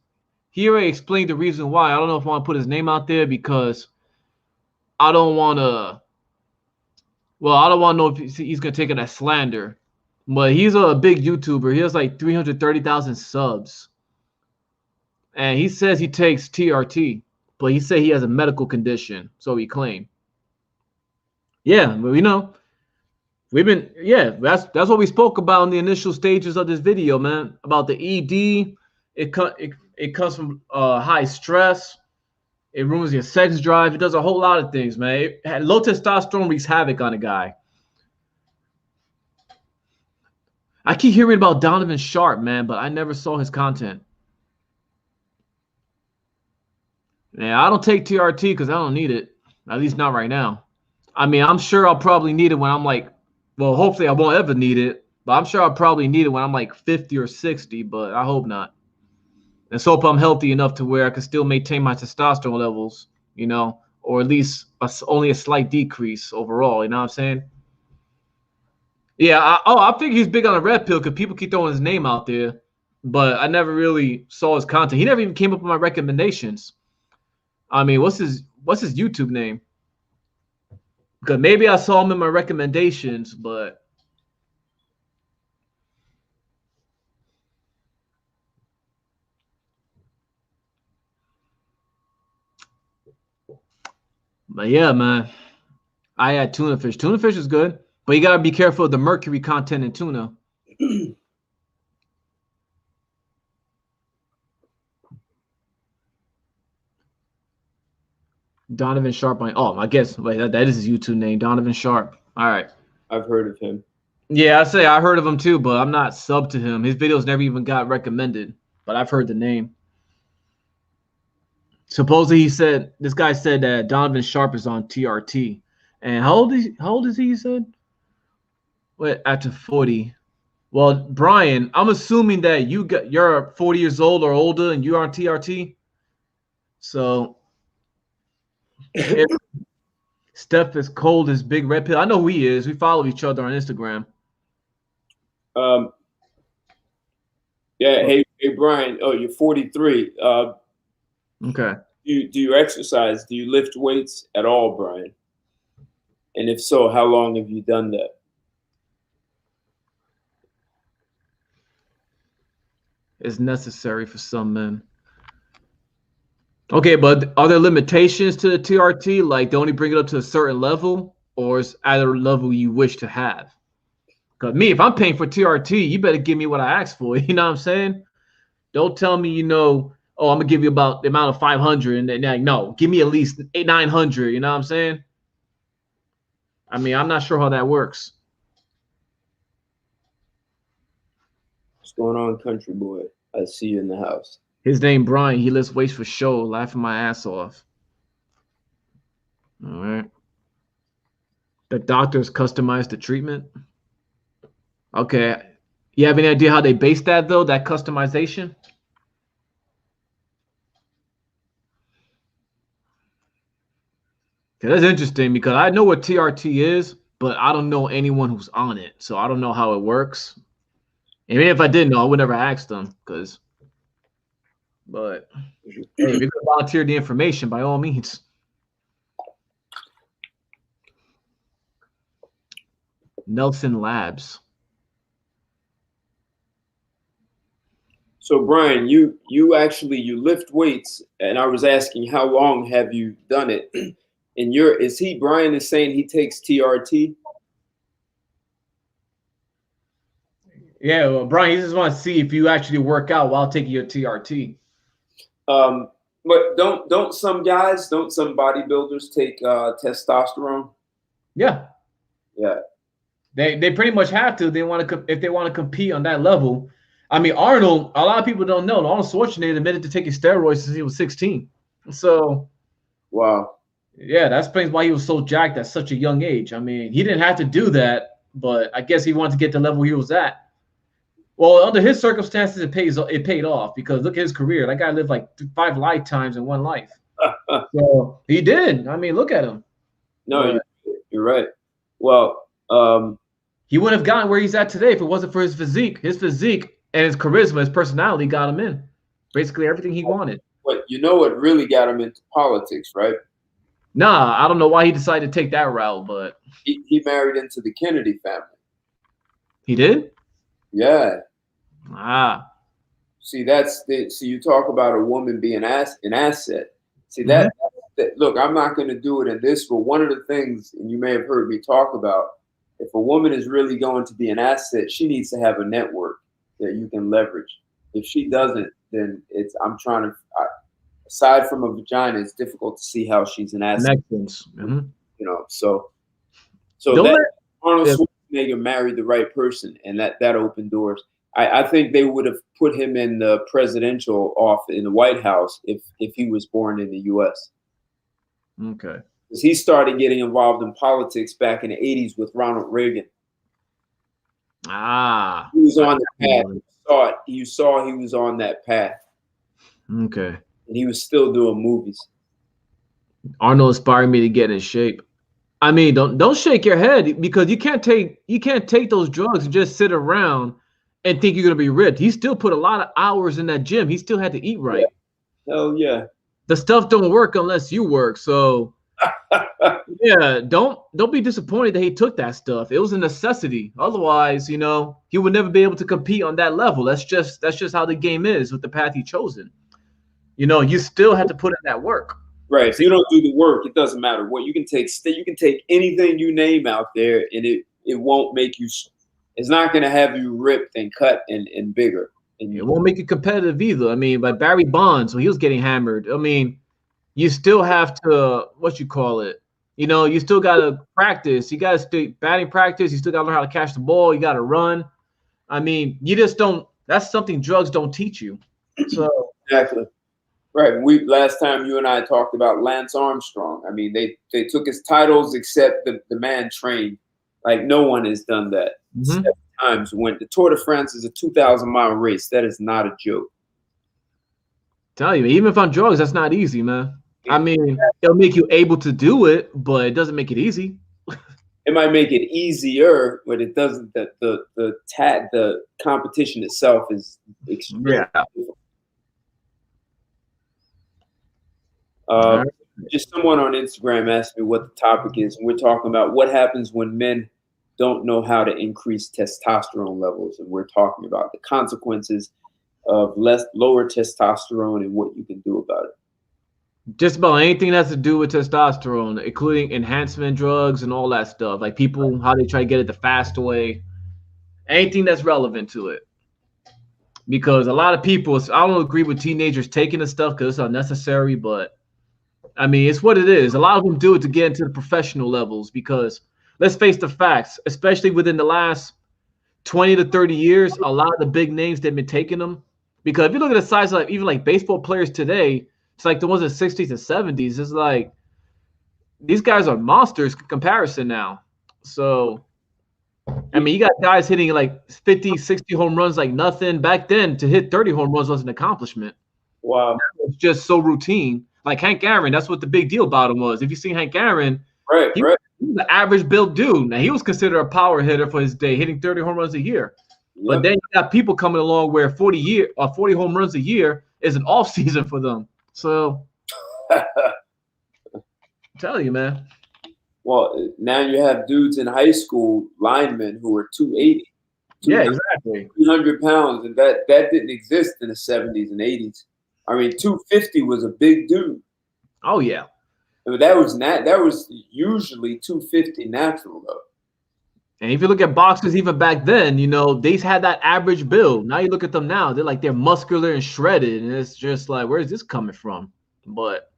he already explained the reason why. I don't know if I want to put his name out there because I don't want to. Well, I don't want to know if he's going to take it as slander. But he's a big YouTuber. He has like 330,000 subs. And he says he takes TRT, but he said he has a medical condition, so he claimed. Yeah, but that's what we spoke about in the initial stages of this video, man. About the ED, it comes from high stress. It ruins your sex drive. It does a whole lot of things, man. Low testosterone wreaks havoc on a guy. I keep hearing about Donovan Sharp, man, but I never saw his content. Yeah, I don't take TRT because I don't need it. At least not right now. I mean, I'm sure I'll probably need it when I'm like, well, hopefully I won't ever need it. But I'm sure I'll probably need it when I'm like 50 or 60, but I hope not. And so if I'm healthy enough to where I can still maintain my testosterone levels, or at least only a slight decrease overall, you know what I'm saying? Yeah, I think he's big on the red pill because people keep throwing his name out there, but I never really saw his content. He never even came up with my recommendations. I mean, what's his YouTube name? Because maybe I saw him in my recommendations, but yeah, man. I had tuna fish. Tuna fish is good, but you gotta be careful of the mercury content in tuna. Donovan Sharp. I guess that is his YouTube name, Donovan Sharp. All right. I've heard of him. Yeah, I heard of him too, but I'm not sub to him. His videos never even got recommended, but I've heard the name. Supposedly this guy said that Donovan Sharp is on TRT. And how old is he, you said? Wait, after 40. Well, Brian, I'm assuming that you're 40 years old or older and you're on TRT. So if Steph is cold as Big Red Pill, I know who he is. We follow each other on Instagram. Yeah. Hey, Brian. Oh, you're 43. Okay. Do you exercise? Do you lift weights at all, Brian? And if so, how long have you done that? It's necessary for some men. Okay, but are there limitations to the TRT? Like they only bring it up to a certain level, or is at a level you wish to have? Because me, if I'm paying for TRT, you better give me what I asked for. You know what I'm saying? Don't tell me, oh, I'm gonna give you about the amount of 500, and then like, no, give me at least 900. You know what I'm saying? I mean, I'm not sure how that works. What's going on, country boy? I see you in the house. His name Brian. He lifts weights for show, laughing my ass off. All right. The doctors customized the treatment. Okay. You have any idea how they base that though? That customization? Okay, that's interesting because I know what TRT is, but I don't know anyone who's on it, so I don't know how it works. And even if I did know, I would never ask them because. But hey, if you could volunteer the information, by all means. Nelson Labs. So Brian, you lift weights, and I was asking how long have you done it? And Brian is saying he takes TRT? Yeah, well, Brian, you just want to see if you actually work out while taking your TRT. But don't some guys, don't some bodybuilders take testosterone? Yeah, Yeah. they pretty much have to. They want to if they want to compete on that level. I mean, Arnold. A lot of people don't know. Arnold Schwarzenegger admitted to taking steroids since he was 16. So Wow. yeah, that explains why he was so jacked at such a young age. I mean, he didn't have to do that, but I guess he wanted to get the level he was at. Well, under his circumstances, it paid off because look at his career. That guy lived like 5 lifetimes in one life. So he did. I mean, look at him. No, you're right. Well, he wouldn't have gotten where he's at today if it wasn't for his physique. His physique and his charisma, his personality got him in. Basically everything he wanted. but you know what really got him into politics, right? Nah, I don't know why he decided to take that route, but He married into the Kennedy family. he did? Yeah. Ah. See, so you talk about a woman being an asset. See Mm-hmm. that look, I'm not going to do it in this, but one of the things, and you may have heard me talk about, if a woman is really going to be an asset, she needs to have a network that you can leverage. If she doesn't, then aside from a vagina, it's difficult to see how she's an asset. Mm-hmm. You know, so that Arnold Schwarzenegger married the right person, and that opened doors. I think they would have put him in the presidential office in the White House if he was born in the U.S. Okay. Because he started getting involved in politics back in the 80s with Ronald Reagan. Ah. He was on the path. You saw he was on that path. Okay. And he was still doing movies. Arnold inspired me to get in shape. I mean, don't shake your head because you can't take those drugs and just sit around and think you're gonna be ripped. He still put a lot of hours in that gym. He still had to eat right. Yeah. Hell yeah. The stuff don't work unless you work. So yeah, don't be disappointed that he took that stuff. It was a necessity. Otherwise, you know, he would never be able to compete on that level. That's just how the game is with the path he chosen. You know, you still have to put in that work. Right. If you don't do the work, it doesn't matter what you can take. You can take anything you name out there, and it won't make you. It's not going to have you ripped and cut and bigger. And it won't make you competitive either. I mean, by Barry Bonds, when he was getting hammered, I mean, you still have to you know, you still got to practice. You got to stay batting practice. You still got to learn how to catch the ball. You got to run. I mean, you just don't. That's something drugs don't teach you. So exactly. Right. Last time you and I talked about Lance Armstrong. I mean, they took his titles, except the man trained like no one has done that. Mm-hmm. 7 times. When the Tour de France is a 2,000-mile race, that is not a joke. Tell you, even if on drugs, that's not easy, man. I mean, it'll make you able to do it, but it doesn't make it easy. It might make it easier, but it doesn't. The competition itself is extremely difficult. Just someone on Instagram asked me what the topic is, and we're talking about what happens when men don't know how to increase testosterone levels, and we're talking about the consequences of lower testosterone and what you can do about it. Just about anything that has to do with testosterone, including enhancement drugs and all that stuff, like people how they try to get it the fast way, anything that's relevant to it. Because a lot of people, I don't agree with teenagers taking the stuff because it's unnecessary, but I mean, it's what it is. A lot of them do it to get into the professional levels because let's face the facts, especially within the last 20 to 30 years, a lot of the big names that have been taking them. Because if you look at the size of even like baseball players today, it's like the ones in the 60s and 70s. It's like these guys are monsters in comparison now. So, I mean, you got guys hitting like 50, 60 home runs like nothing. Back then, to hit 30 home runs was an accomplishment. Wow. It's just so routine. Like Hank Aaron, that's what the big deal about him was. If you see Hank Aaron, he was an average built dude. Now, he was considered a power hitter for his day, hitting 30 home runs a year. Yep. But then you got people coming along where 40 home runs a year is an off season for them. So, I'm telling you, man. Well, now you have dudes in high school, linemen, who are 280. Yeah, exactly. 300 pounds, and that didn't exist in the 70s and 80s. I mean, 250 was a big dude. Oh yeah. I mean, that was usually 250 natural though. And if you look at boxers even back then, you know, they had that average build. Now you look at them now, they're muscular and shredded, and it's just like, where is this coming from? But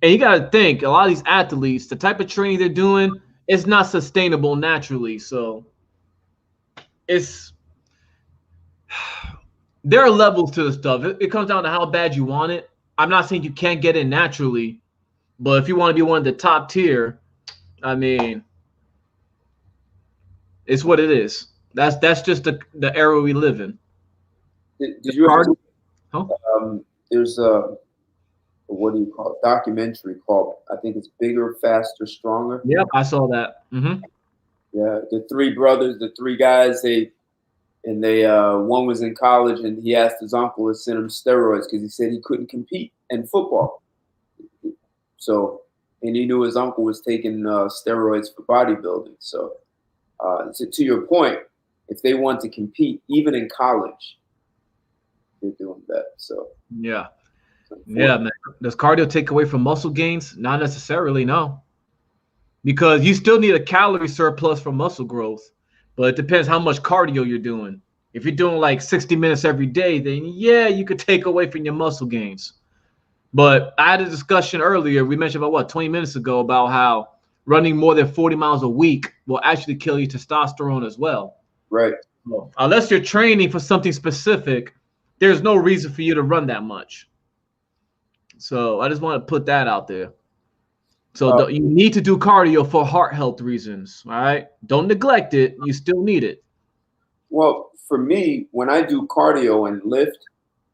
and you got to think, a lot of these athletes, the type of training they're doing, it's not sustainable naturally. So it's there are levels to the stuff. It comes down to how bad you want it. I'm not saying you can't get it naturally, but if you want to be one of the top tier, I mean, it's what it is. That's just the era we live in. Did you ever? Huh? There's a what do you call it? Documentary called, I think it's Bigger, Faster, Stronger. Yep, I saw that. Mm-hmm. Yeah, the three brothers, the three guys, they one was in college and he asked his uncle to send him steroids because he said he couldn't compete in football. So, and he knew his uncle was taking steroids for bodybuilding. So, to your point, if they want to compete, even in college, they're doing that. So, yeah, man. Does cardio take away from muscle gains? Not necessarily, no. Because you still need a calorie surplus for muscle growth, but it depends how much cardio you're doing. If you're doing like 60 minutes every day, then yeah, you could take away from your muscle gains. But I had a discussion earlier, we mentioned about 20 minutes ago, about how running more than 40 miles a week will actually kill your testosterone as well. Right. So, unless you're training for something specific, there's no reason for you to run that much. So I just want to put that out there. So you need to do cardio for heart health reasons. All right. Don't neglect it. You still need it. Well, for me, when I do cardio and lift,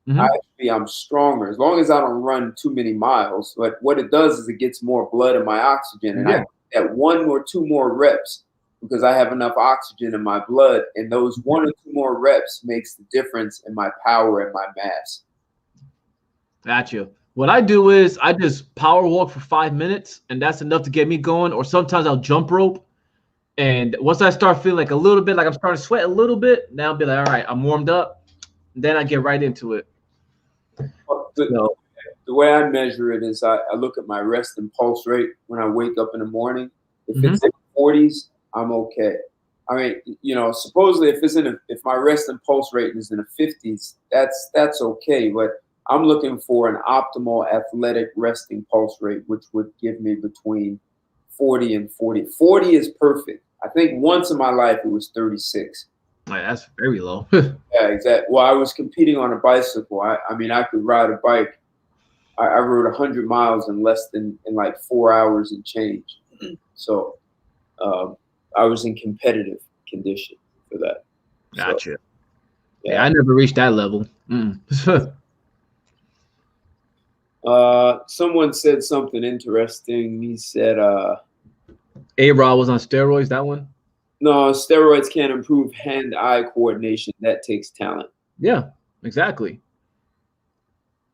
I'm stronger as long as I don't run too many miles. But what it does is it gets more blood in my oxygen, and I get 1 or 2 more reps because I have enough oxygen in my blood, and those 1 or 2 more reps makes the difference in my power and my mass. Gotcha. What I do is I just power walk for 5 minutes, and that's enough to get me going. Or sometimes I'll jump rope. And once I start feeling like a little bit, like I'm starting to sweat a little bit, then I'll be like, all right, I'm warmed up. Then I get right into it. The way I measure it is I look at my rest and pulse rate when I wake up in the morning. If it's in the 40s, I'm okay. I mean, supposedly if my rest and pulse rate is in the 50s, that's okay. But I'm looking for an optimal athletic resting pulse rate, which would give me between 40 and 40. 40 is perfect. I think once in my life it was 36. That's very low. Yeah, exactly. Well, I was competing on a bicycle. I could ride a bike. I rode 100 miles in like 4 hours and change. So I was in competitive condition for that. Gotcha. So, yeah, I never reached that level. Someone said something interesting. He said A-Rod was on steroids, that one? No, steroids can't improve hand-eye coordination. That takes talent. Yeah, exactly.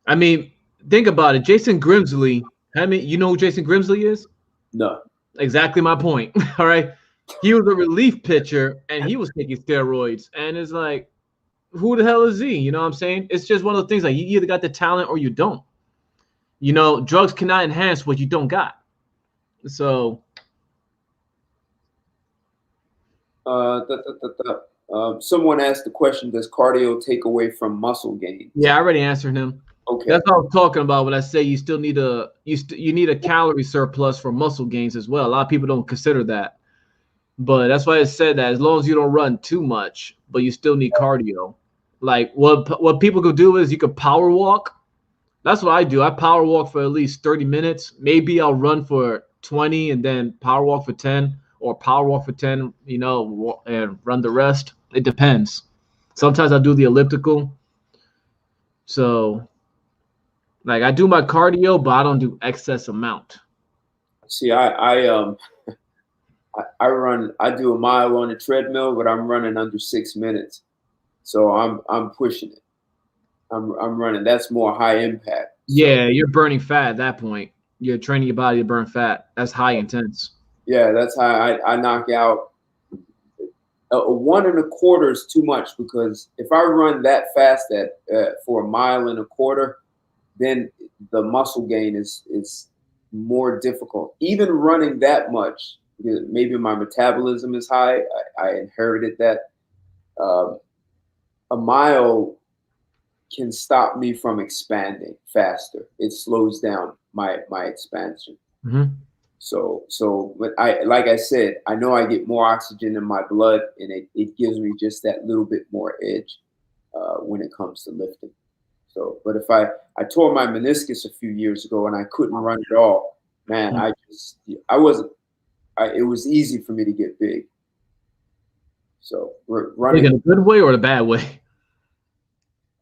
I mean, think about it. Jason Grimsley, you know who Jason Grimsley is? No. Exactly my point. All right. He was a relief pitcher and he was taking steroids. And it's like, who the hell is he? You know what I'm saying? It's just one of the things like you either got the talent or you don't. Drugs cannot enhance what you don't got. So someone asked the question, does cardio take away from muscle gain? Yeah, I already answered him. Okay. That's what I was talking about when I say you still need you need a calorie surplus for muscle gains as well. A lot of people don't consider that. But that's why I said that as long as you don't run too much, but you still need cardio. Like what people could do is you could power walk. That's what I do. I power walk for at least 30 minutes. Maybe I'll run for 20 and then power walk for 10. Or power walk for 10, and run the rest. It depends. Sometimes I do the elliptical. So, like, I do my cardio, but I don't do excess amount. See, I do a mile on a treadmill, but I'm running under 6 minutes. So I'm pushing it. I'm running. That's more high impact. So. Yeah, you're burning fat at that point. You're training your body to burn fat. That's high intense. Yeah, that's how I knock out. A 1 1/4 is too much because if I run that fast for 1 1/4 miles, then the muscle gain is more difficult. Even running that much, maybe my metabolism is high. I inherited that. A mile can stop me from expanding faster. It slows down my expansion. Mm-hmm. So but like I said, I know I get more oxygen in my blood, and it gives me just that little bit more edge when it comes to lifting. So, but if I tore my meniscus a few years ago and I couldn't run at all, man, I wasn't. It was easy for me to get big. So Like running in a good way or a bad way?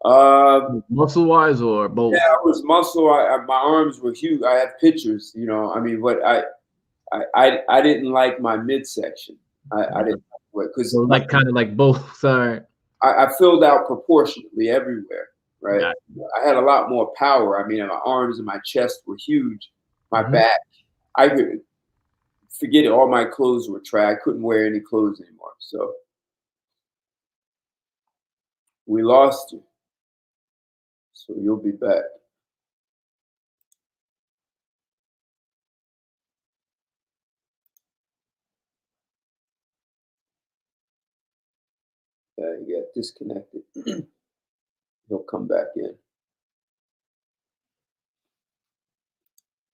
Uh, Muscle wise or both? yeah, I was muscle. My arms were huge. I have pictures, you know. I mean, but I didn't like my midsection. I didn't So because like kind of like both. Sorry. I filled out proportionately everywhere, right? Got I had a lot more power. I mean, my arms and my chest were huge. My Mhm. back, I could forget it. All my clothes were trash. I couldn't wear any clothes anymore. So we lost you. So you'll be back. You got disconnected. He'll come back in.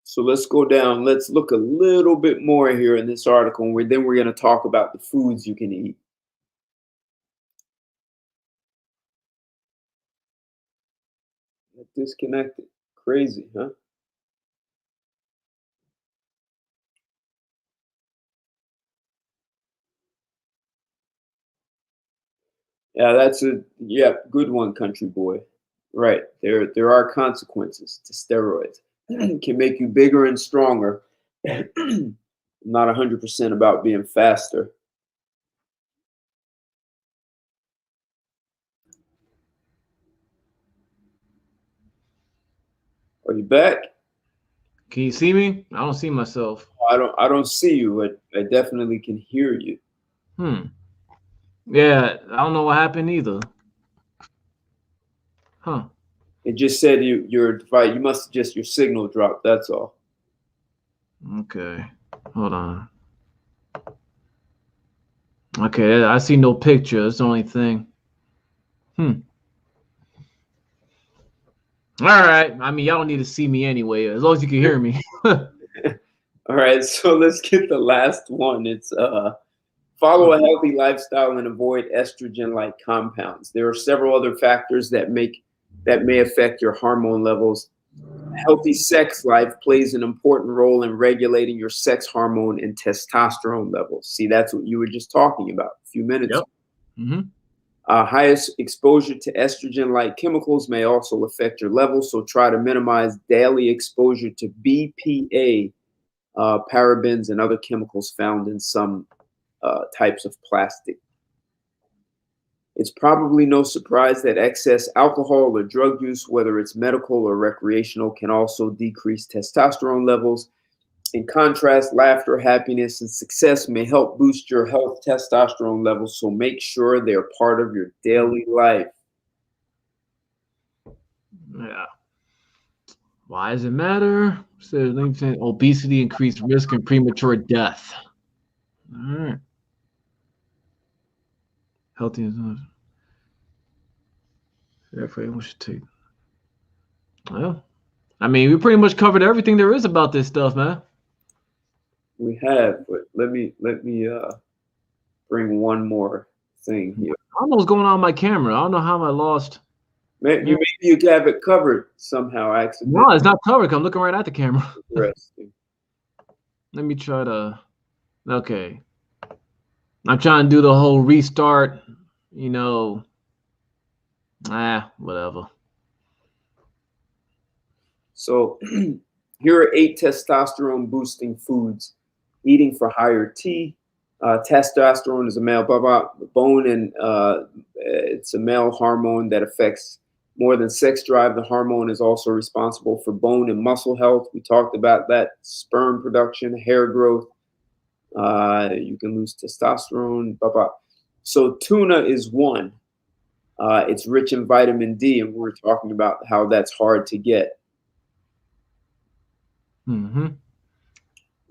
So let's go down. Let's look a little bit more here in this article, and then we're going to talk about the foods you can eat. Disconnected. Crazy, huh? Yeah, that's a good one, country boy. Right. There are consequences to steroids. Can make you bigger and stronger. Not 100% about being faster. Are you back? Can you see me? I don't see myself. I don't see you. I definitely can hear you. Yeah, I don't know what happened either. Huh. It just said your device. You must have just your signal dropped. That's all. Okay. Hold on. Okay, I see no picture. That's the only thing. All right. I mean, y'all don't need to see me anyway, as long as you can hear me. All right, so let's get the last one. It's follow a healthy lifestyle and avoid estrogen-like compounds. There are several other factors that may affect your hormone levels. Healthy sex life plays an important role in regulating your sex hormone and testosterone levels. See, that's what you were just talking about a few minutes ago. Mm-hmm. Highest exposure to estrogen-like chemicals may also affect your levels, so try to minimize daily exposure to BPA, parabens, and other chemicals found in some types of plastic. It's probably no surprise that excess alcohol or drug use, whether it's medical or recreational, can also decrease testosterone levels. In contrast, laughter, happiness, and success may help boost your health testosterone levels, so make sure they're part of your daily life. Yeah. Why does it matter? Says obesity increased risk and premature death. All right. Healthy and therefore we should take. Well, I mean, we pretty much covered everything there is about this stuff, man. We have, but let me bring one more thing here. I don't know what's going on with my camera. I don't know how I lost. Maybe you have it covered somehow accidentally. No, it's not covered. I'm looking right at the camera. Interesting. Let me try to. Okay. I'm trying to do the whole restart. You know. Whatever. So here are 8 testosterone boosting foods. Eating for higher T. Testosterone is a male bone, and it's a male hormone that affects more than sex drive. The hormone is also responsible for bone and muscle health. We talked about that. Sperm production, hair growth. You can lose testosterone. So tuna is one. It's rich in vitamin D, and we're talking about how that's hard to get. Mm-hmm.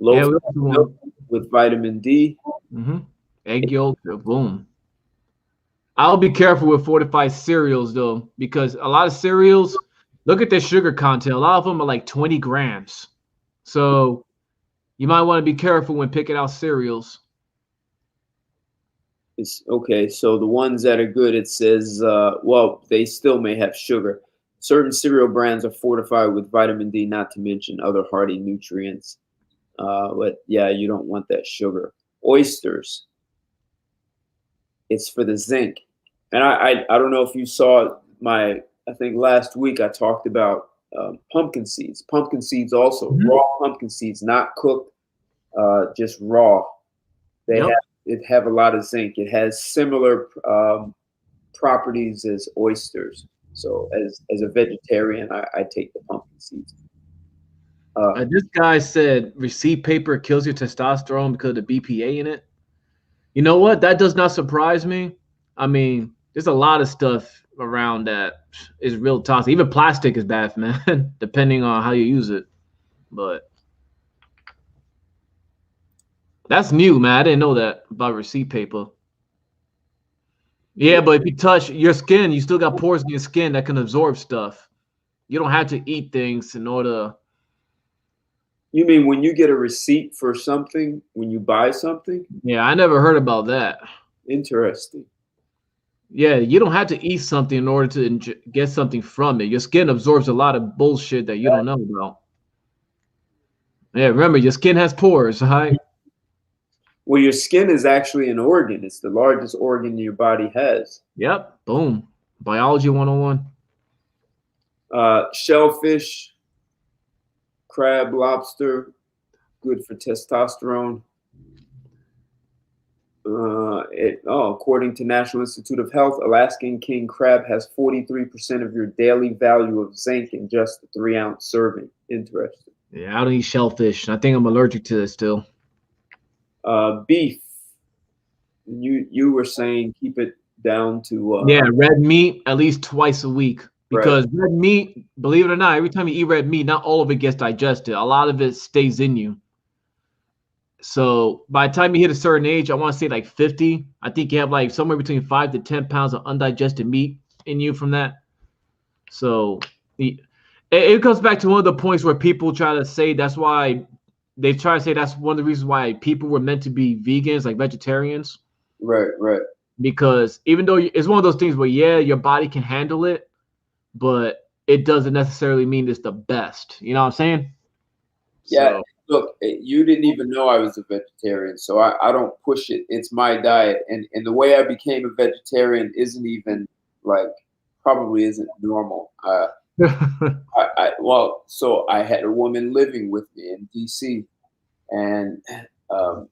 Low fat milk with vitamin D. Mm-hmm. Egg yolk, boom. I'll be careful with fortified cereals though, because a lot of cereals, look at their sugar content. A lot of them are like 20 grams. So you might want to be careful when picking out cereals. It's okay. So the ones that are good, it says, well, they still may have sugar. Certain cereal brands are fortified with vitamin D, not to mention other hearty nutrients. But yeah, you don't want that sugar. Oysters, it's for the zinc. And I don't know if you saw my, I think last week I talked about pumpkin seeds. Pumpkin seeds also, Mhm. raw pumpkin seeds, not cooked, just raw. They Yep. have a lot of zinc. It has similar properties as oysters. So as a vegetarian, I take the pumpkin seeds. This guy said receipt paper kills your testosterone because of the BPA in it. You know what? That does not surprise me. I mean, there's a lot of stuff around that is real toxic. Even plastic is bad, man, depending on how you use it. But that's new, man. I didn't know that about receipt paper. Yeah, but if you touch your skin, you still got pores in your skin that can absorb stuff. You don't have to eat things in order. You mean when you get a receipt for something, when you buy something? Yeah, I never heard about that. Interesting. Yeah, you don't have to eat something in order to get something from it. Your skin absorbs a lot of bullshit that you don't know about. Yeah, remember, your skin has pores, right? Well, your skin is actually an organ. It's the largest organ your body has. Yep. Boom. Biology 101. Shellfish, crab, lobster, good for testosterone. According to National Institute of Health, Alaskan king crab has 43% of your daily value of zinc in just a 3-ounce serving. Interesting. Yeah, I don't eat shellfish. I think I'm allergic to it still. Beef. You were saying keep it down to Yeah, red meat at least twice a week. right. Because red meat, believe it or not, every time you eat red meat, not all of it gets digested. A lot of it stays in you. So by the time you hit a certain age, I want to say like 50, I think you have like somewhere between 5 to 10 pounds of undigested meat in you from that. So it comes back to one of the points where people try to say that's why they try to say that's one of the reasons why people were meant to be vegans, like vegetarians. Right. Because even though it's one of those things where, yeah, your body can handle it, but it doesn't necessarily mean it's the best. You know what I'm saying? Yeah. So, Look, you didn't even know I was a vegetarian, so I don't push it. It's my diet, and the way I became a vegetarian isn't even like probably isn't normal. So I had a woman living with me in DC, and um,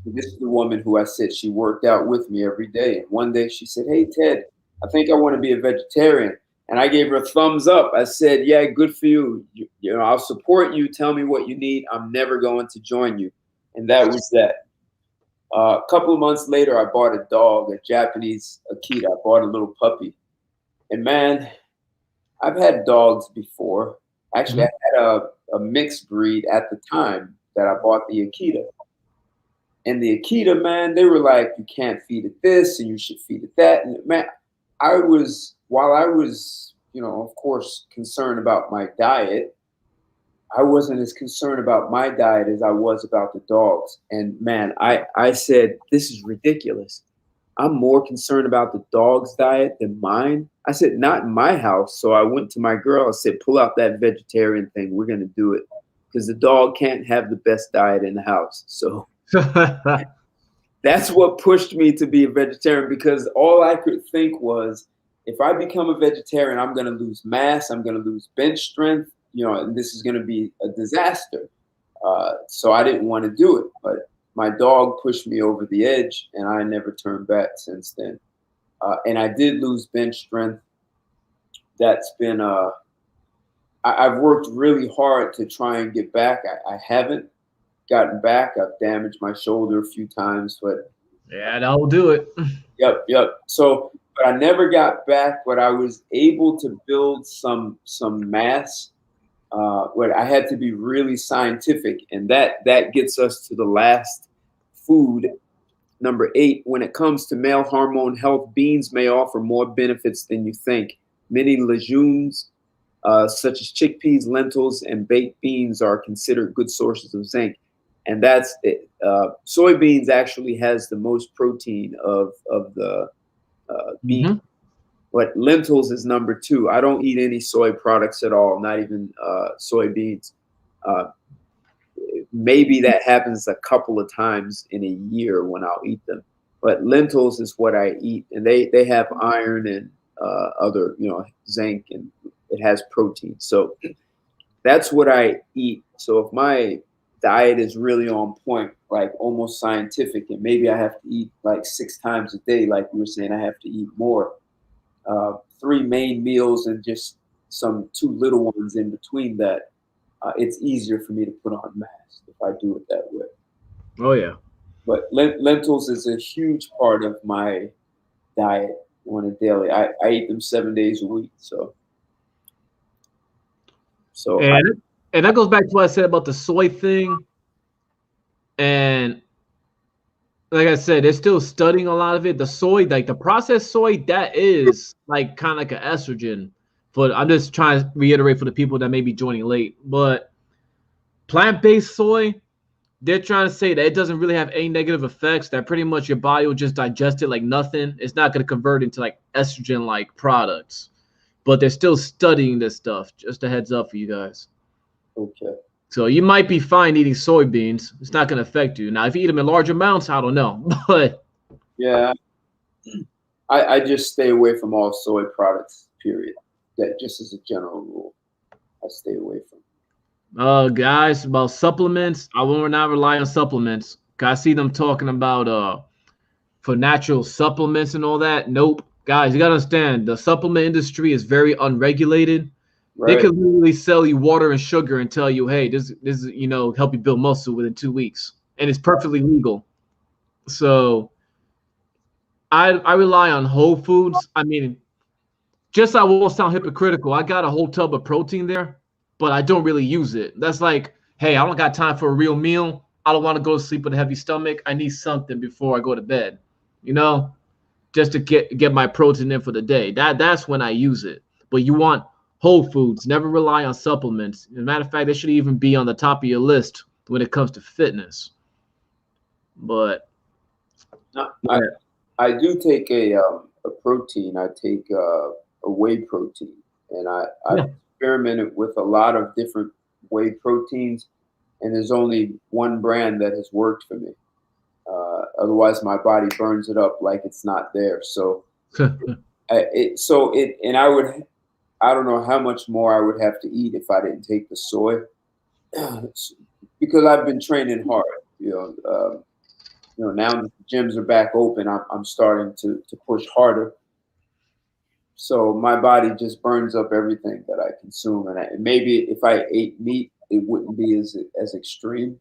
this is the woman who I said she worked out with me every day. And one day she said, "Hey Ted, I think I want to be a vegetarian." And I gave her a thumbs up. I said, "Yeah, good for you. You know, I'll support you. Tell me what you need. I'm never going to join you." And that was that. A couple of months later, I bought a dog, a Japanese Akita. I bought a little puppy. And man, I've had dogs before. Actually, I had a mixed breed at the time that I bought the Akita. And the Akita, man, they were like, you can't feed it this and you should feed it that. And man, while I was, of course, concerned about my diet, I wasn't as concerned about my diet as I was about the dogs. And man, I said, this is ridiculous. I'm more concerned about the dog's diet than mine. I said, not in my house. So I went to my girl. I said, pull out that vegetarian thing. We're going to do it because the dog can't have the best diet in the house. So that's what pushed me to be a vegetarian, because all I could think was, if I become a vegetarian, I'm going to lose mass. I'm going to lose bench strength, and this is going to be a disaster. So I didn't want to do it, but my dog pushed me over the edge and I never turned back since then. And I did lose bench strength. That's been, I've worked really hard to try and get back. I haven't gotten back. I've damaged my shoulder a few times, but yeah, that'll do it. yep. So, but I never got back, but I was able to build some mass. Where I had to be really scientific, and that gets us to the last food Number 8, when it comes to male hormone health, beans may offer more benefits than you think. Many legumes, such as chickpeas, lentils, and baked beans, are considered good sources of zinc. And that's it. Soybeans actually has the most protein of the beans. Mm-hmm. But lentils is number 2. I don't eat any soy products at all, not even soybeans. Maybe that happens a couple of times in a year when I'll eat them. But lentils is what I eat, and they have iron and other, zinc, and it has protein. So that's what I eat. So if my diet is really on point, like almost scientific, and maybe I have to eat like 6 times a day, like you were saying, I have to eat more. 3 main meals and just 2 little ones in between that. It's easier for me to put on mass if I do it that way. Oh yeah. But lentils is a huge part of my diet on a daily. I eat them 7 days a week. So and that goes back to what I said about the soy thing. And like I said, they're still studying a lot of it. The soy, like the processed soy, that is like kind of like an estrogen. But I'm just trying to reiterate for the people that may be joining late. But plant-based soy, they're trying to say that it doesn't really have any negative effects, that pretty much your body will just digest it like nothing. It's not going to convert into like estrogen-like products. But they're still studying this stuff. Just a heads up for you guys. Okay. So you might be fine eating soybeans. It's not going to affect you. Now, if you eat them in large amounts, I don't know. But yeah, I just stay away from all soy products, period. That just as a general rule, I stay away from. Guys, about supplements, I will not rely on supplements. I see them talking about for natural supplements and all that. Nope. Guys, you got to understand, the supplement industry is very unregulated. Right. They could literally sell you water and sugar and tell you, hey, this is, help you build muscle within 2 weeks. And it's perfectly legal. So I rely on whole foods. I mean, just so I won't sound hypocritical, I got a whole tub of protein there, but I don't really use it. That's like, hey, I don't got time for a real meal. I don't want to go to sleep with a heavy stomach. I need something before I go to bed, just to get my protein in for the day. That's when I use it. But you want whole foods. Never rely on supplements. As a matter of fact, they should even be on the top of your list when it comes to fitness. But I do take a protein. I take a whey protein, and I've experimented with a lot of different whey proteins, and there's only one brand that has worked for me. Otherwise, my body burns it up like it's not there. So, I don't know how much more I would have to eat if I didn't take the soy, because I've been training hard. Now that the gyms are back open, I'm starting to push harder. So my body just burns up everything that I consume, and maybe if I ate meat, it wouldn't be as extreme.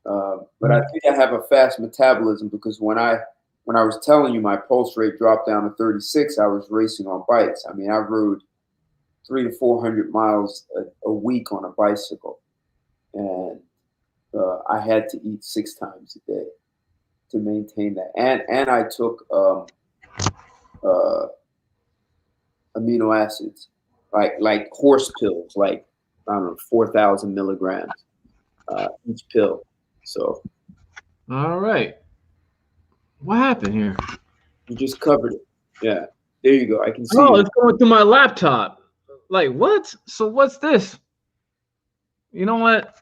But I think I have a fast metabolism, because when I was telling you my pulse rate dropped down to 36, I was racing on bikes. I mean, I rode 300 to 400 miles a week on a bicycle, and I had to eat 6 times a day to maintain that. And I took amino acids, like horse pills, like I don't know, 4,000 milligrams each pill. So, all right, what happened here? You just covered it. Yeah, there you go. I can see. Oh, it's going through my laptop. Like what? So what's this? You know what?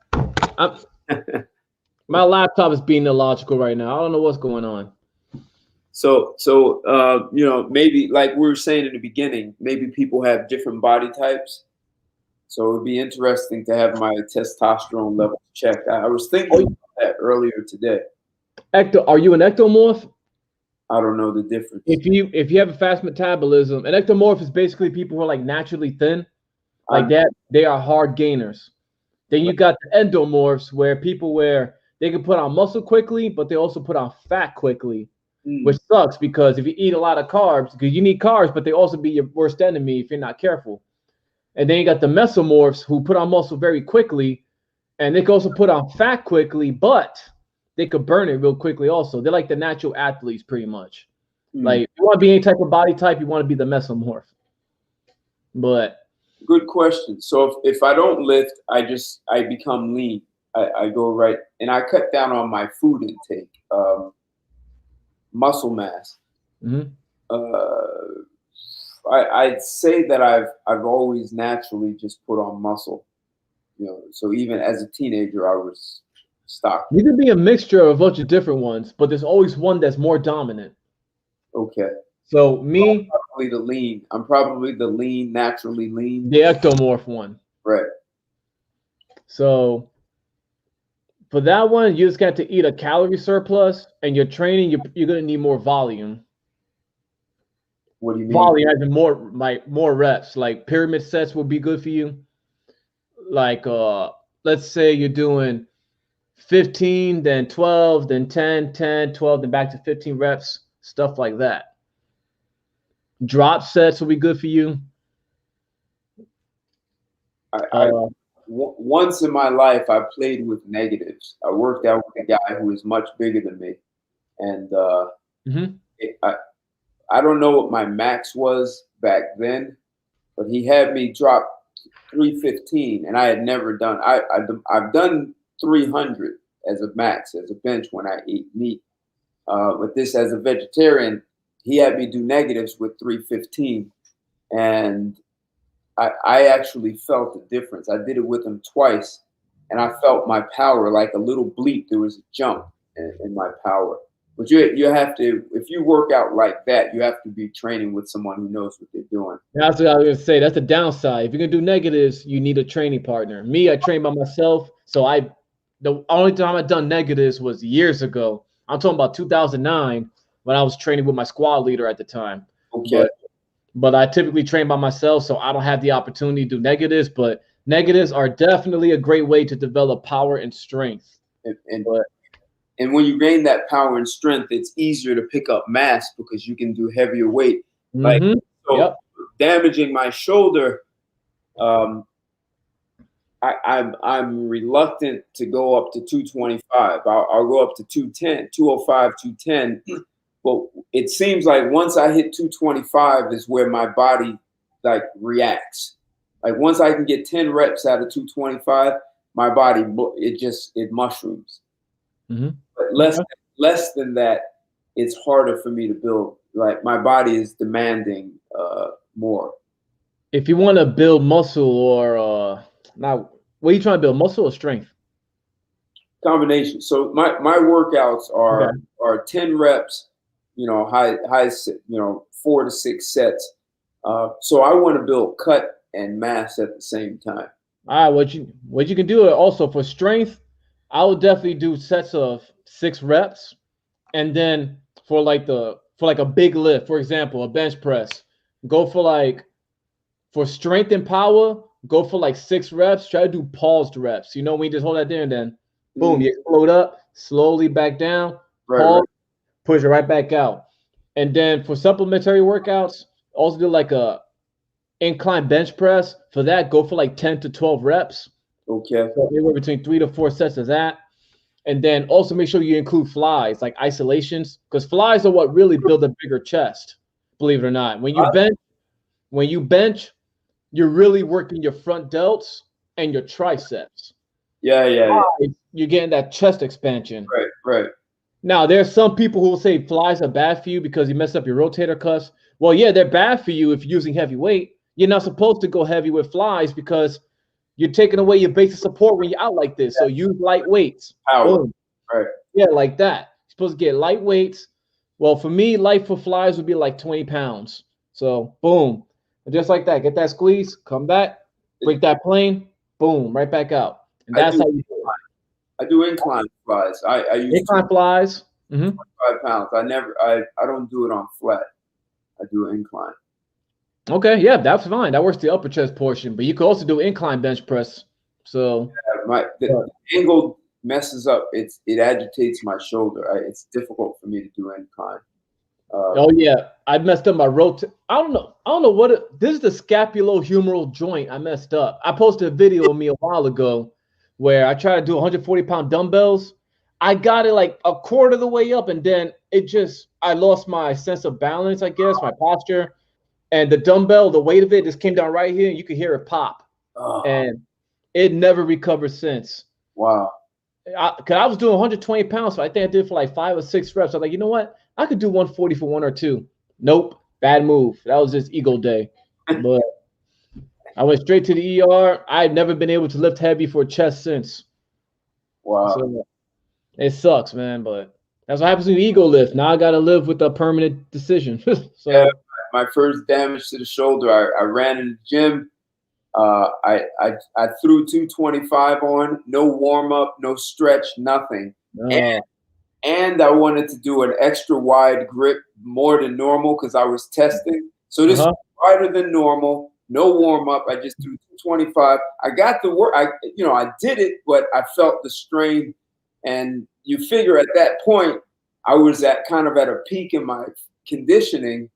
My laptop is being illogical right now. I don't know what's going on. So maybe like we were saying in the beginning, maybe people have different body types. So it would be interesting to have my testosterone levels checked. I was thinking about that earlier today. Are you an ectomorph? I don't know the difference. If you have a fast metabolism, an ectomorph is basically people who are like naturally thin, like that. They are hard gainers. Then you got the endomorphs, where they can put on muscle quickly, but they also put on fat quickly, which sucks, because if you eat a lot of carbs, because you need carbs, but they also be your worst enemy if you're not careful. And then you got the mesomorphs, who put on muscle very quickly, and they can also put on fat quickly, but they could burn it real quickly also. They're like the natural athletes pretty much. Hmm. Like if you want to be any type of body type, you want to be the mesomorph. But Good question. So if I don't lift, I become lean. I go right, and I cut down on my food intake, muscle mass. mhm. I'd say that I've always naturally just put on muscle. You know, so even as a teenager, I was stocky. You can be a mixture of a bunch of different ones, but there's always one that's more dominant. Okay. So me, Probably the lean. I'm probably the lean, naturally lean. the ectomorph one. Right. So for that one, you just got to eat a calorie surplus, and your training, you're gonna need more volume. What do you mean? Volume as in more reps. Like pyramid sets would be good for you. Like let's say you're doing 15, then 12, then 10, 10, 12, then back to 15 reps, stuff like that. Drop sets will be good for you. Once in my life, I played with negatives. I worked out with a guy who was much bigger than me, and I don't know what my max was back then, but he had me drop 315, and I had never done. I've done 300 as a max, as a bench when I eat meat. But this, as a vegetarian, he had me do negatives with 315, and I actually felt the difference. I did it with him twice, and I felt my power like a little bleep. There was a jump in my power. But you have to, if you work out like that, you have to be training with someone who knows what they're doing. That's what I was gonna say. That's the downside. If you're gonna do negatives, you need a training partner. Me, I train by myself. So the only time I've done negatives was years ago. I'm talking about 2009 when I was training with my squad leader at the time. Okay. But I typically train by myself, so I don't have the opportunity to do negatives. But negatives are definitely a great way to develop power and strength. And when you gain that power and strength, it's easier to pick up mass because you can do heavier weight. Like damaging my shoulder, I'm reluctant to go up to 225. I'll go up to 210, 205, 210. But it seems like once I hit 225 is where my body like reacts. Like once I can get 10 reps out of 225, my body it mushrooms. But less than that, it's harder for me to build. Like my body is demanding more. If you want to build muscle or now, what are you trying to build? Muscle or strength? Combination. So my workouts are 10 reps. You know, high 4 to 6 sets. So I want to build cut and mass at the same time. All right, what you can do also for strength, I would definitely do sets of 6 reps, and then for a big lift, for example, a bench press, go for strength and power, go for like 6 reps. Try to do paused reps. You know, when you just hold that there and then boom, you explode up, slowly back down, pause, push it right back out. And then for supplementary workouts, also do like a incline bench press. For that, go for like 10 to 12 reps. Okay. So anywhere between 3 to 4 sets of that. And then also make sure you include flies, like isolations, because flies are what really build a bigger chest, believe it or not. When you bench, you're really working your front delts and your triceps. Yeah. You're getting that chest expansion. Right. Now, there's some people who will say flies are bad for you because you mess up your rotator cuffs. Well, yeah, they're bad for you if you're using heavy weight. You're not supposed to go heavy with flies because you're taking away your base of support when you're out like this. So use light weights. Power. Right. Yeah, like that. You're supposed to get light weights. Well, for me, light for flies would be like 20 pounds. So boom. And just like that. Get that squeeze, come back, break that plane, boom, right back out. And that's how you do it. I do incline flies. I use incline flies. 5 pounds. I don't do it on flat. I do incline. Okay, yeah, that's fine. That works the upper chest portion, but you could also do incline bench press. So the angle messes up. It agitates my shoulder. It's difficult for me to do incline. Oh yeah, I messed up my rotate. I don't know what this is. The scapulohumeral joint I messed up. I posted a video of me a while ago where I tried to do 140-pound dumbbells. I got it like a quarter of the way up, and then I lost my sense of balance, I guess, my posture. And the dumbbell, the weight of it just came down right here, and you could hear it pop. And it never recovered since. Wow. Because I was doing 120 pounds, so I think I did for like 5 or 6 reps. I'm like, you know what? I could do 140 for 1 or 2. Nope, bad move. That was just ego day. But I went straight to the ER. I've never been able to lift heavy for chest since. Wow. So it sucks, man. But that's what happens when you ego lift. Now I got to live with a permanent decision. So yeah, my first damage to the shoulder, I ran in the gym. I threw 225 on, no warm up, no stretch, nothing. And I wanted to do an extra wide grip more than normal because I was testing. So this was wider than normal, no warm up. I just threw 225. I got the work. I did it, but I felt the strain. And you figure at that point, I was at a peak in my conditioning.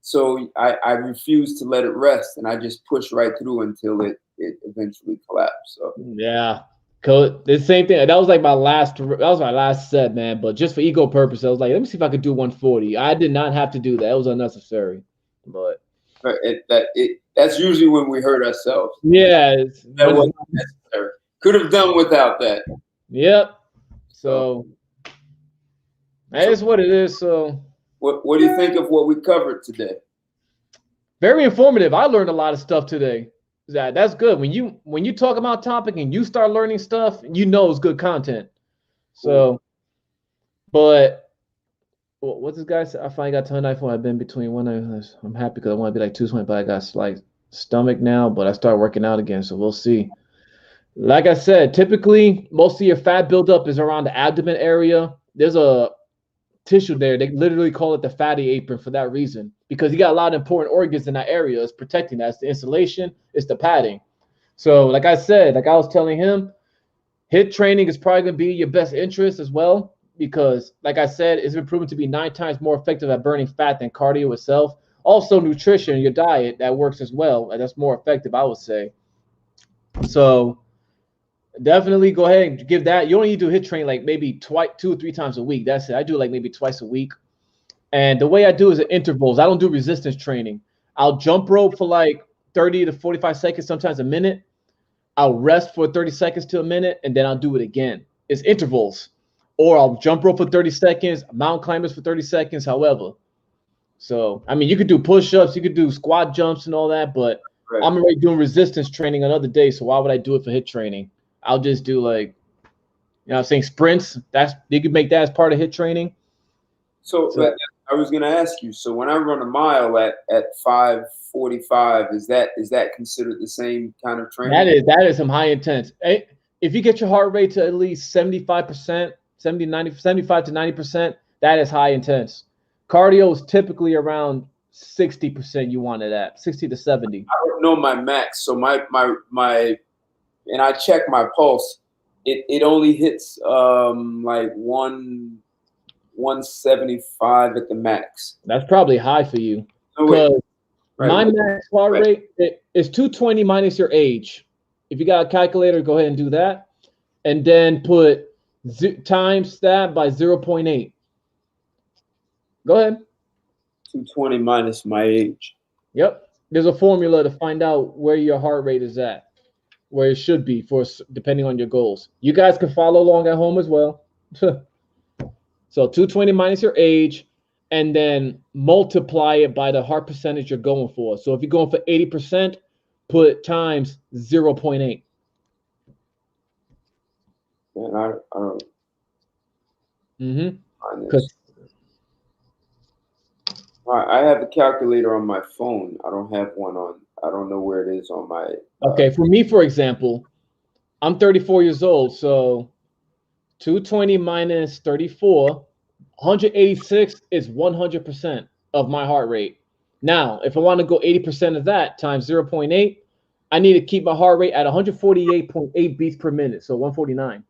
So I refused to let it rest, and I just pushed right through until it eventually collapsed. So yeah, the same thing. That was like my last set, man. But just for ego purpose, I was like, let me see if I could do 140. I did not have to do that. It was unnecessary. But that's usually when we hurt ourselves. Yeah, that wasn't necessary. Could have done without that. Yep. So that is what it is. So what do you think of what we covered today? Very informative. I learned a lot of stuff today. That's good. When you talk about topic and you start learning stuff, you know it's good content. So, but what's this guy say? I finally got to a knife when I've been between one. I'm happy because I want to be like 220, but I got slight stomach now. But I start working out again, so we'll see. Like I said, typically most of your fat buildup is around the abdomen area. There's a tissue there. They literally call it the fatty apron for that reason, because you got a lot of important organs in that area. It's protecting that. It's the insulation. It's the padding. So like I said, like I was telling him, HIIT training is probably going to be your best interest as well, because like I said, it's been proven to be 9 times more effective at burning fat than cardio itself. Also nutrition, your diet, that works as well. And that's more effective, I would say. So definitely go ahead and give that. You only need to HIIT train like maybe 2 or 3 times a week. That's it. I do like maybe twice a week. And the way I do is at intervals. I don't do resistance training. I'll jump rope for like 30 to 45 seconds, sometimes a minute. I'll rest for 30 seconds to a minute, and then I'll do it again. It's intervals. Or I'll jump rope for 30 seconds, mountain climbers for 30 seconds, however. So, I mean, you could do push-ups, you could do squat jumps and all that, but I'm already doing resistance training another day, so why would I do it for HIIT training? I'll just do like, you know what I'm saying, sprints. You could make that as part of HIIT training. So I was going to ask you, so when I run a mile at 5:45, is that considered the same kind of training? That is some high intense. If you get your heart rate to at least 75%, 75 to 90%, that is high intense. Cardio is typically around 60% you want it at, 60 to 70. I don't know my max, so my and I check my pulse, it only hits like 175 at the max. That's probably high for you. Because my max heart rate is 220 minus your age. If you got a calculator, go ahead and do that. And then put times that by 0.8. Go ahead. 220 minus my age. Yep. There's a formula to find out where your heart rate is at, where it should be depending on your goals. You guys can follow along at home as well. So 220 minus your age, and then multiply it by the heart percentage you're going for. So if you're going for 80%, put times 0.8. Man, I don't. I have a calculator on my phone. I don't have one on. I don't know where it is on my. Okay, for me, for example, I'm 34 years old, so 220 minus 34, 186 is 100% of my heart rate. Now, if I want to go 80% of that times 0.8, I need to keep my heart rate at 148.8 beats per minute, so 149.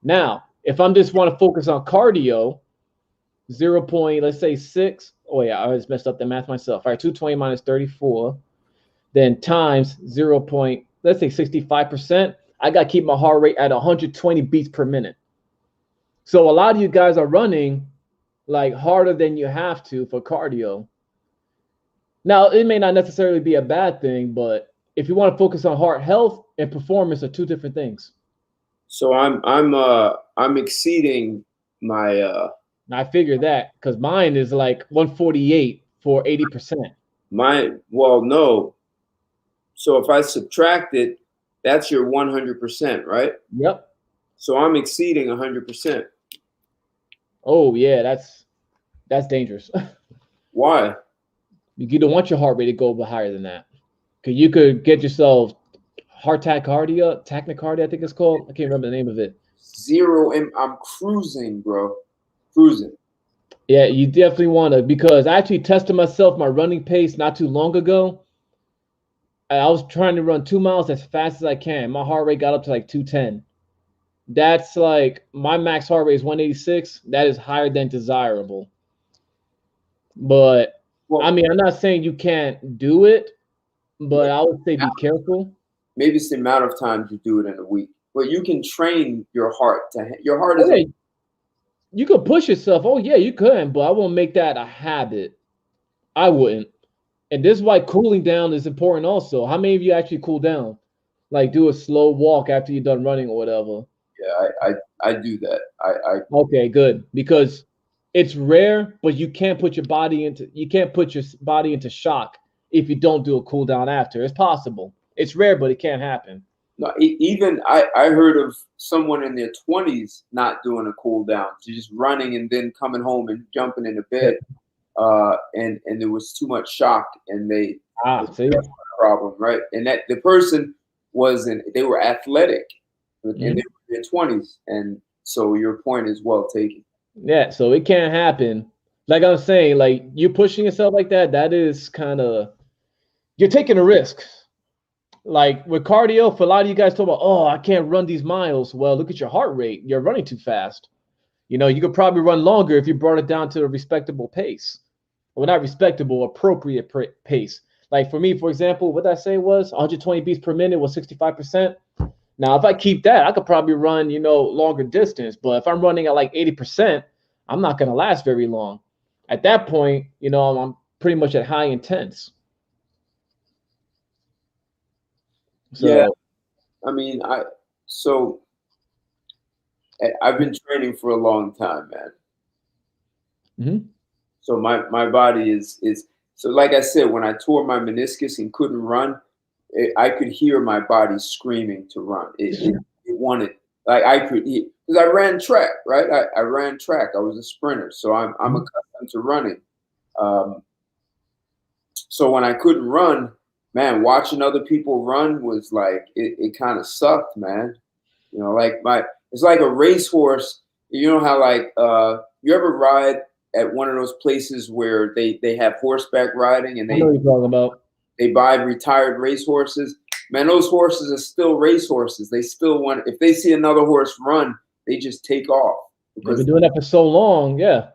Now, if I'm just want to focus on cardio, let's say 6. Oh yeah, I just messed up the math myself. All right, 220 minus 34, then times 0. Let's say 65%. I got to keep my heart rate at 120 beats per minute. So a lot of you guys are running like harder than you have to for cardio. Now, it may not necessarily be a bad thing, but if you want to focus on heart health and performance are two different things. So I'm exceeding my And I figure that because mine is like 148 for 80%. well, no. So if I subtract it, that's your 100%, right? Yep. So I'm exceeding 100%. Oh yeah, that's dangerous. Why? You don't want your heart rate to go higher than that. Because you could get yourself heart tachycardia, I think it's called. I can't remember the name of it. I'm cruising, bro. Cruising. Yeah, you definitely want to, because I actually tested myself my running pace not too long ago. I was trying to run 2 miles as fast as I can. My heart rate got up to like 210. That's like my max heart rate is 186. That is higher than desirable. But Well, I mean, I'm not saying you can't do it, but I would say be careful. maybe it's the amount of times you do it in a week. But you can train your heart your heart Oh, is yeah, you could push yourself. Oh yeah, you can, but I won't make that a habit. I wouldn't. And this is why cooling down is important also. How many of you actually cool down? Like do a slow walk after you're done running or whatever. yeah, I do that. I Okay, good. Because it's rare, but you can't put your body into shock if you don't do a cool down after. It's possible. It's rare, but it can happen. no, even I heard of someone in their 20s not doing a cool down, just running and then coming home and jumping into bed. And there was too much shock, and See? that's the problem, right? And that the person they were athletic, and they were in their 20s, and so your point is well taken. Yeah, so it can't happen. Like I'm saying, like you pushing yourself like that, that is kind of you're taking a risk. Like with cardio, for a lot of you guys talk about, oh, I can't run these miles. Well, look at your heart rate. You're running too fast. You know, you could probably run longer if you brought it down to a respectable pace. Well, not respectable, appropriate pace. Like for me, for example, what I say was 120 beats per minute was 65%. Now, if I keep that, I could probably run, longer distance. But if I'm running at like 80%, I'm not going to last very long. At that point, I'm pretty much at high intense. Yeah, So, I mean, I've been training for a long time, man. mhm. So my body is so, like I said, when I tore my meniscus and couldn't run, I could hear my body screaming to run. It wanted, like, I could, because I ran track, right? I ran track. I was a sprinter, so I'm accustomed to running. Um, so when I couldn't run, man, watching other people run was like it kind of sucked, man. Like it's like a racehorse. You know how, like, you ever ride at one of those places where they have horseback riding, and I know what you're talking about. they buy retired racehorses. Man, those horses are still racehorses. They still want, if they see another horse run, they just take off They've because been doing that for so long. Yeah.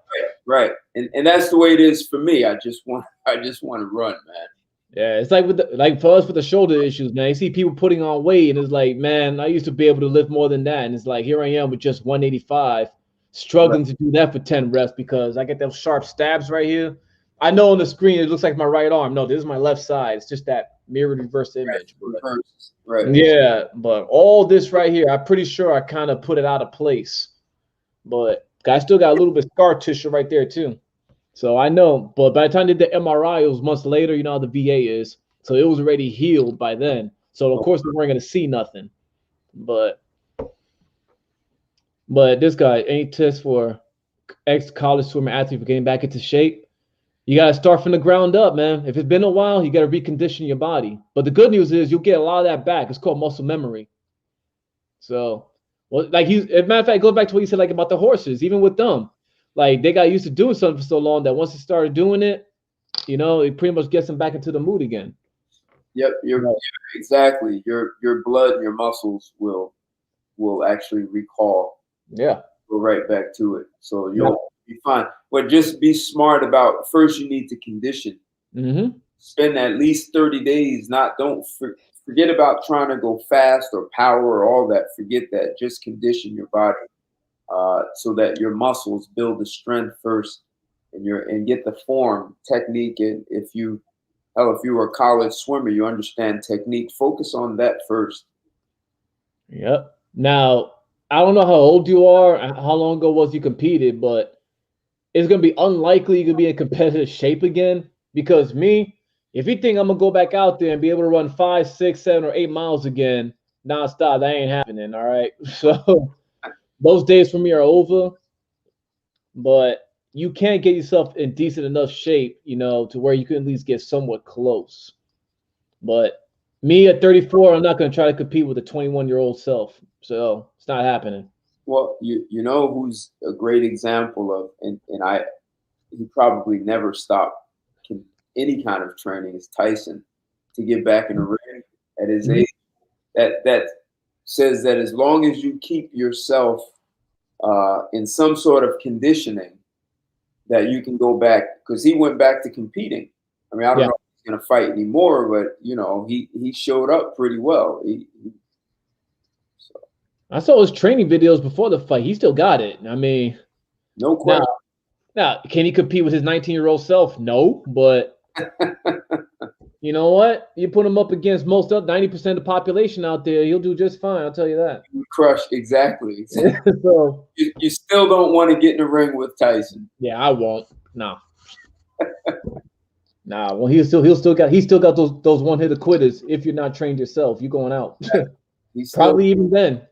right. And that's the way it is for me. I just want to run, man. Yeah, it's like like for us with the shoulder issues, man. You see people putting on weight, and it's like, man, I used to be able to lift more than that, and it's like here I am with just 185, Right. struggling to do that for 10 reps because I get those sharp stabs right here. I know on the screen it looks like my right arm. No, this is my left side. It's just that mirrored reverse image. Right. Yeah, but all this right here, I'm pretty sure I kind of put it out of place, but I still got a little bit of scar tissue right there too. So I know, but by the time they did the MRI, it was months later. You know how the VA is, so it was already healed by then. So of course we weren't going to see nothing. But this guy, any tips for ex-college swimmer athlete for getting back into shape? You got to start from the ground up, man. If it's been a while, you got to recondition your body. But the good news is you'll get a lot of that back. It's called muscle memory. So, well, like as a matter of fact, go back to what you said, like about the horses. Even with them, like they got used to doing something for so long that once they started doing it, it pretty much gets them back into the mood again. Yep, exactly. Your blood and your muscles will actually recall. Yeah. Go right back to it. So you'll be fine. But just be smart about, first you need to condition. Mm-hmm. Spend at least 30 days. Don't forget about trying to go fast or power or all that. Forget that. Just condition your body. so that your muscles build the strength first, and get the form, technique. And if you were a college swimmer, you understand technique. Focus on that first. Yep. Now, I don't know how old you are, and how long ago was you competed, but it's gonna be unlikely you could be in competitive shape again. Because me, if you think I'm gonna go back out there and be able to run 5, 6, 7, or 8 miles again nonstop, that ain't happening. All right. So those days for me are over. But you can't get yourself in decent enough shape, to where you can at least get somewhat close. But me at 34, I'm not going to try to compete with a 21-year-old self. So it's not happening. Well, you know who's a great example of, and he probably never stopped any kind of training, is Tyson. To get back in the ring at his age, that says that as long as you keep yourself in some sort of conditioning, that you can go back, because he went back to competing. I mean, I don't know if he's going to fight anymore, but he showed up pretty well. I saw his training videos before the fight. He still got it. I mean, no question. Now, can he compete with his 19-year-old self? No, but you know what? You put him up against 90% of the population out there, he'll do just fine. I'll tell you that. Crush, exactly. So you still don't want to get in the ring with Tyson. Yeah, I won't. No. Nah. Well, he still got those one-hitter quitters. If you're not trained yourself, you're going out. He's Probably even then.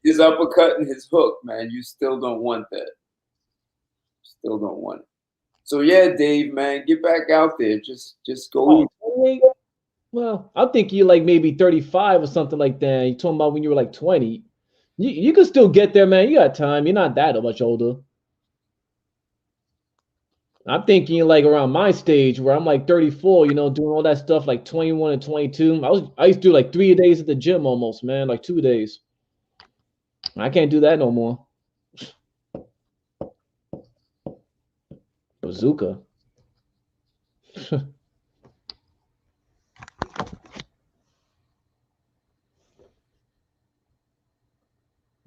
His uppercut and his hook, man. You still don't want that. Still don't want it. So yeah, Dave, man, get back out there. Just go eat. Well, I think you're like maybe 35 or something like that. You're talking about when you were like 20. You can still get there, man. You got time. You're not that much older. I'm thinking like around my stage where I'm like 34, doing all that stuff like 21 and 22. I used to do like 3 days at the gym almost, man, like 2 days. I can't do that no more. Bazooka. All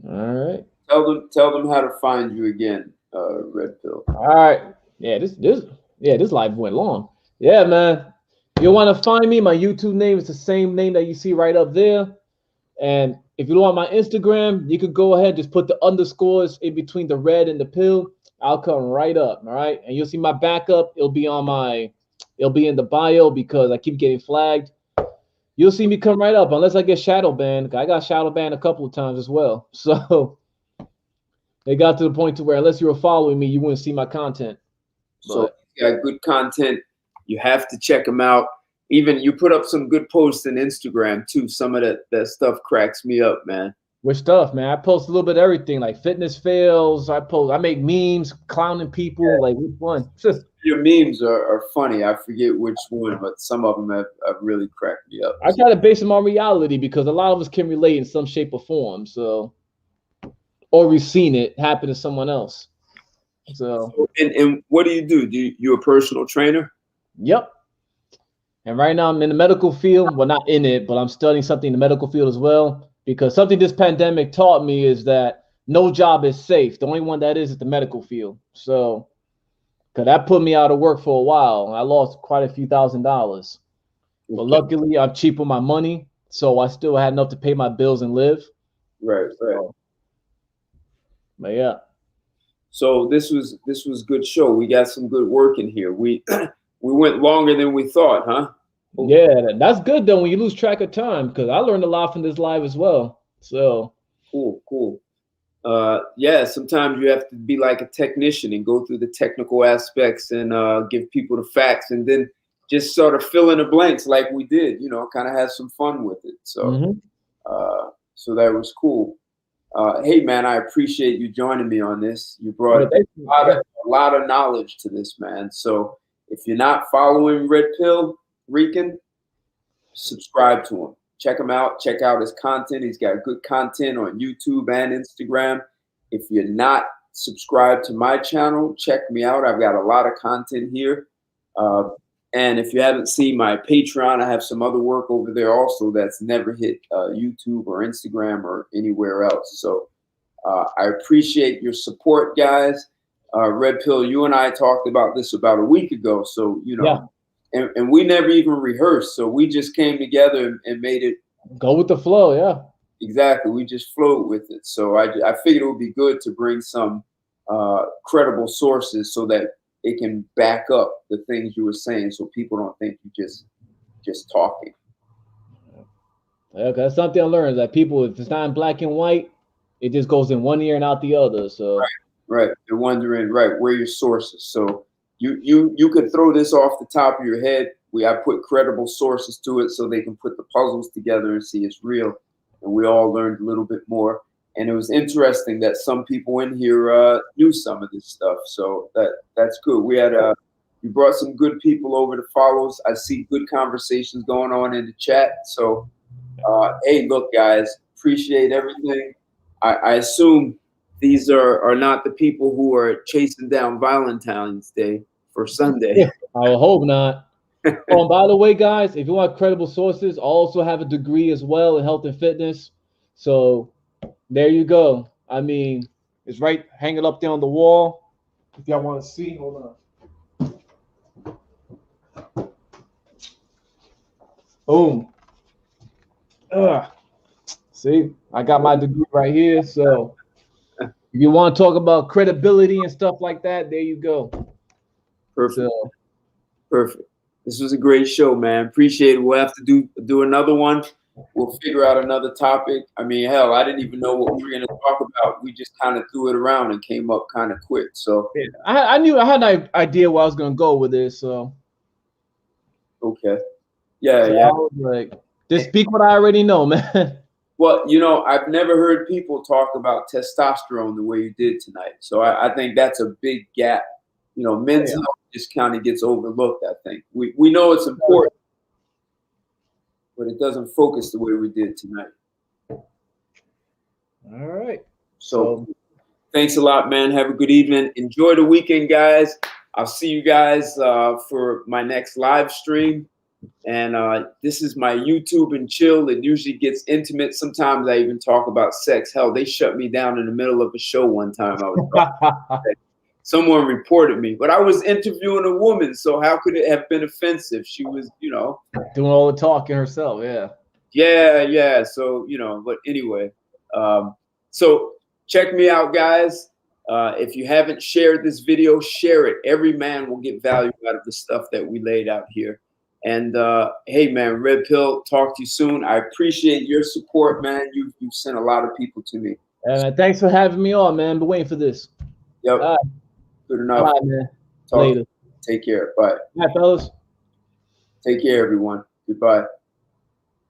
right. Tell them how to find you again, Red Pill. All right. Yeah, this live went long. Yeah, man. You want to find me? My YouTube name is the same name that you see right up there. And if you want my Instagram, you could go ahead, just put the underscores in between the red and the pill. I'll come right up. All right. And you'll see my backup. It'll be in the bio because I keep getting flagged. You'll see me come right up unless I get shadow banned. I got shadow banned a couple of times as well. So it got to the point to where unless you were following me, you wouldn't see my content. So you got good content. You have to check them out. Even you put up some good posts on Instagram too. Some of that stuff cracks me up, man. Which stuff, man? I post a little bit of everything, like fitness fails. I make memes, clowning people. Yeah. Like which one? Your memes are funny. I forget which one, but some of them have really cracked me up. I try to base them on reality because a lot of us can relate in some shape or form. So, or we've seen it happen to someone else. So and what do? You a personal trainer? Yep. And right now I'm in the medical field. Well, not in it, but I'm studying something in the medical field as well. Because something this pandemic taught me is that no job is safe. The only one that is the medical field. So, because that put me out of work for a while. I lost quite a few $1,000s. But luckily, I'm cheap with my money. So I still had enough to pay my bills and live. Right. But yeah. So this was good show. We got some good work in here. We went longer than we thought, huh? Yeah, that's good though when you lose track of time, because I learned a lot from this live as well. So cool. Yeah, sometimes you have to be like a technician and go through the technical aspects and give people the facts, and then just sort of fill in the blanks like we did. Kind of have some fun with it. So so that was cool. Hey man, I appreciate you joining me on this. You brought a lot of knowledge to this, man. So if you're not following Red Pill Rican, subscribe to him. Check him out. Check out his content. He's got good content on YouTube and Instagram. If you're not subscribed to my channel, check me out. I've got a lot of content here. And if you haven't seen my Patreon, I have some other work over there also that's never hit YouTube or Instagram or anywhere else. So I appreciate your support, guys. Red Pill, you and I talked about this about a week ago. So, you know, and we never even rehearsed. So we just came together and made it. Go with the flow, yeah. Exactly. We just flowed with it. So I figured it would be good to bring some credible sources so that it can back up the things you were saying, so people don't think you just talking. Yeah, that's something I learned, that people, if it's not in black and white, it just goes in one ear and out the other. So right. They're wondering, right, where your sources. So you could throw this off the top of your head. I put credible sources to it so they can put the puzzles together and see it's real. And we all learned a little bit more. And it was interesting that some people in here knew some of this stuff. So that's good. We had you brought some good people over to follow us. I see good conversations going on in the chat. So hey, look, guys, appreciate everything. I assume these are not the people who are chasing down Valentine's Day for Sunday. I hope not. Oh, and by the way, guys, if you want credible sources, I also have a degree as well in health and fitness. So there you go. I mean, it's right, hang it up there on the wall. If y'all want to see, hold on. Boom. See, I got my degree right here. So if you want to talk about credibility and stuff like that, there you go. Perfect. Perfect. This was a great show, man. Appreciate it. We'll have to do another one. We'll figure out another topic. I mean, hell, I didn't even know what we were going to talk about. We just kind of threw it around and came up kind of quick. So yeah, I knew I had an idea where I was going to go with this. So okay, yeah, so yeah. I was like, just speak what I already know, man. Well, you know, I've never heard people talk about testosterone the way you did tonight. So I think that's a big gap. You know, men's health just kind of gets overlooked. I think we know it's important, but it doesn't focus the way we did tonight. All right. So thanks a lot, man. Have a good evening. Enjoy the weekend, guys. I'll see you guys for my next live stream. And this is my YouTube and chill. It usually gets intimate. Sometimes I even talk about sex. Hell, they shut me down in the middle of a show one time. Someone reported me, but I was interviewing a woman. So how could it have been offensive? She was, you know, doing all the talking herself. Yeah. So, you know, but anyway, so check me out, guys. If you haven't shared this video, share it. Every man will get value out of the stuff that we laid out here. And hey, man, Red Pill, talk to you soon. I appreciate your support, man. You've sent a lot of people to me. Thanks for having me on, man. Been waiting for this. Yep. Good enough. Bye, man. Later. Take care. Bye. Bye, fellas. Take care, everyone. Goodbye.